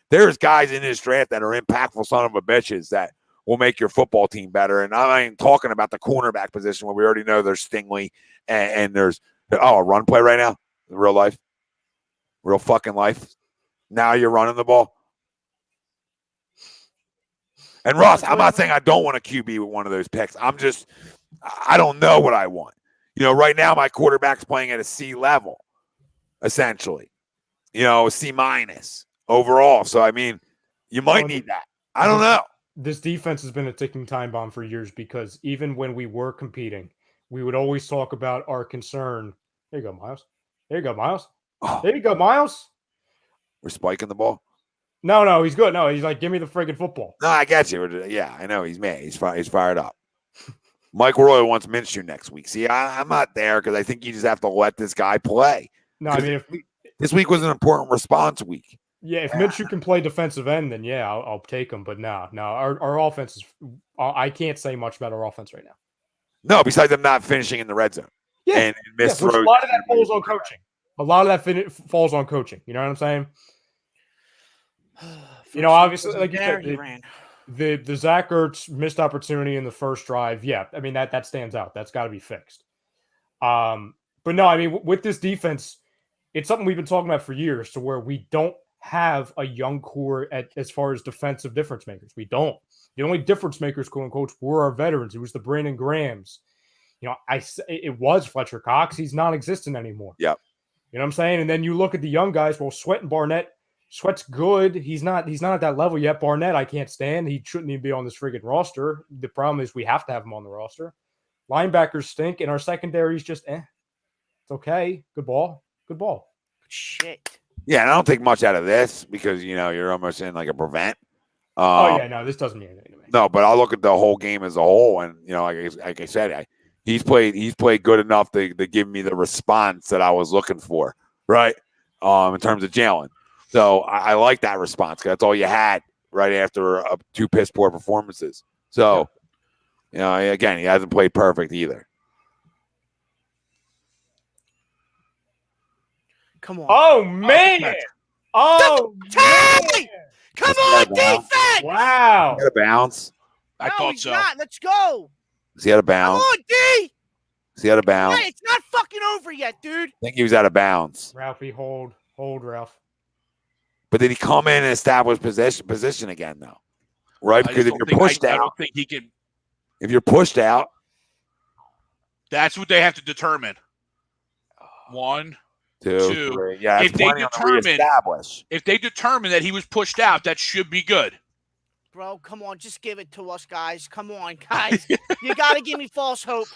there's guys in this draft that are impactful son of a bitches that will make your football team better. And I ain't talking about the cornerback position where we already know there's Stingley and there's a run play right now, real fucking life. Now you're running the ball. And Ross, I'm not saying I don't want a QB with one of those picks. I don't know what I want. Right now my quarterback's playing at a C level, essentially. A C minus overall. So, I mean, you might need that. I don't know. This defense has been a ticking time bomb for years because even when we were competing, we would always talk about our concern. There you go, Miles. There you go, Miles. Oh. There you go, Miles. We're spiking the ball. No, he's good. No, he's like, give me the friggin' football. No, I got you. Yeah, I know he's mad. He's fired up. Mike Roy wants Minshew next week. See, I'm not there because I think you just have to let this guy play. No, I mean, this week was an important response week. Yeah, if Minshew can play defensive end, then yeah, I'll take him. But no, our offense is. I can't say much about our offense right now. No, besides them not finishing in the red zone. Yeah, and missed throws. A lot of that falls on coaching. A lot of that falls on coaching. You know what I'm saying? Obviously, like you said, the Zach Ertz missed opportunity in the first drive. Yeah, I mean that stands out. That's got to be fixed. But no, I mean with this defense, it's something we've been talking about for years, to where we don't have a young core as far as defensive difference makers. We don't. The only difference makers, quote unquote, were our veterans. It was the Brandon Grahams. It was Fletcher Cox. He's non-existent anymore. Yep. You know what I'm saying? And then you look at the young guys. Well, Sweat and Barnett. Sweat's good. He's not at that level yet. Barnett, I can't stand. He shouldn't even be on this friggin' roster. The problem is we have to have him on the roster. Linebackers stink, and our secondary's just It's okay. Good ball. Shit. Yeah, and I don't take much out of this because you're almost in like a prevent. This doesn't mean anything to me. No, but I'll look at the whole game as a whole, and like I said, he's played good enough to give me the response that I was looking for, right? In terms of Jalen, so I like that response because that's all you had right after two piss poor performances. So, again, he hasn't played perfect either. Come on. Oh man! Oh man! Come on, defense! Wow! He had a bounce. I thought so. Not. Let's go. He had a bounce. Come on, D. He had a bounce. Hey, it's not fucking over yet, dude. I think he was out of bounds. Ralphie, hold, Ralph. But did he come in and establish position again, though? Right? Because if you're pushed out, I don't think he can. If you're pushed out, that's what they have to determine. 1, two. 3. Yeah, if they determine that he was pushed out, that should be good. Bro, come on, just give it to us, guys. Come on, guys. You gotta give me false hope.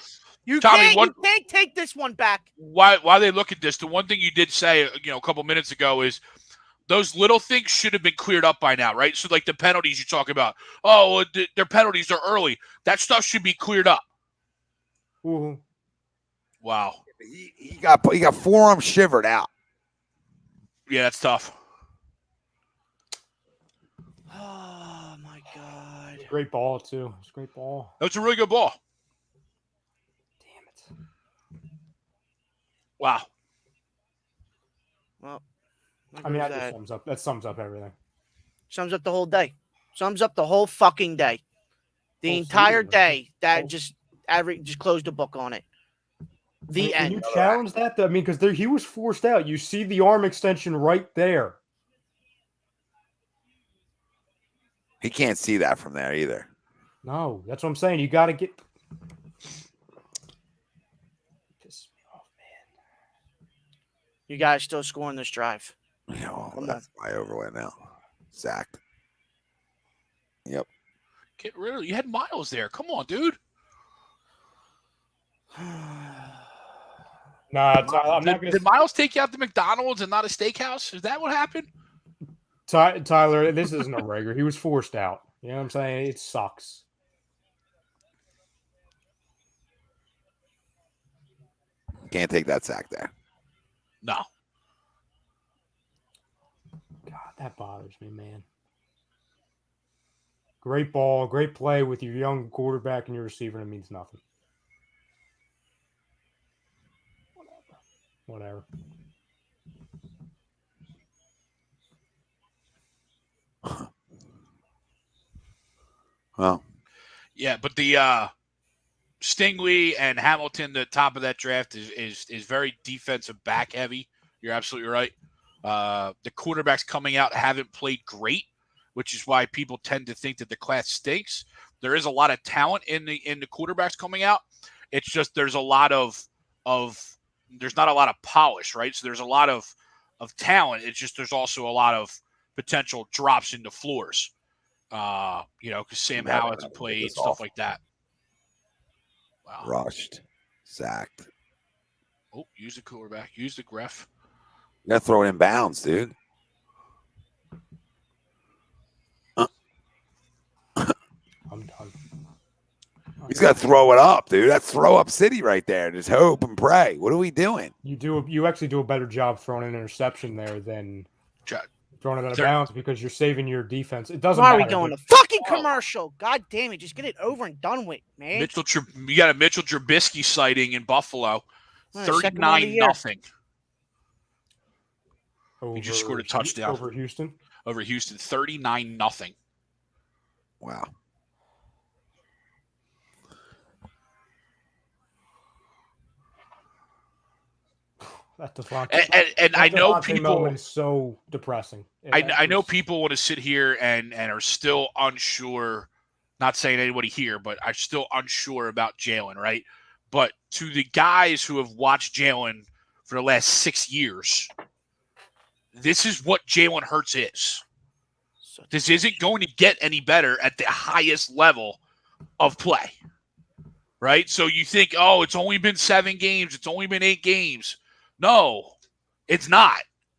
You can't take this one back. Why they look at this? The one thing you did say, a couple minutes ago is those little things should have been cleared up by now, right? So like the penalties you talk about. Oh, their penalties are early. That stuff should be cleared up. Mm-hmm. Wow. He got forearm shivered out. Yeah, that's tough. Oh my God. Great ball too. It's a great ball. That was a really good ball. Damn it. Wow. Well, I mean, that sums up everything. Sums up the whole day. Sums up the whole fucking day. The entire day. That just closed the book on it. The end. Can you challenge that? I mean, because he was forced out. You see the arm extension right there. He can't see that from there either. No, that's what I'm saying. You got to get. Piss me off, man. You guys still scoring this drive. That's my overlay now. Sacked. Yep. Get rid of. You had Miles there. Come on, dude. Nah, I'm not going Did Miles take you out to McDonald's and not a steakhouse? Is that what happened? Tyler, this isn't a regular. He was forced out. You know what I'm saying? It sucks. Can't take that sack there. No. God, that bothers me, man. Great ball, great play with your young quarterback and your receiver, and it means nothing. Whatever. Well, yeah, but the Stingley and Hamilton, the top of that draft is very defensive back heavy. You're absolutely right. The quarterbacks coming out haven't played great, which is why people tend to think that the class stinks. There is a lot of talent in the quarterbacks coming out. It's just there's a lot of there's not a lot of polish, right? So there's a lot of talent. It's just there's also a lot of potential drops into floors. Because Sam Howell hasn't played, stuff like that. Wow. Rushed. Sacked. Oh, use the quarterback. Use the ref. You got to throw it in bounds, dude. I'm done. He's got to throw it up, dude. That's throw up city right there. Just hope and pray. What are we doing? You actually do a better job throwing an interception there than throwing it out of bounds because you're saving your defense. It doesn't Why matter. are we going to fucking commercial? God damn it. Just get it over and done with, man. You got a Mitchell Trubisky sighting in Buffalo. 39-0. He just scored a touchdown. Over Houston? Over Houston, 39-0. Wow. That Devontae, and I know people is so depressing. I know people want to sit here and are still unsure. Not saying anybody here, but I'm still unsure about Jalen, right? But to the guys who have watched Jalen for the last 6 years, this is what Jalen Hurts is. This isn't going to get any better at the highest level of play, right? So you think, oh, it's only been 7 games. It's only been 8 games. No, it's not.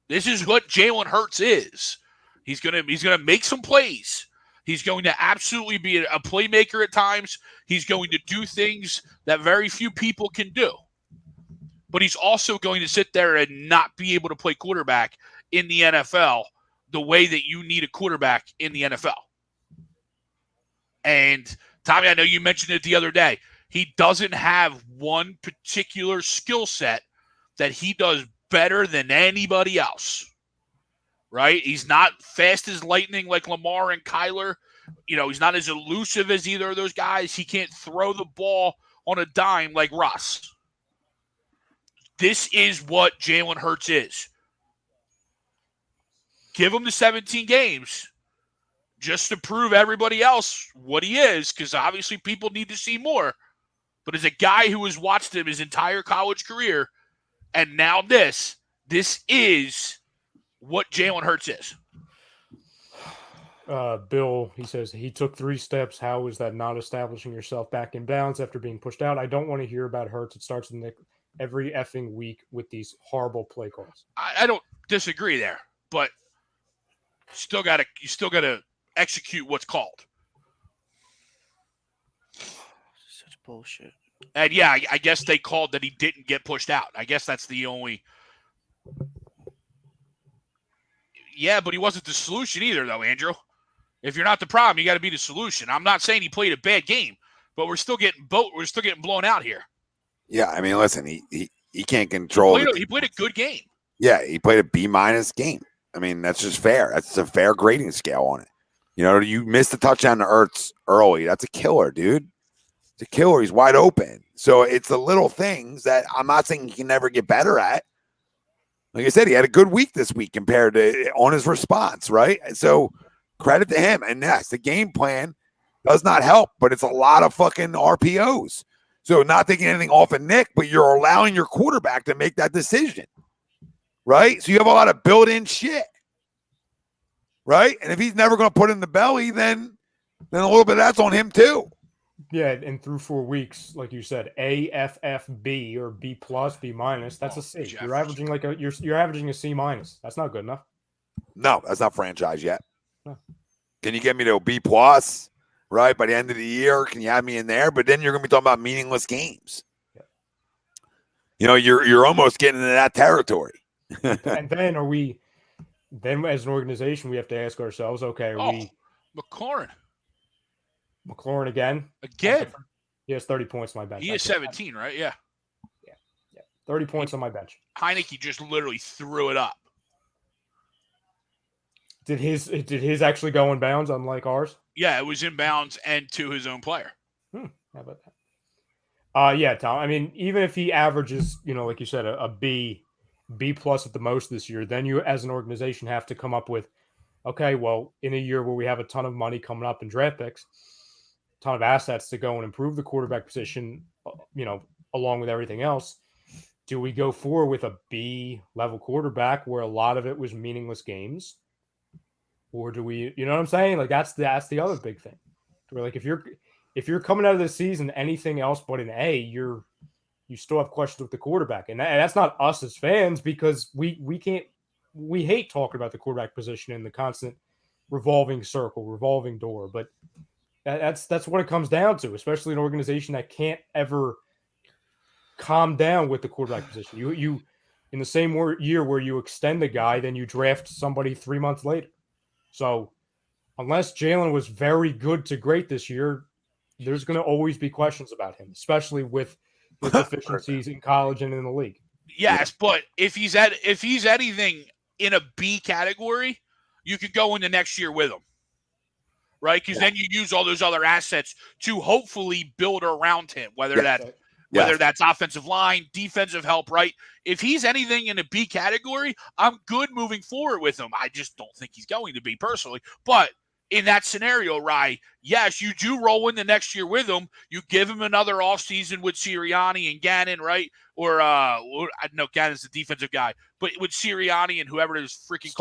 This is what Jalen Hurts is. He's gonna make some plays. He's going to absolutely be a playmaker at times. He's going to do things that very few people can do. But he's also going to sit there and not be able to play quarterback in the NFL the way that you need a quarterback in the NFL. And Tommy, I know you mentioned it the other day. He doesn't have one particular skill set that he does better than anybody else, right? He's not fast as lightning like Lamar and Kyler. He's not as elusive as either of those guys. He can't throw the ball on a dime like Russ. This is what Jalen Hurts is. Give him the 17 games just to prove everybody else what he is, because obviously people need to see more. But as a guy who has watched him his entire college career, and now this is what Jalen Hurts is. Bill, he says he took 3 steps. How is that not establishing yourself back in bounds after being pushed out? I don't want to hear about Hurts. It starts in every effing week with these horrible play calls. I don't disagree there, but you still gotta execute what's called. Such bullshit. And yeah, I guess they called that he didn't get pushed out. I guess that's the only. Yeah, but he wasn't the solution either, though, Andrew. If you're not the problem, you got to be the solution. I'm not saying he played a bad game, but we're still getting blown out here. Yeah, I mean, listen, he can't control. He played a good game. Yeah, he played a B- game. I mean, that's just fair. That's a fair grading scale on it. You missed the touchdown to Ertz early. That's a killer, dude. It's a killer. He's wide open. So it's the little things that I'm not saying he can never get better at. Like I said, he had a good week this week compared to on his response, right? So credit to him. And yes, the game plan does not help, but it's a lot of fucking RPOs. So not taking anything off of Nick, but you're allowing your quarterback to make that decision, right? So you have a lot of built-in shit, right? And if he's never going to put it in the belly, then a little bit of that's on him too. Yeah, and through 4 weeks, like you said, A, F, F, B, or B plus, B minus. That's a C. You're averaging you're averaging a C minus. That's not good enough. No, that's not franchise yet. No. Can you get me to a B plus? Right, by the end of the year, can you have me in there? But then you're going to be talking about meaningless games. Yeah. You know, you're almost getting into that territory. And then then as an organization, we have to ask ourselves, okay, are we McLaurin again? He has 30 points on my bench. He is 17, right? Yeah. 30 points on my bench. Heineke just literally threw it up. Did his actually go in bounds, unlike ours? Yeah, it was in bounds and to his own player. How about that? Yeah, Tom. I mean, even if he averages, like you said, a B plus at the most this year, then you as an organization have to come up with, okay, well, in a year where we have a ton of money coming up in draft picks, a ton of assets to go and improve the quarterback position, along with everything else, do we go forward with a B level quarterback where a lot of it was meaningless games? Or do we, you know what I'm saying? Like that's the other big thing. Where like if you're coming out of the season anything else but an A, you still have questions with the quarterback, and that's not us as fans because we hate talking about the quarterback position in the constant revolving circle, revolving door. But that's what it comes down to, especially an organization that can't ever calm down with the quarterback position. You in the same year where you extend the guy, then you draft somebody 3 months later. So unless Jalen was very good to great this year, there's going to always be questions about him, especially with his deficiencies in college and in the league. Yes, but if he's anything in a B category, you could go into next year with him, right? Because then you use all those other assets to hopefully build around him, whether that's offensive line, defensive help, right? If he's anything in a B category, I'm good moving forward with him. I just don't think he's going to be personally. But in that scenario, Rye, yes, you do roll into next year with him. You give him another offseason with Sirianni and Gannon, right? Or I know Gannon's the defensive guy, but with Sirianni and whoever it is, freaking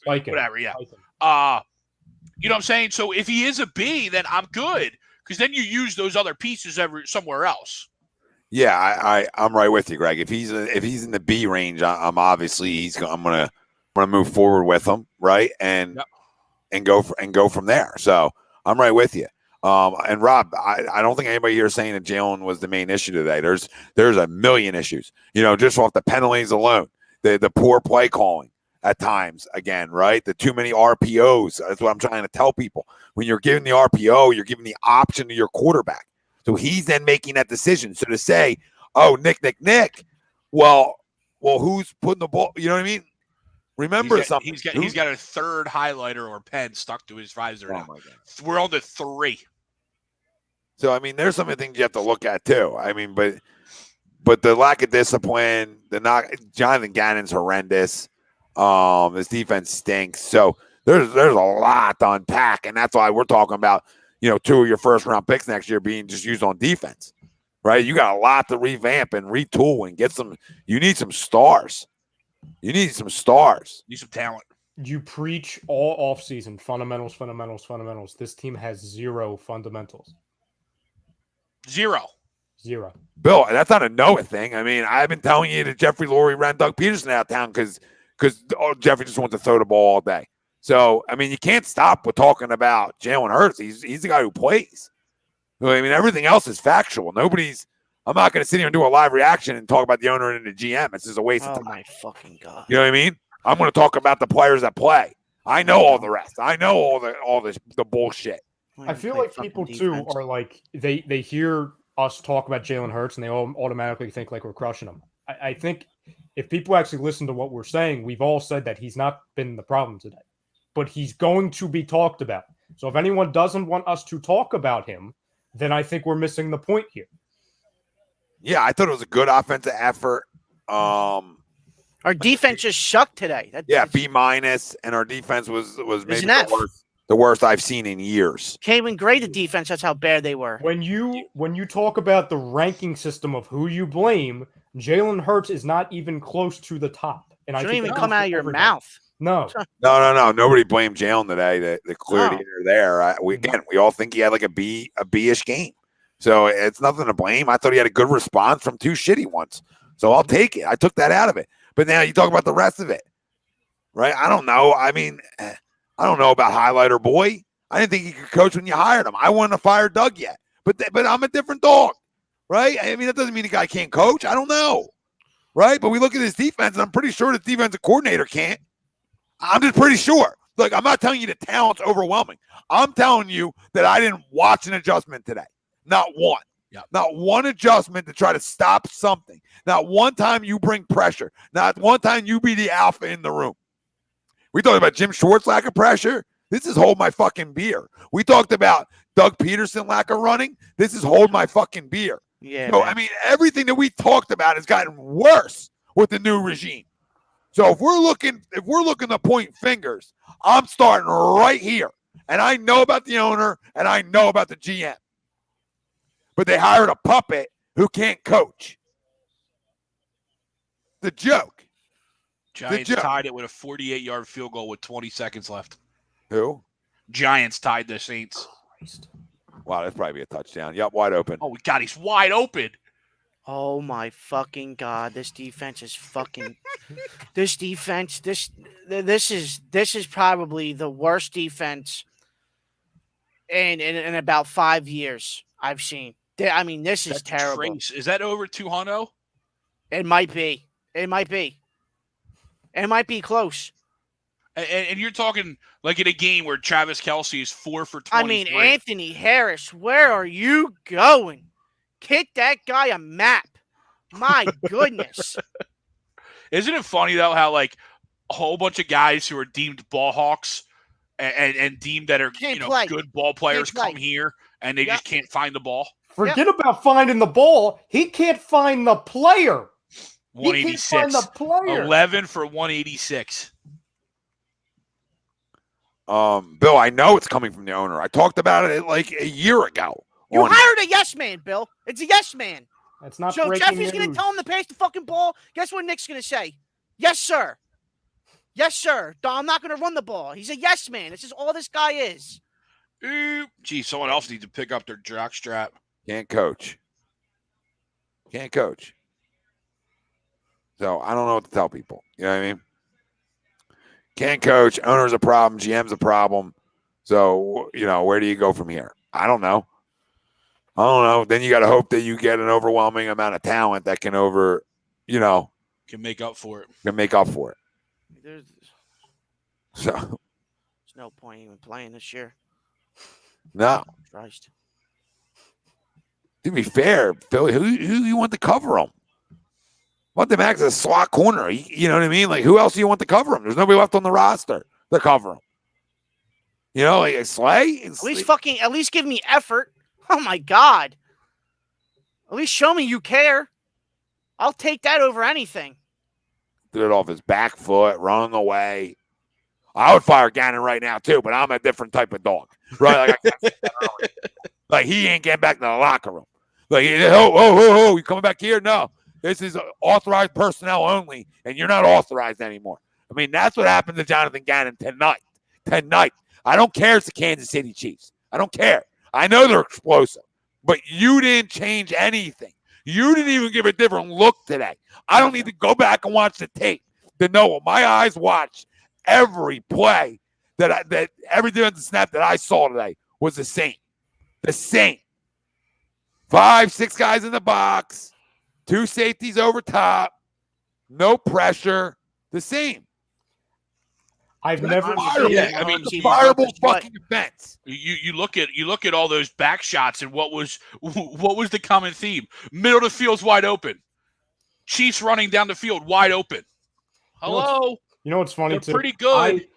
whatever, yeah. You know what I'm saying? So if he is a B, then I'm good because then you use those other pieces somewhere else. Yeah, I'm right with you, Greg. If he's in the B range, I'm obviously I'm gonna move forward with him, right, and go from there. So I'm right with you. And Rob, I don't think anybody here is saying that Jalen was the main issue today. There's a million issues, just off the penalties alone, the poor play calling at times again, right? The too many RPOs. That's what I'm trying to tell people. When you're giving the RPO, you're giving the option to your quarterback. So he's then making that decision. So to say, oh, Nick, well, who's putting the ball? You know what I mean? Remember something. He's got a third highlighter or pen stuck to his visor now. We're on to 3. So, I mean, there's some things you have to look at too. I mean, but the lack of discipline, Jonathan Gannon's horrendous. This defense stinks. So there's a lot to unpack, and that's why we're talking about 2 of your first round picks next year being just used on defense, right? You got a lot to revamp and retool and get some. You need some stars. You need some stars. You need some talent. You preach all offseason fundamentals. This team has 0 fundamentals. 0. Bill, that's not a Noah thing. I mean, I've been telling you that Jeffrey Lurie ran Doug Peterson out of town because Jeffrey just wants to throw the ball all day. So, I mean, you can't stop with talking about Jalen Hurts. He's the guy who plays. I mean, everything else is factual. I'm not going to sit here and do a live reaction and talk about the owner and the GM. It's just a waste of time. Oh, my fucking God. You know what I mean? I'm going to talk about the players that play. I know all the rest. I know all the bullshit. I feel like people, too, are like, they hear us talk about Jalen Hurts and they all automatically think like we're crushing him. I think if people actually listen to what we're saying, we've all said that he's not been the problem today. But he's going to be talked about. So if anyone doesn't want us to talk about him, then I think we're missing the point here. Yeah, I thought it was a good offensive effort. Our defense just sucked today. B minus, and our defense was maybe The worst I've seen in years. Can't even grade the defense. That's how bad they were. When you talk about the ranking system of who you blame, Jalen Hurts is not even close to the top. And I Shouldn't think even that come goes out for of your everybody. mouth. No. No. Nobody blamed Jalen today. The clear No. leader there. We all think he had like a B-ish game. So it's nothing to blame. I thought he had a good response from 2 shitty ones. So I'll take it. I took that out of it. But now you talk about the rest of it, right? I don't know. I mean, I don't know about Highlighter Boy. I didn't think he could coach when you hired him. I wouldn't have fired Doug yet. But I'm a different dog, right? I mean, that doesn't mean the guy can't coach. I don't know, right? But we look at his defense, and I'm pretty sure the defensive coordinator can't. I'm just pretty sure. Look, I'm not telling you the talent's overwhelming. I'm telling you that I didn't watch an adjustment today. Not one. Yep. Not one adjustment to try to stop something. Not one time you bring pressure. Not one time you be the alpha in the room. We talked about Jim Schwartz lack of pressure. This is hold my fucking beer. We talked about Doug Peterson lack of running. This is hold my fucking beer. Yeah. So, man. I mean, everything that we talked about has gotten worse with the new regime. So if we're looking to point fingers, I'm starting right here. And I know about the owner and I know about the GM. But they hired a puppet who can't coach. The joke. Giants tied it with a 48-yard field goal with 20 seconds left. Who? Giants tied the Saints. Wow, that's probably a touchdown. Yep, wide open. Oh, God, he's wide open. Oh my fucking God! This defense is fucking. This defense. This is probably the worst defense in about 5 years I've seen. I mean, this is terrible. Trace. Is that over 200? It might be. It might be. It might be close. And you're talking like in a game where Travis Kelce is 4 for 23. I mean, Anthony Harris, where are you going? Kick that guy a map. My goodness. Isn't it funny, though, how like a whole bunch of guys who are deemed ball hawks and deemed that are good ball players come here and they just can't find the ball? Forget about finding the ball. He can't find the player. 186. He can't find the player. 11 for 186. Bill, I know it's coming from the owner. I talked about it like a year ago. You hired a yes man, Bill. It's a yes man. That's not so breaking Jeffy's news. going to tell him to pass the fucking ball. Guess what Nick's going to say? Yes, sir. Yes, sir. I'm not going to run the ball. He's a yes man. This is all this guy is. Gee, someone else needs to pick up their jock strap. Can't coach. So I don't know what to tell people. You know what I mean? Can't coach. Owner's a problem. GM's a problem. So, where do you go from here? I don't know. Then you got to hope that you get an overwhelming amount of talent that can Can make up for it. There's So no point even playing this year. No. Christ. To be fair, Philly, who you want to cover him? Want them act as a slot corner? You know what I mean? Like, who else do you want to cover him? There's nobody left on the roster to cover him. Like Slay. At least give me effort. Oh my God. At least show me you care. I'll take that over anything. Did it off his back foot, running away. I would fire Gannon right now too, but I'm a different type of dog, right? Like he ain't getting back to the locker room. Like, you coming back here? No, this is authorized personnel only, and you're not authorized anymore. I mean, that's what happened to Jonathan Gannon tonight. I don't care. It's the Kansas City Chiefs. I don't care. I know they're explosive, but you didn't change anything. You didn't even give a different look today. I don't need to go back and watch the tape to know what my eyes watched. Every play that every defensive snap that I saw today was the same. The same. 5, 6 guys in the box, 2 safeties over top, no pressure. The same. I've never seen it. I mean, fireable fucking defense. You look at all those back shots, and what was the common theme? Middle of the field's wide open. Chiefs running down the field wide open. Hello. You know what's funny? They're pretty good.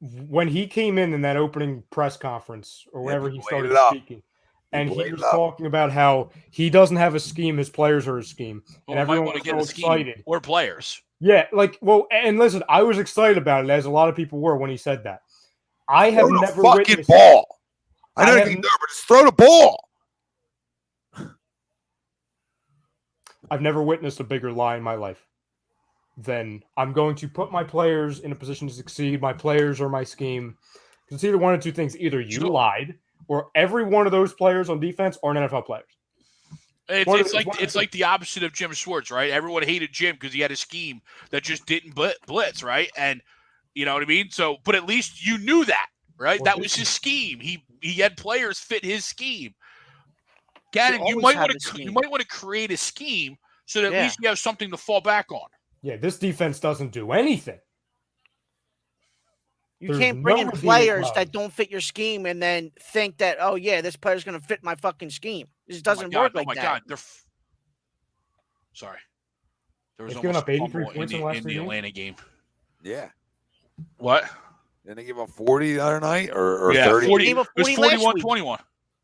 When he came in that opening press conference or whenever he started speaking, and he was talking about how he doesn't have a scheme, his players are a scheme, and everyone was so excited. Or players. Yeah, and listen, I was excited about it, as a lot of people were when he said that. I have Throw the never fucking witnessed ball. I know I you have can do it, but just throw the ball. I've never witnessed a bigger lie in my life than I'm going to put my players in a position to succeed. My players are my scheme. It's either one of two things. Either you lied or every one of those players on defense are NFL players. It's like the opposite of Jim Schwartz, right? Everyone hated Jim because he had a scheme that just didn't blitz, right? And you know what I mean? So, but at least you knew that, right? Well, that was his scheme. He had players fit his scheme. Gannon, you always might have want a scheme. you might want to create a scheme so that at Yeah. least you have something to fall back on. Yeah, this defense doesn't do anything. You There's can't bring no in redeeming players clause. that don't fit your scheme and then think that, oh yeah, this player's going to fit my fucking scheme. This doesn't work like that. God, sorry. There was They've given almost up a 83 fumble points in the last in 3 the games? Atlanta game. Yeah. What? Didn't they give up 40 the other night or Yeah, 30? 40. They gave It up was 40 last week. 41-21.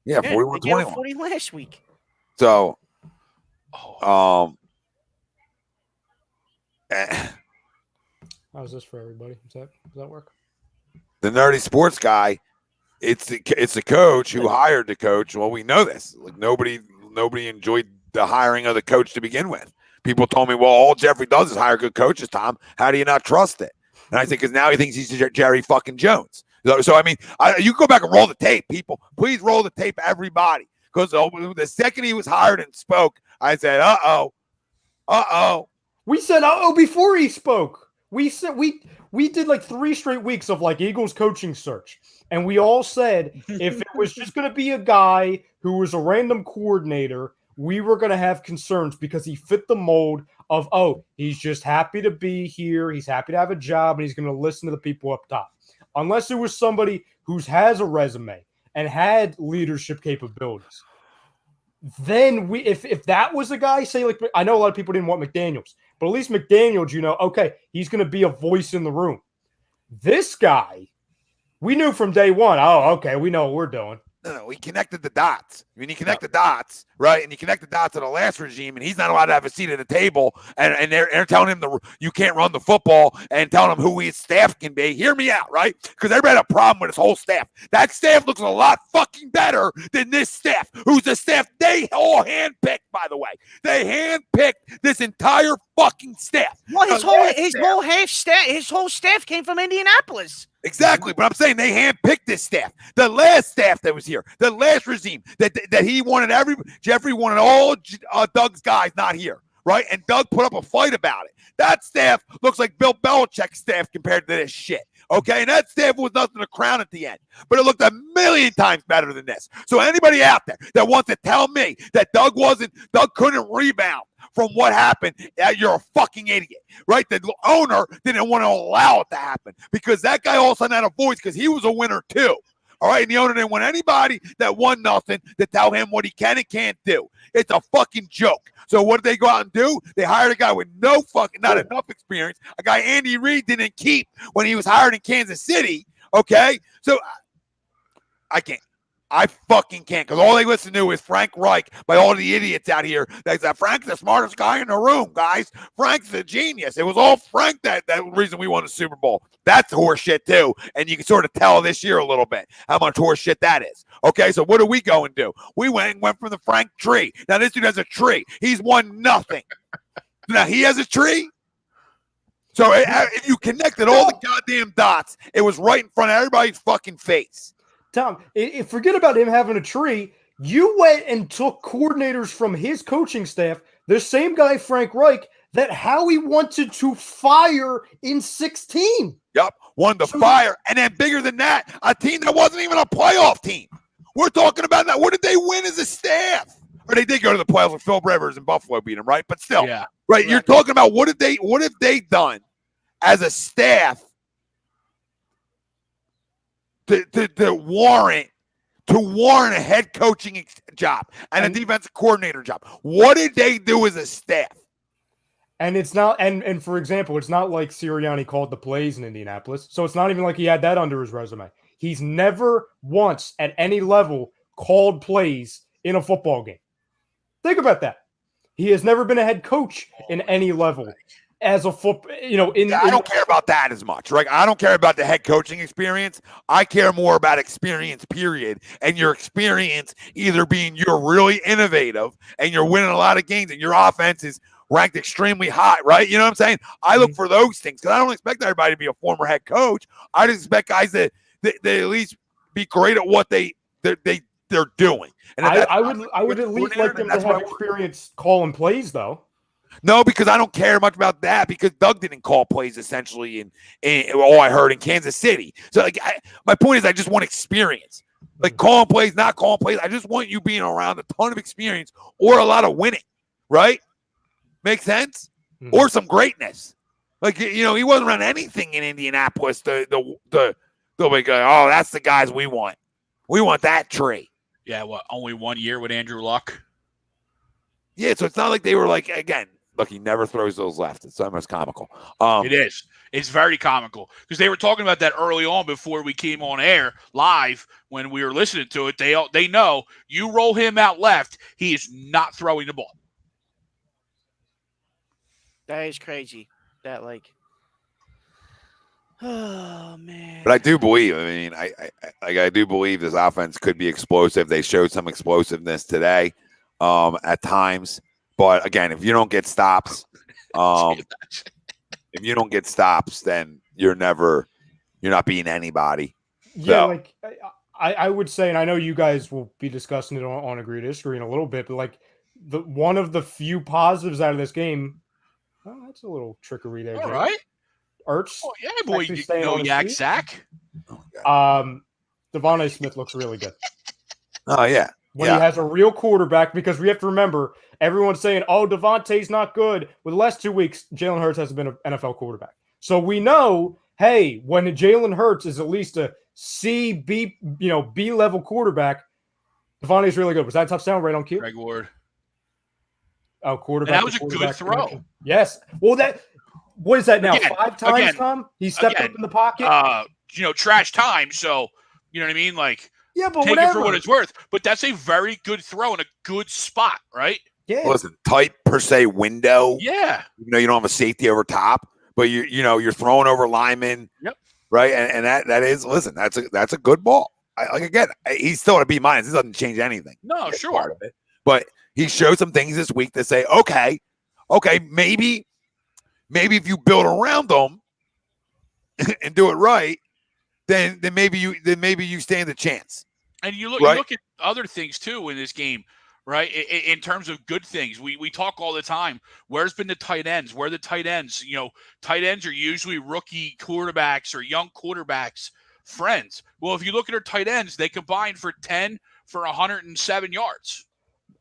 Yeah, Yeah, 41 they gave up 21. 40 last week. So, Oh. How's this for everybody? Does that work? The nerdy sports guy, it's the coach who hired the coach. Well, we know this. Like nobody enjoyed the hiring of the coach to begin with. People told me, well, all Jeffrey does is hire good coaches, Tom. How do you not trust it? And I think because now he thinks he's Jerry fucking Jones. So I mean, you go back and roll the tape, people. Please roll the tape, everybody. Because the second he was hired and spoke, I said, uh-oh. We said before he spoke. We said we did like 3 straight weeks of like Eagles coaching search. And we all said if it was just going to be a guy who was a random coordinator, we were going to have concerns because he fit the mold of, he's just happy to be here. He's happy to have a job and he's going to listen to the people up top. Unless it was somebody who has a resume and had leadership capabilities. Then if that was a guy, say like, I know a lot of people didn't want McDaniels, but at least McDaniels, he's going to be a voice in the room. This guy, we knew from day one, we know what we're doing. No, we connected the dots. I mean, you connect the dots, right? And you connect the dots to the last regime, and he's not allowed to have a seat at the table. And they're telling him you can't run the football and telling him who his staff can be. Hear me out, right? Because everybody had a problem with his whole staff. That staff looks a lot fucking better than this staff, who's the staff they all handpicked, by the way. They handpicked this entire fucking staff. Well, his whole staff came from Indianapolis. Exactly, but I'm saying they handpicked this staff. The last staff that was here, the last regime that he wanted Jeffrey wanted all Doug's guys not here, right? And Doug put up a fight about it. That staff looks like Bill Belichick's staff compared to this shit. Okay, and that staff was nothing to crown at the end, but it looked a million times better than this. So anybody out there that wants to tell me that Doug couldn't rebound from what happened, you're a fucking idiot, right? The owner didn't want to allow it to happen because that guy all of a sudden had a voice because he was a winner too. All right, and the owner didn't want anybody that won nothing to tell him what he can and can't do. It's a fucking joke. So what did they go out and do? They hired a guy with not enough experience, a guy Andy Reid didn't keep when he was hired in Kansas City, okay? So I can't. I fucking can't, because all they listen to is Frank Reich by all the idiots out here. They say, Frank's the smartest guy in the room, guys. Frank's a genius. It was all Frank that reason we won the Super Bowl. That's horseshit, too. And you can sort of tell this year a little bit how much horseshit that is. Okay, so what do we go and do? We went from the Frank tree. Now, this dude has a tree. He's won nothing. Now, he has a tree? So if you connected all the goddamn dots, it was right in front of everybody's fucking face. Tom, forget about him having a tree. You went and took coordinators from his coaching staff, the same guy, Frank Reich, that Howie wanted to fire in 2016. Yep, wanted to fire. And then bigger than that, a team that wasn't even a playoff team. We're talking about that. What did they win as a staff? Or they did go to the playoffs with Phil Rivers and Buffalo beat them, right? But still, yeah. Right? You're talking about what have they done as a staff to warrant a head coaching job and a defensive coordinator job? What did they do as a staff? And it's not, and for example, it's not like Sirianni called the plays in Indianapolis, so it's not even like he had that under his resume. He's never once at any level called plays in a football game. Think about that. He has never been a head coach in any level as a football, I don't care about that as much, right? I don't care about the head coaching experience. I care more about experience, period. And your experience either being you're really innovative and you're winning a lot of games and your offense is ranked extremely high, right? You know what I'm saying? I look for those things because I don't expect everybody to be a former head coach. I just expect guys that they at least be great at what they're doing. And I would at least like them to have experience calling plays, though. No, because I don't care much about that because Doug didn't call plays essentially in all I heard in Kansas City. So my point is I just want experience. Like calling plays, not calling plays. I just want you being around a ton of experience or a lot of winning, right? Make sense? Mm-hmm. Or some greatness. Like, he wasn't around anything in Indianapolis. The big guy, that's the guys we want. We want that tree. Yeah, only 1 year with Andrew Luck? Yeah, so it's not like they were like, again, look, he never throws those left. It's almost comical. It is. It's very comical because they were talking about that early on before we came on air live when we were listening to it. They know you roll him out left, he is not throwing the ball. That is crazy. That oh man. But I do believe. I mean, I do believe this offense could be explosive. They showed some explosiveness today, at times. But again, if you don't get stops, then you're not beating anybody. Yeah, so. I would say, and I know you guys will be discussing it on Agree to Disagree in a little bit, but one of the few positives out of this game. Oh, that's a little trickery there, All Jay. Right. Ertz. Oh, yeah, boy. Yak sack. Devontae Smith looks really good. Oh, yeah. When he has a real quarterback, because we have to remember, everyone's saying, Devontae's not good. Well, the last 2 weeks, Jalen Hurts hasn't been an NFL quarterback. So we know, hey, when Jalen Hurts is at least a C, B, B-level quarterback, Devontae's really good. Was that a touchdown right on cue? Greg Ward. Oh, quarterback. And that was a good throw. Connection. Yes. Well, what is that now? 5 times, Tom? He stepped up in the pocket? Trash time. So, you know what I mean? Yeah, but take it for what it's worth. But that's a very good throw in a good spot, right? Yeah. Listen, tight per se window. Yeah. You don't have a safety over top, but you're throwing over linemen. Yep. Right. And that is, listen, that's a good ball. He's still at a B-. He doesn't change anything. No, that's sure. Part of it. But he showed some things this week that say, okay, maybe if you build around them and do it right, then maybe you stand a chance. And you look at other things too in this game, right? In terms of good things, we talk all the time. Where's been the tight ends? Where are the tight ends? Tight ends are usually rookie quarterbacks or young quarterbacks' friends. Well, if you look at our tight ends, they combined for 10 for 107 yards.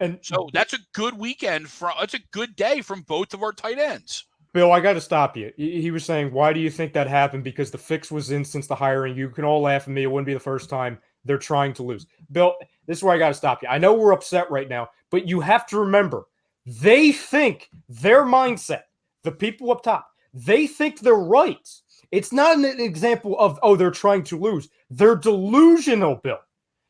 And so that's a good weekend. It's a good day from both of our tight ends. Bill, I got to stop you. He was saying, why do you think that happened? Because the fix was in since the hiring. You can all laugh at me. It wouldn't be the first time they're trying to lose. Bill, this is where I got to stop you. I know we're upset right now, but you have to remember, they think their mindset, the people up top, they think they're right. It's not an example of, they're trying to lose. They're delusional, Bill.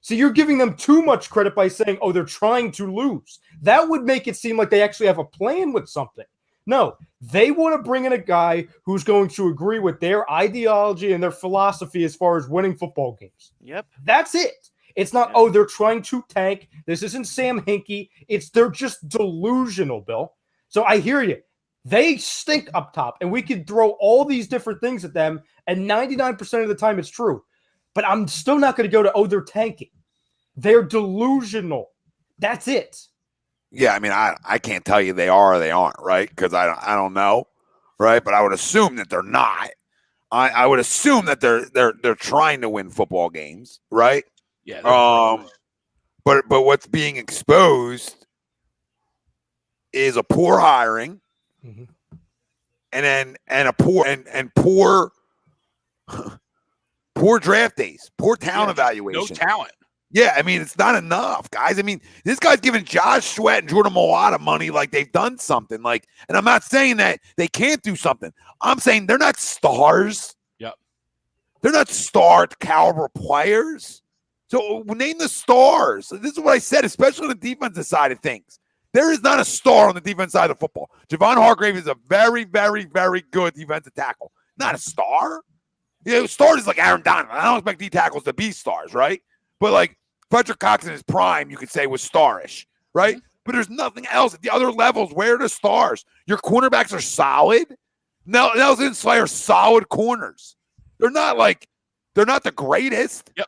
So you're giving them too much credit by saying, they're trying to lose. That would make it seem like they actually have a plan with something. No, they want to bring in a guy who's going to agree with their ideology and their philosophy as far as winning football games. Yep. That's it. It's not, they're trying to tank. This isn't Sam Hinkie. They're just delusional, Bill. So I hear you. They stink up top, and we could throw all these different things at them, and 99% of the time it's true. But I'm still not going to go to, they're tanking. They're delusional. That's it. Yeah, I mean, I can't tell you they are or they aren't, right? Because I don't know, right? But I would assume that they're not. I would assume that they're trying to win football games, right? Yeah. But what's being exposed is a poor hiring, and a poor poor draft days, poor talent evaluation, no talent. Yeah, I mean, it's not enough, guys. I mean, this guy's giving Josh Sweat and Jordan Mailata money like they've done something. And I'm not saying that they can't do something. I'm saying they're not stars. Yep. They're not star caliber players. So name the stars. This is what I said, especially on the defensive side of things. There is not a star on the defense side of the football. Javon Hargrave is a very, very, very good defensive tackle. Not a star. Stars is like Aaron Donald. I don't expect D tackles to be stars, right? But like Fletcher Cox in his prime, you could say was starish, right? Mm-hmm. But there's nothing else at the other levels. Where are the stars? Your cornerbacks are solid. Nelson and Slayer are solid corners. They're not the greatest. Yep.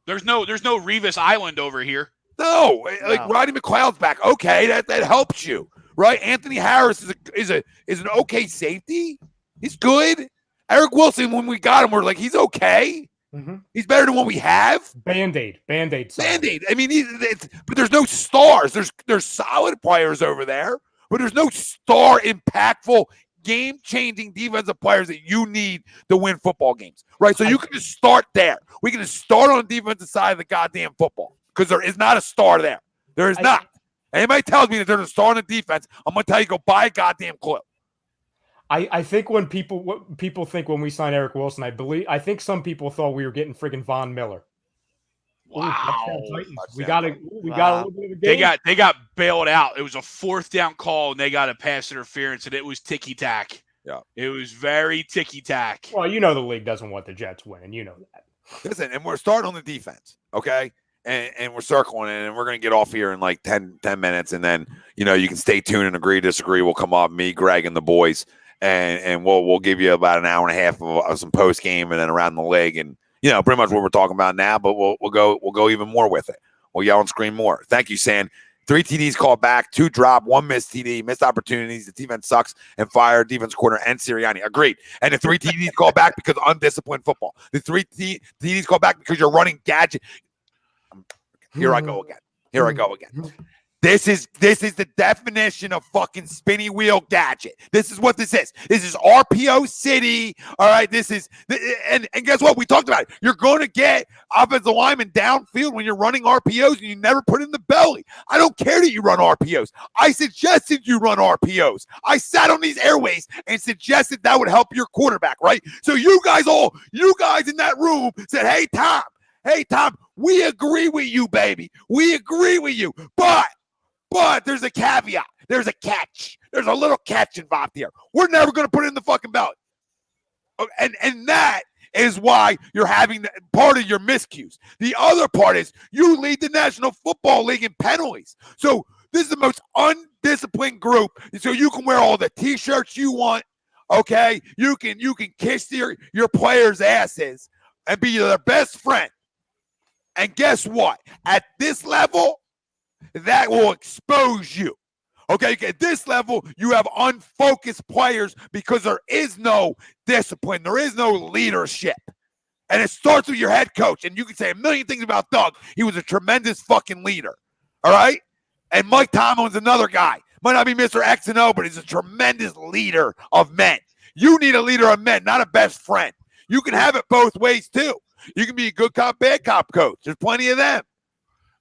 There's no Revis Island over here. No, like Rodney McLeod's back. Okay, that helps you, right? Anthony Harris is an okay safety. He's good. Eric Wilson, when we got him, we're like, he's okay. Mm-hmm. He's better than what we have. Band-Aid. I mean, but there's no stars. There's solid players over there, but there's no star impactful, game-changing defensive players that you need to win football games, right? So you can just start there. We can just start on the defensive side of the goddamn football because there is not a star there. There is not. Anybody tells me that there's a star on the defense, I'm going to tell you, go buy a goddamn clue. I think what people think when we sign Eric Wilson, I think some people thought we were getting freaking Von Miller. Wow. We got a little bit of a game. They got bailed out. It was a 4th down call and they got a pass interference and it was ticky-tack. Yeah. It was very ticky-tack. Well, the league doesn't want the Jets winning. You know that. Listen, and we're starting on the defense, okay? And we're circling it, and we're going to get off here in like 10 minutes, and then, you can stay tuned and agree, disagree. We'll come up, me, Greg, and the boys, and we'll give you about an hour and a half of some post game, and then around the league, and pretty much what we're talking about now. But we'll go even more with it. We'll yell and scream more. Thank you, San. 3 TDs called back, 2 drop, 1 missed TD, missed opportunities. The defense sucks and fired defense coordinator and Sirianni. Agreed. And the 3 TDs called back because of undisciplined football. The 3 TDs called back because you're running gadget. Here I go again. This is the definition of fucking spinny wheel gadget. This is what this is. This is RPO City. All right. This is and guess what? We talked about it. You're going to get offensive linemen downfield when you're running RPOs and you never put in the belly. I don't care that you run RPOs. I suggested you run RPOs. I sat on these airways and suggested that would help your quarterback, right? So you guys in that room said, Hey, Tom, we agree with you, baby. We agree with you. But there's a caveat. There's a catch. There's a little catch involved here. We're never going to put it in the fucking belly. And that is why you're having part of your miscues. The other part is you lead the National Football League in penalties. So this is the most undisciplined group. So you can wear all the T-shirts you want, okay? You can kiss your players' asses and be their best friend. And guess what? At this level, that will expose you. Okay, at this level, you have unfocused players because there is no discipline. There is no leadership. And it starts with your head coach. And you can say a million things about Doug. He was a tremendous fucking leader. All right? And Mike Tomlin's another guy. Might not be Mr. X and O, but he's a tremendous leader of men. You need a leader of men, not a best friend. You can have it both ways, too. You can be a good cop, bad cop coach. There's plenty of them.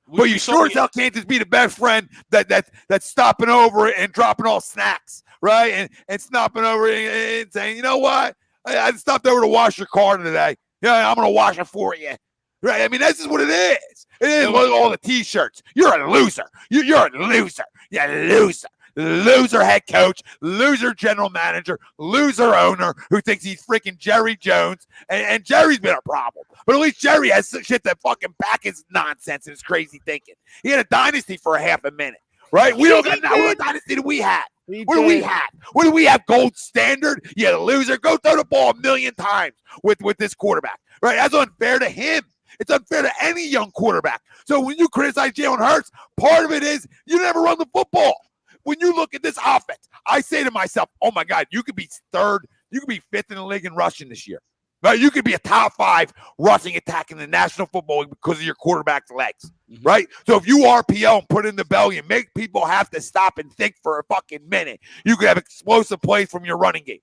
But you sure as hell can't just be the best friend that's stopping over and dropping all snacks, right? And stopping over and saying, you know what? I stopped over to wash your car today. Yeah, I'm going to wash it for you. Right? I mean, this is what it is. It is all the T-shirts. You're a loser. You're a loser. You're a loser. Loser head coach, loser general manager, loser owner who thinks he's freaking Jerry Jones. And Jerry's been a problem. But at least Jerry has shit that fucking back his nonsense and his crazy thinking. He had a dynasty for a half a minute, right? We don't got now. What dynasty do we have? What do we have? What do we have? Gold standard? Yeah, loser. Go throw the ball 1,000,000 times with this quarterback, right? That's unfair to him. It's unfair to any young quarterback. So when you criticize Jalen Hurts, part of it is you never run the football. When you look at this offense, I say to myself, oh, my God, you could be 3rd. You could be 5th in the league in rushing this year. Right? You could be a top 5 rushing attack in the National Football League because of your quarterback's legs. Mm-hmm. Right? So if you RPO and put in the belly and make people have to stop and think for a fucking minute, you could have explosive plays from your running game.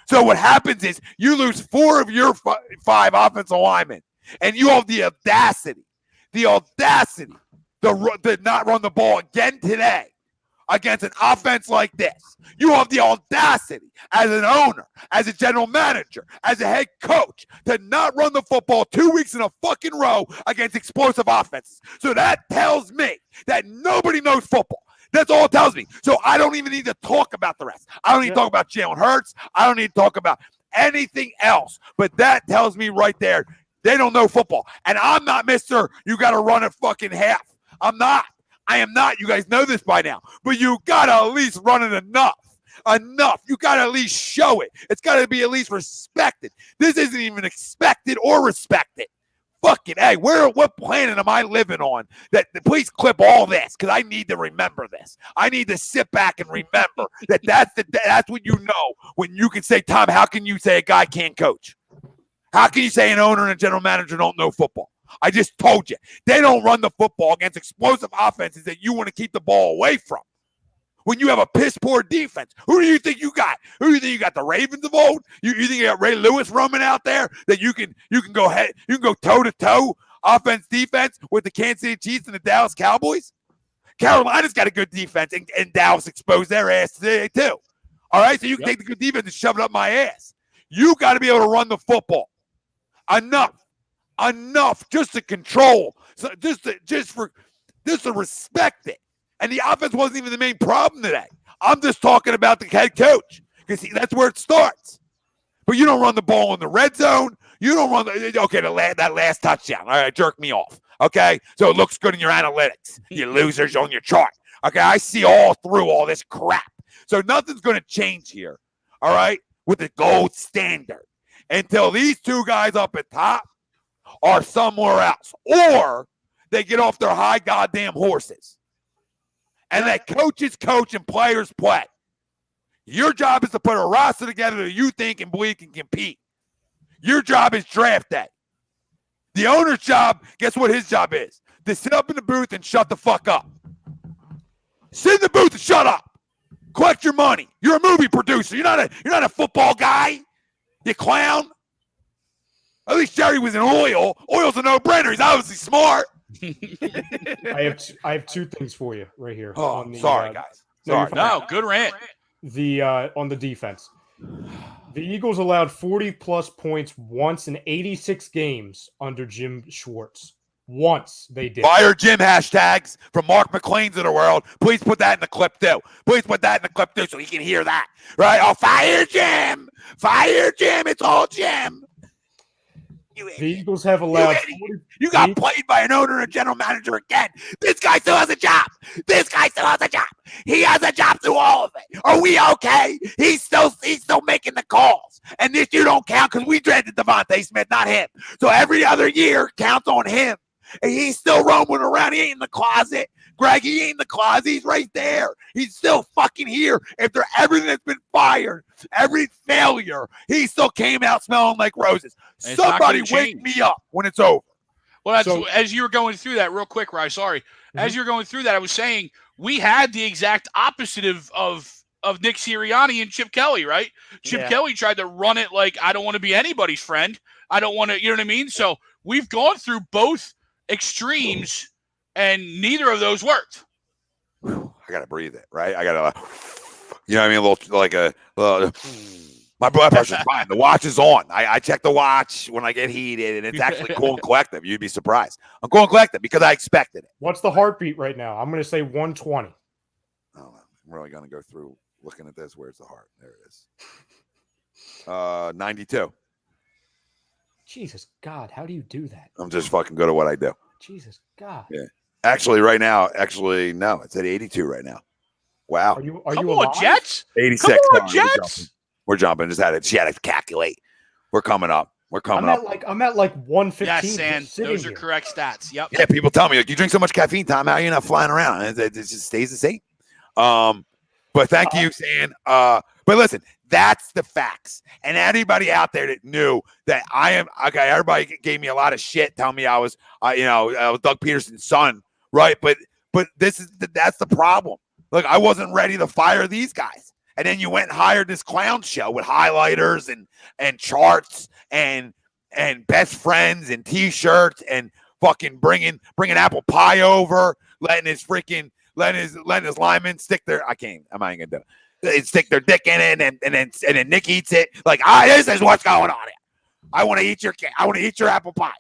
So what happens is you lose 4 of your 5 offensive linemen, and you have the audacity to not run the ball again today. Against an offense like this. You have the audacity as an owner, as a general manager, as a head coach to not run the football 2 weeks in a fucking row against explosive offenses. So that tells me that nobody knows football. That's all it tells me. So I don't even need to talk about the rest. I don't need to talk about Jalen Hurts. I don't need to talk about anything else. But that tells me right there, they don't know football. And I'm not Mr. You got to run it fucking half. I'm not. I am not. You guys know this by now. But you got to at least run it enough. Enough. You got to at least show it. It's got to be at least respected. This isn't even expected or respected. Fucking, hey, what planet am I living on? Please clip all this because I need to remember this. I need to sit back and remember that's what you know when you can say, Tom, how can you say a guy can't coach? How can you say an owner and a general manager don't know football? I just told you. They don't run the football against explosive offenses that you want to keep the ball away from. When you have a piss-poor defense, who do you think you got? Who do you think you got? The Ravens of old? You think you got Ray Lewis roaming out there that you can go toe-to-toe offense, defense with the Kansas City Chiefs and the Dallas Cowboys? Carolina's got a good defense, and Dallas exposed their ass today too. All right, so you can take the good defense and shove it up my ass. You got to be able to run the football. Enough just to control, so just to respect it. And the offense wasn't even the main problem today. I'm just talking about the head coach because that's where it starts. But you don't run the ball in the red zone. You don't run that last touchdown. All right, jerk me off. Okay, so it looks good in your analytics. You losers on your chart. Okay, I see all through all this crap. So nothing's going to change here. All right, with the gold standard until these two guys up at top are somewhere else, or they get off their high goddamn horses. And let coaches coach and players play. Your job is to put a roster together that you think and believe can compete. Your job is draft day. The owner's job, guess what his job is? To sit up in the booth and shut the fuck up. Sit in the booth and shut up. Collect your money. You're a movie producer. You're not a football guy. You clown. At least Jerry was in oil. Oil's a no-brainer. He's obviously smart. I have two things for you right here. Oh, sorry, guys. Sorry. No, good rant. On the defense. The Eagles allowed 40-plus points once in 86 games under Jim Schwartz. Once they did. Fire Jim hashtags from Mark McLean's of the world. Please put that in the clip, too. So he can hear that. Right? Oh, fire Jim. Fire Jim. It's all Jim. The Eagles have allowed. You got played by an owner and general manager again. This guy still has a job. He has a job through all of it. Are we okay? He's still making the calls. And this you don't count because we drafted Devontae Smith, not him. So every other year counts on him. And he's still roaming around. He ain't in the closet. Greg, he ain't in the closet. He's right there. He's still fucking here. After everything that's been fired, every failure, he still came out smelling like roses. Somebody wake me up when it's over. Well, as you were going through that real quick, Rye, sorry. Mm-hmm. As you were going through that, I was saying we had the exact opposite of Nick Sirianni and Chip Kelly, right? Chip Kelly tried to run it like, I don't want to be anybody's friend. I don't want to, you know what I mean? So we've gone through both extremes, and neither of those worked. I got to breathe it, right? I got to, you know what I mean? A little, like a little, my blood pressure's fine. The watch is on. I check the watch when I get heated, and it's actually cool and collective. You'd be surprised. I'm cool and collective because I expected it. What's the heartbeat right now? I'm going to say 120. Oh, I'm really going to go through looking at this. Where's the heart? There it is. 92. Jesus God, how do you do that? I'm just fucking good at what I do. Jesus God. Yeah. Actually, right now, no, it's at 82 right now. Wow. Are you Come on, Jets. 86. Come on, Jets. We're jumping. She had to calculate. We're coming up. I'm at like 115. Yes, and those are correct stats. Yep. Yeah, people tell me, like, you drink so much caffeine, Tom, how are you not flying around? And it just stays the same. But thank you, Sam. But listen, that's the facts. And anybody out there that knew that I am okay, everybody gave me a lot of shit, telling me I was Doug Peterson's son, right? But that's the problem. Look, I wasn't ready to fire these guys. And then you went and hired this clown show with highlighters and charts and best friends and T-shirts and fucking bringing apple pie over, letting his linemen stick their stick their dick in it and then Nick eats it. Like, this is what's going on here. I want to eat your apple pie.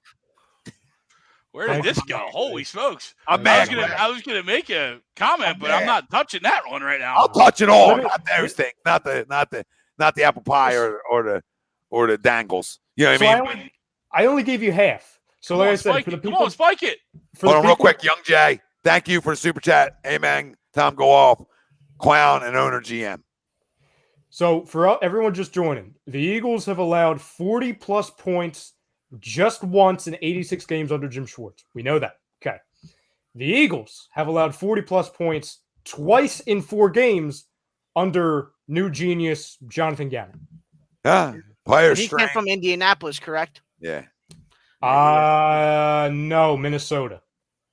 Where did this go? Holy smokes! I'm I mad. was gonna make a comment, but I'm not touching that one right now. I'll touch it all. Not those things. Not the apple pie or the dangles. You know what I mean? I only gave you half. So like I said, for the people, come on, spike it. Hold on, real quick, Young Jay. Thank you for the super chat. Amen. Tom, go off. Clown and owner GM. So for everyone just joining, the Eagles have allowed 40-plus points just once in 86 games under Jim Schwartz. We know that. Okay. The Eagles have allowed 40-plus points twice in 4 games under new genius Jonathan Gannon. Yeah. Player He strength. came from Indianapolis, correct? Yeah. No, Minnesota.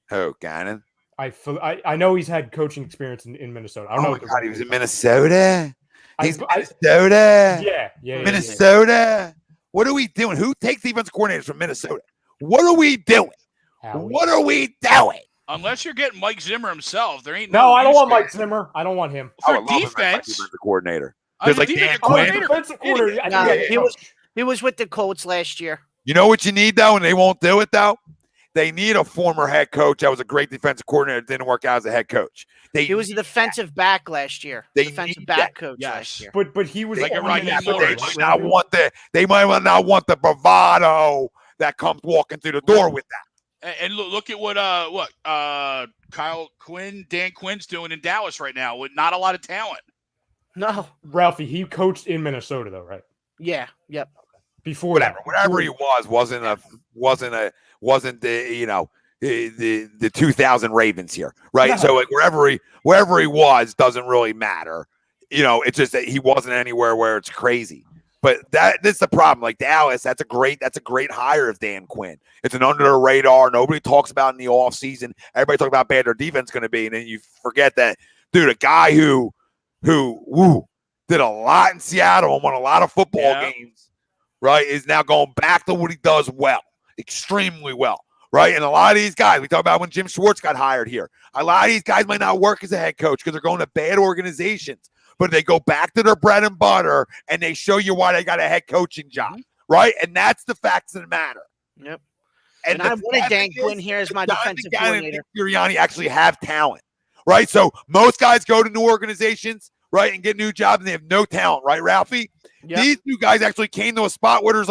Who, Gannon? I know he's had coaching experience in Minnesota. I don't know. My God, he was in Minnesota. He's Minnesota. Yeah. Minnesota. What are we doing? Who takes defensive coordinators from Minnesota? What are we doing? What are we doing? Unless you're getting Mike Zimmer himself, there ain't no. I don't want Mike Zimmer. I don't want him for defense. Defensive coordinator. Just like defensive coordinator. No, he was with the Colts last year. You know what you need though, and they won't do it though. They need a former head coach that was a great defensive coordinator that didn't work out as a head coach. He was a defensive back last year. Defensive back coach last year. But he was like a they might not want the bravado that comes walking through the door with that. And look at what Dan Quinn's doing in Dallas right now with not a lot of talent. No, Ralphie, he coached in Minnesota though, right? Yeah. Yep. Before whatever he wasn't the the 2000 Ravens here, right? No. So like wherever he was doesn't really matter. It's just that he wasn't anywhere where it's crazy. But that's the problem. Like Dallas, that's a great hire of Dan Quinn. It's an under the radar. Nobody talks about in the offseason. Everybody talks about how bad their defense is going to be, and then you forget that, dude, a guy who did a lot in Seattle and won a lot of football games, right, is now going back to what he does well, extremely well, right? And a lot of these guys, we talk about when Jim Schwartz got hired here, a lot of these guys might not work as a head coach because they're going to bad organizations, but they go back to their bread and butter and they show you why they got a head coaching job, right? And that's the facts of the matter. Yep. And I wanted Dan Quinn here as my defensive coordinator. Sirianni actually have talent, right? So most guys go to new organizations, right, and get new jobs, and they have no talent, right, Ralphie? Yep. These two guys actually came to a spot where there's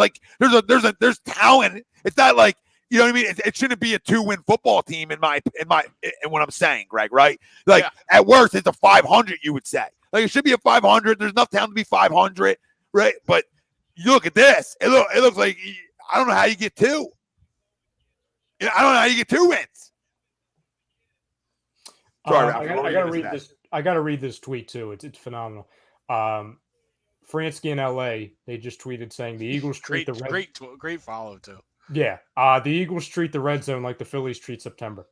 talent. It's not like, you know what I mean? It shouldn't be a 2-win football team in what I'm saying, Greg, right? Like at worst, it's a 500, you would say. Like it should be a 500. There's enough talent to be 500, right? But you look at this. It looks like I don't know how you get 2. I don't know how you get 2 wins. Sorry, I gotta read this. I gotta read this tweet too. It's phenomenal. Fransky in LA, they just tweeted saying the Eagles treat great follow too. Yeah, the Eagles treat the red zone like the Phillies treat September.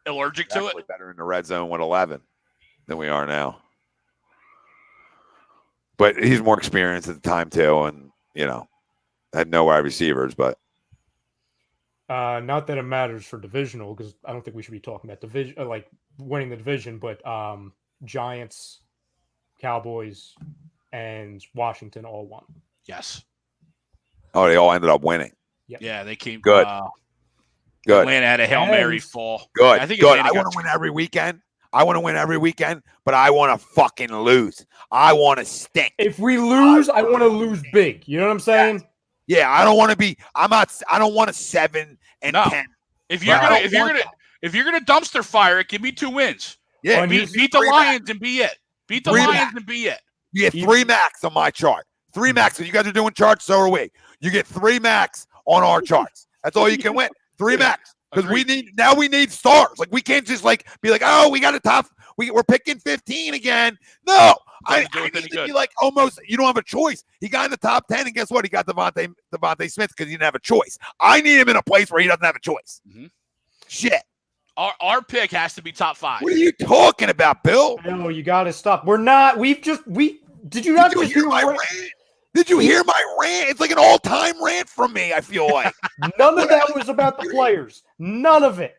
Allergic to it. Better in the red zone with 11 than we are now. But he's more experienced at the time too, and had no wide receivers, but. Not that it matters for divisional, because I don't think we should be talking about division, like winning the division, but Giants, Cowboys, and Washington all won. Yes. Oh, they all ended up winning. Yep. Yeah, they came good. Good. Atlanta had a Hail Mary fall. Good. I think good. I want to win every weekend. But I want to fucking lose. I want to stink. If we lose, I want to lose big. You know what I'm saying? Yeah, I don't want to be. I don't want a 7 and 10. If you're gonna dumpster fire it, give me 2 wins. Yeah, beat the Lions and be it. Beat the Lions and be it. You get 3 max on my chart. 3 max. So you guys are doing charts, so are we. You get 3 max on our charts. That's all you can win. 3 max. Because we need stars. Like we can't just be like, oh, we got a top. We're picking 15 again. No. I need to be like almost, you don't have a choice. He got in the top 10, and guess what? He got Devontae Smith because he didn't have a choice. I need him in a place where he doesn't have a choice. Mm-hmm. Shit. Our pick has to be top 5. What are you talking about, Bill? No, you got to stop. We're not. Did you not just hear my rant? Did you hear my rant? It's like an all-time rant from me, I feel like. None of that was about the players. None of it.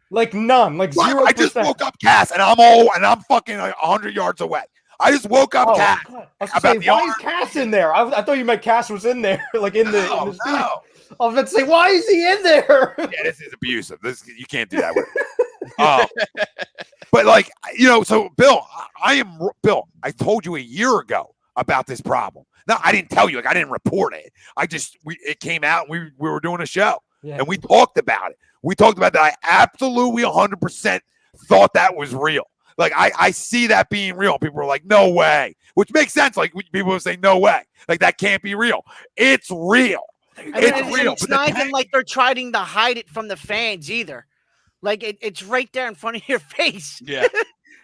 Like none. Like 0%. I just woke up, Cass, and I'm fucking 100 yards away. I just woke up Cass. God. I was gonna say, why is Cass in there? I thought you meant Cass was in there, like in the. No, in the no. I was about to say, why is he in there? Yeah, this is abusive. You can't do that with it. But like, so Bill, Bill. I told you a year ago about this problem. No, I didn't tell you. Like, I didn't report it. It came out. And we were doing a show, and we talked about it. We talked about that. I absolutely 100% thought that was real. Like, I see that being real. People were like, no way, which makes sense. Like, people would say, no way. Like, that can't be real. It's real. It's real. It's not even like they're trying to hide it from the fans either. Like, it's right there in front of your face. Yeah.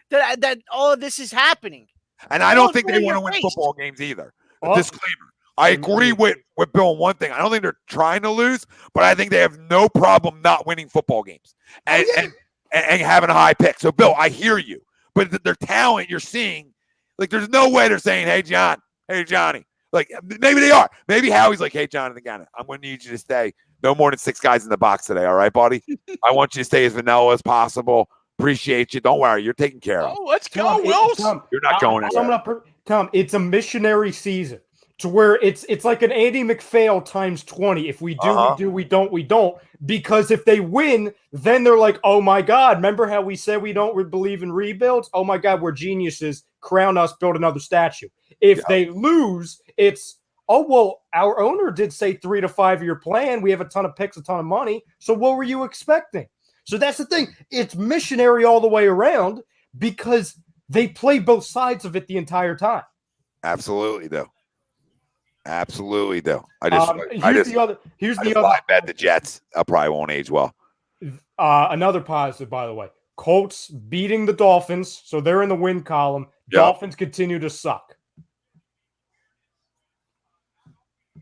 that all of this is happening. And I don't think they want to win football games either. Disclaimer. I agree with Bill on one thing. I don't think they're trying to lose, but I think they have no problem not winning football games and having a high pick. So, Bill, I hear you. But their talent you're seeing, like, there's no way they're saying, hey, Johnny. Like, maybe they are. Maybe Howie's like, hey, Jonathan Gannon, I'm going to need you to stay no more than 6 guys in the box today. All right, buddy? I want you to stay as vanilla as possible. Appreciate you. Don't worry. You're taken care of. Oh, let's go, Wills. You're not going anywhere. Tom, it's a missionary season to where it's like an Andy McPhail times 20. If we do, we do. We don't, we don't. Because if they win, then they're like, oh, my God. Remember how we said we don't believe in rebuilds? Oh, my God, we're geniuses. Crown us, build another statue. If they lose, it's, oh, well, our owner did say 3 to 5 year plan. We have a ton of picks, a ton of money. So what were you expecting? So that's the thing. It's missionary all the way around because they play both sides of it the entire time. Absolutely, though. I bet the Jets probably won't age well. Another positive, by the way. Colts beating the Dolphins, so they're in the win column. Yep. Dolphins continue to suck.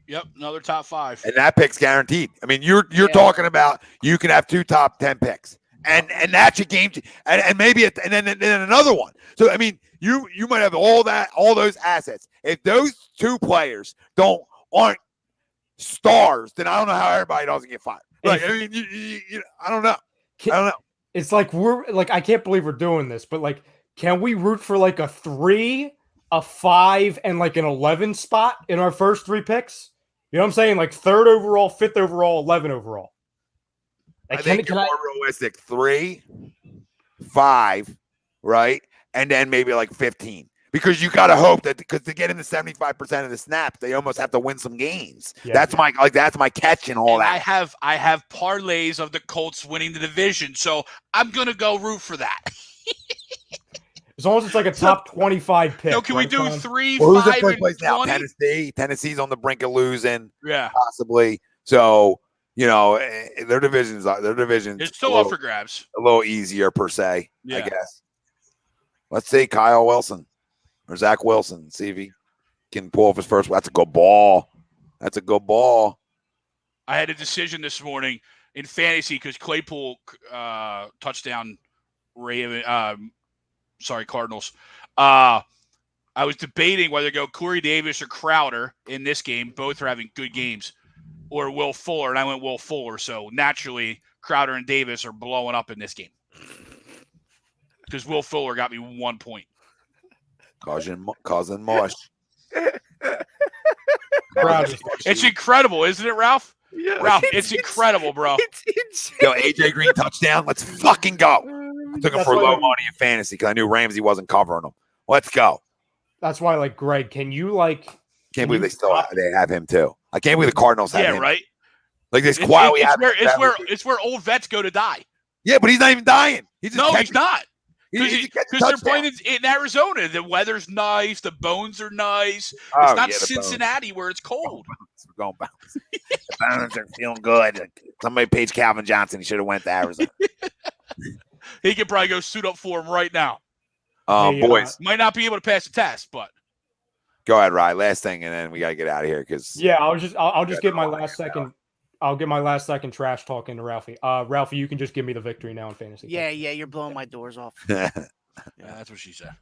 Yep, another top 5. And that pick's guaranteed. I mean, you're talking about you can have 2 top 10 picks. And that's your game. And maybe and then another one. So I mean, you might have all those assets. If those 2 players aren't stars, then I don't know how everybody doesn't get fired. Like, I mean, I don't know. It's like I can't believe we're doing this, but like, can we root for like a 3, a 5, and like an 11 spot in our first 3 picks? You know what I'm saying? Like 3rd overall, 5th overall, 11 overall. Like, I think more realistic. 3, 5, right? And then maybe like 15. Because you got to hope that because to get into 75% of the snaps, they almost have to win some games. Yeah. That's my catch and all that. I have parlays of the Colts winning the division, so I'm gonna go root for that. As long as it's like a top 25 pick. No, can we do 3, who's 5, in first place now? 20? Tennessee's on the brink of losing. Yeah, possibly. So their divisions. It's still up for grabs. A little easier per se, I guess. Let's see Kyle Wilson. Or Zach Wilson, see if he can pull off his first. That's a good ball. I had a decision this morning in fantasy because Claypool touchdown Cardinals. I was debating whether to go Corey Davis or Crowder in this game. Both are having good games. Or Will Fuller, and I went Will Fuller. So naturally, Crowder and Davis are blowing up in this game. Because Will Fuller got me 1 point. Causing mush. It's incredible, isn't it, Ralph? Yeah. Ralph, it's incredible, bro. It's insane. Yo, AJ Green touchdown. Let's fucking go. I took him for low money in fantasy because I knew Ramsey wasn't covering him. Let's go. That's why, like, Greg, can't believe they have him too. I can't believe the Cardinals have him. Yeah, right. Like this quietly. It's where old vets go to die. Yeah, but he's not even dying. He's not. Because they're playing in Arizona. The weather's nice. The bones are nice. It's not Cincinnati where it's cold. We're going bounce. The bones are feeling good. Somebody paged Calvin Johnson. He should have went to Arizona. He could probably go suit up for him right now. Boys. Might not be able to pass the test, but. Go ahead, Rye. Last thing, and then we got to get out of here because. Yeah, I'll just get my last second. I'll get my last second trash talk into Ralphie. Ralphie, you can just give me the victory now in fantasy. Yeah, you're blowing my doors off. Yeah, that's what she said.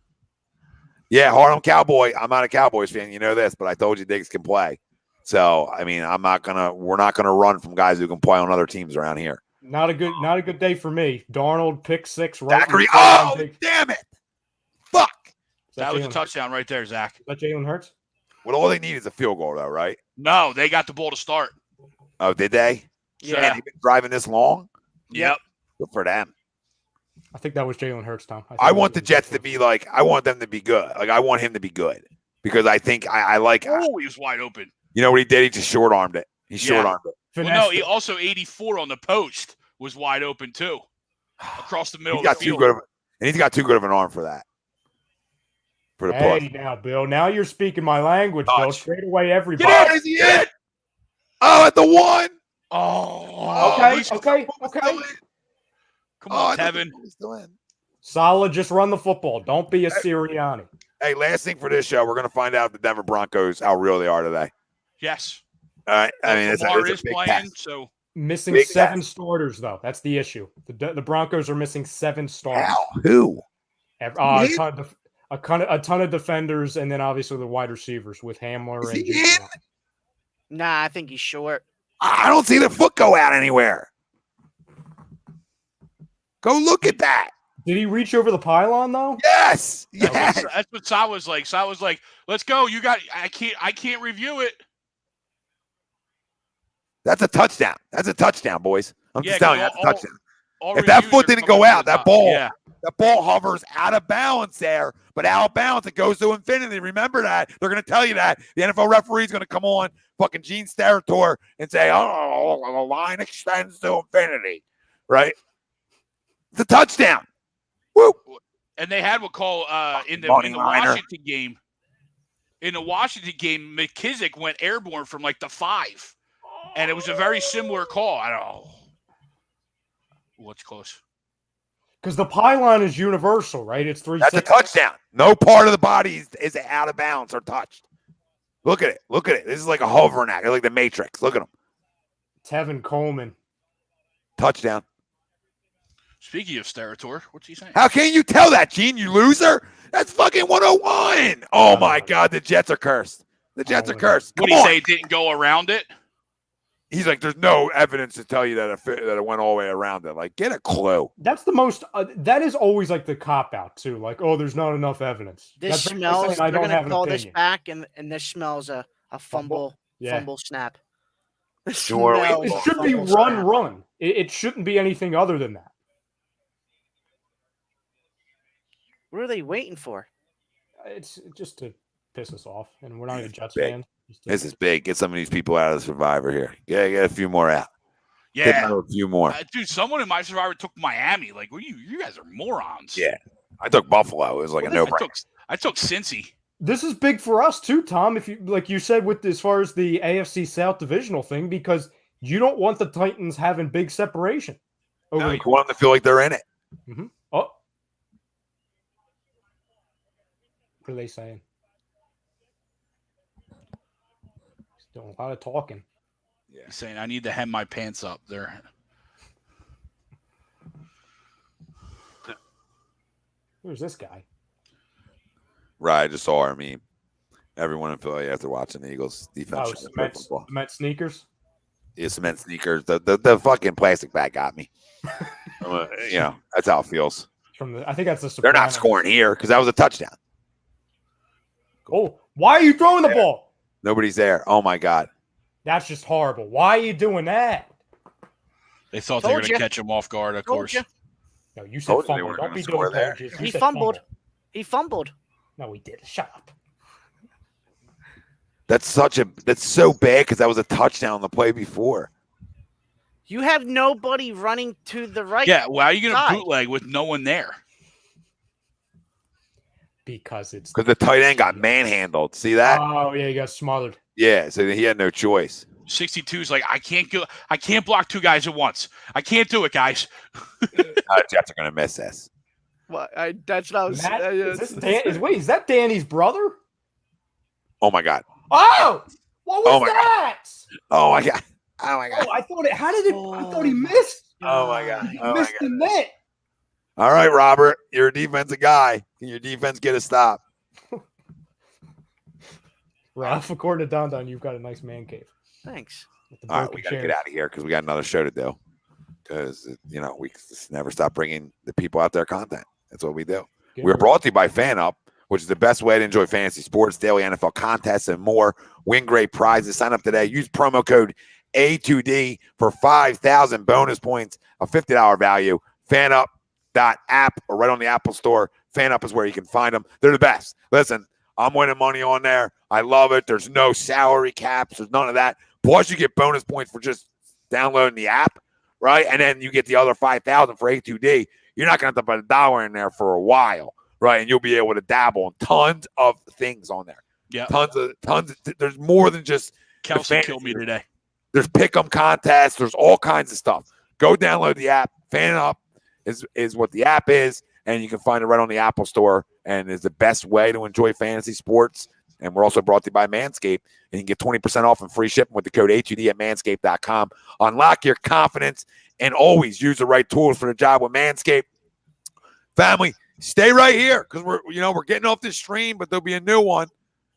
Yeah, Harlem Cowboy. I'm not a Cowboys fan, you know this, but I told you Diggs can play. So I mean, we're not gonna run from guys who can play on other teams around here. Not a good day for me. Darnold pick 6 right. Zachary, damn it! Fuck. That was a touchdown right there, Zach. Is that Jalen Hurts? Well, all they need is a field goal, though, right? No, they got the ball to start. Oh, did they? Yeah. Man, they've been driving this long? Yep. Good for them. I think that was Jalen Hurts, Tom. I want the Jets to be like, I want them to be good. Like, I want him to be good because I think I like. Oh, he was wide open. You know what he did? He just short armed it. He short armed it. Well, no, he also 84 on the post was wide open too, across the middle of the field. And he's got too good of an arm for that. For the push. Hey, now, Bill. Now you're speaking my language, Bill. Straight away, everybody. Get out! Is he in? Oh, at the one. Oh, okay. Come on, Tevin. Solid. Just run the football. Don't be a Sirianni. Hey, last thing for this show, we're going to find out the Denver Broncos how real they are today. Yes. All right. I mean, it's a big playing, test. so missing big 7 test. starters, though. That's the issue. The Broncos are missing 7 starters. How? Who? A ton of defenders, and then obviously the wide receivers with Hamler Is and. he in? Nah, I think he's short. I don't see the foot go out anywhere. Go look at that. Did he reach over the pylon though? Yes. that's what Sa was like. Sa was like, "Let's go. You got. I can't review it." That's a touchdown. That's a touchdown, boys. I'm just telling you, that's a touchdown. All If that foot didn't go out, that ball hovers out of bounds there, but out of bounds, it goes to infinity. Remember that. They're going to tell you that. The NFL referee is going to come on, fucking Gene Steratore, and say, oh, the line extends to infinity, right? It's a touchdown. Woo! And they had what call in the Washington game. In the Washington game, McKissick went airborne from like the 5. And it was a very similar call. I don't know. What's close? Because the pylon is universal, right? It's 3. That's a touchdown. No part of the body is out of bounds or touched. Look at it. Look at it. This is like a hovering act, like the Matrix. Look at him. Tevin Coleman. Touchdown. Speaking of Steratore, what's he saying? How can you tell that, Gene? You loser? That's fucking 101. Oh, my God. The Jets are cursed. The Jets are cursed. What did he say? It didn't go around it? He's like, there's no evidence to tell you that it went all the way around it. Like, get a clue. That's the most. That is always like the cop out too. Like, oh, there's not enough evidence. This smells. They're going to call this back, and this smells a fumble snap. It should be run. It shouldn't be anything other than that. What are they waiting for? It's just to piss us off, and we're not even Jets big. fans. This is big. Get some of these people out of the Survivor here. Yeah, get a few more out. Yeah, get a few more. Dude, someone in my Survivor took Miami. Like, well, you guys are morons. Yeah, I took Buffalo. It was like a no-brainer. I took Cincy. This is big for us too, Tom. If you like you said with as far as the AFC South divisional thing, because you don't want the Titans having big separation. No, you want them to feel like they're in it. Mm-hmm. Oh, what are they saying? Doing a lot of talking. Yeah. He's saying, I need to hem my pants up there. Who's this guy? Right, I just saw our meme. Everyone in Philly after watching the Eagles defense. Cement sneakers? Yeah, cement sneakers. The fucking plastic bag got me. That's how it feels. I think that's the They're not scoring here because that was a touchdown. Oh, why are you throwing the ball? Nobody's there. Oh, my God. That's just horrible. Why are you doing that? They thought they were going to catch him off guard, of course. No, you said fumble. Don't be doing that. He fumbled. He fumbled. No, he did. Shut up. That's so bad because that was a touchdown on the play before. You have nobody running to the right. Yeah, why are you going to bootleg with no one there? Because the tight end got manhandled. See that? Oh yeah, he got smothered. Yeah, so he had no choice. 62 is like, I can't block 2 guys at once. I can't do it, guys. Jets are gonna miss this. Well, that's what I was. Is that Danny's brother? Oh my God. Oh, what was that? Oh my God. Oh my God. Oh, I thought he missed. Oh my God. He missed the net. All right, Robert, you're a defensive guy. Can your defense get a stop? Ralph, according to Don, you've got a nice man cave. Thanks. All right, we got to get out of here because we got another show to do. Because, we just never stop bringing the people out there content. That's what we do. We're brought to you by FanUp, which is the best way to enjoy fantasy sports, daily NFL contests, and more. Win great prizes. Sign up today. Use promo code A2D for 5,000 bonus points, a $50 value. FanUp.app or right on the Apple Store. FanUp is where you can find them. They're the best. Listen, I'm winning money on there. I love it. There's no salary caps. There's none of that. Plus, you get bonus points for just downloading the app, right? And then you get the other 5,000 for A2D. You're not going to have to put $1 in there for a while, right? And you'll be able to dabble in tons of things on there. Yeah. Tons. There's more than just Kelsey killed me today. There's pick'em contests. There's all kinds of stuff. Go download the app. FanUp is what the app is, and you can find it right on the Apple Store, and is the best way to enjoy fantasy sports. And we're also brought to you by Manscaped, and you can get 20% off and free shipping with the code A2D at manscaped.com. Unlock your confidence and always use the right tools for the job with Manscaped. Family, stay right here because we're getting off this stream, but there'll be a new one,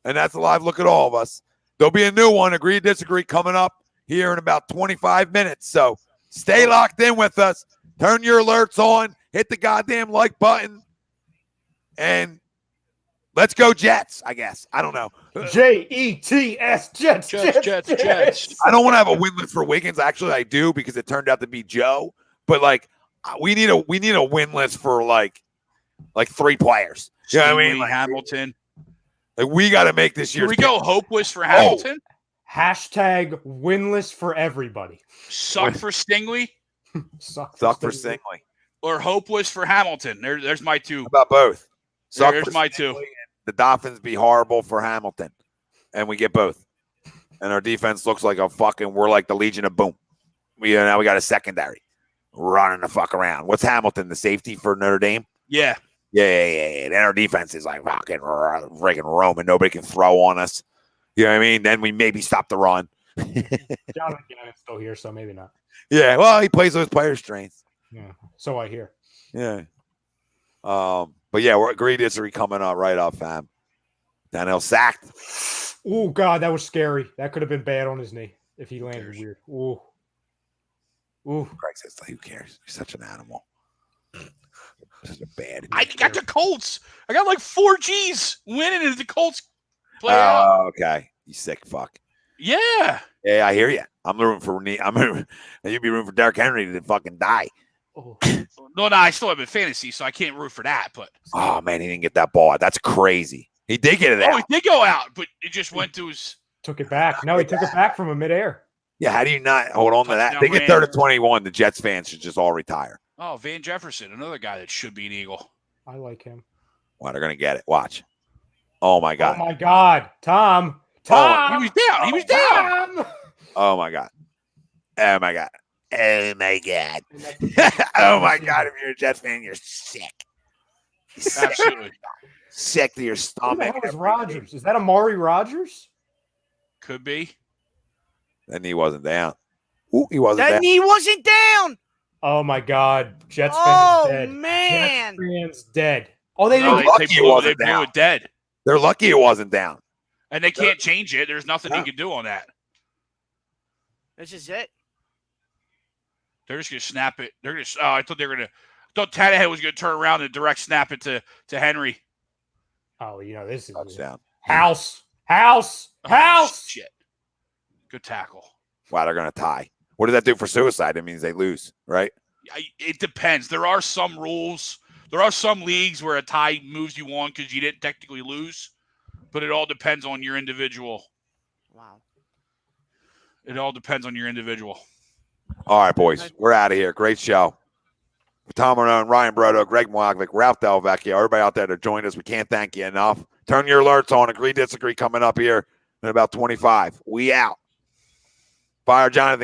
and that's a live look at all of us. There'll be a new one, Agree Disagree, coming up here in about 25 minutes. So stay locked in with us. Turn your alerts on. Hit the goddamn like button. And let's go Jets, I guess. I don't know. Jets, Jets. I don't want to have a win list for Wiggins. Actually, I do because it turned out to be Joe. But we need a win list for like 3 players. You know what I mean? Hamilton. We got to make this year. Can we go hopeless for Hamilton? Hashtag winless for everybody. Suck for Stingley. Suck for Stingley. Or hopeless for Hamilton. There's my 2. How about both? There's my 2. The Dolphins be horrible for Hamilton, and we get both. And our defense looks like we're like the Legion of Boom. Now we got a secondary running the fuck around. What's Hamilton, the safety for Notre Dame? Yeah. Yeah. And our defense is like fucking Roman. Nobody can throw on us. You know what I mean? Then we maybe stop the run. Jonathan Gannon's still here, so maybe not. Yeah, well, he plays those players' strengths. Yeah, so I hear. Yeah. But yeah, we're Agree Disagree coming up right up, fam. Daniel sacked. Oh God, that was scary. That could have been bad on his knee if he landed weird. Ooh. Greg says, who cares? You're such an animal. This is a bad. I got the Colts. I got like 4 G's winning as the Colts play out. Oh, okay. You sick fuck. Yeah. Yeah, I hear you. I'm rooting for you'd be rooting for Derrick Henry to fucking die. Oh. No, I still have a fantasy, so I can't root for that. But oh man, he didn't get that ball. That's crazy. He did get it out. Oh, he did go out, but it just went to his. Took it back. No, he took it back from a midair. Yeah, how do you not hold on to that? They get 3rd and 21. The Jets fans should just all retire. Oh, Van Jefferson, another guy that should be an Eagle. I like him. Well, they're gonna get it. Watch. Oh my god. Oh my god, Tom. He was down. He was down. Oh my god. Oh my god. Oh my god. Oh my god. If you're a Jets fan, you're sick. Absolutely. Sick to your stomach. Who the hell is Rodgers? Is that Amari Rodgers? Could be. That knee wasn't down. Ooh, he wasn't That down. knee wasn't down. Oh my god. Jets fans dead. Oh man. Jets fans dead. Oh, they No, didn't. lucky they it blew wasn't down. it dead. They're lucky it wasn't down. And they can't change it. There's nothing he can do on that. This is it. They're just gonna snap it. They're gonna. Oh, I thought they were gonna. I thought Tannehill was gonna turn around and direct snap it to Henry. Oh, this is Touchdown. House. Oh, shit. Good tackle. Wow, they're gonna tie. What does that do for suicide? It means they lose, right? It depends. There are some rules. There are some leagues where a tie moves you on because you didn't technically lose, but it all depends on your individual. Wow. It all depends on your individual. All right, boys. We're out of here. Great show. For Tom Marone, Ryan Brodo, Greg Moakovic, Ralph Delvecchio, everybody out there that joined us, we can't thank you enough. Turn your alerts on. Agree, Disagree coming up here in about 25. We out. Fire Jonathan.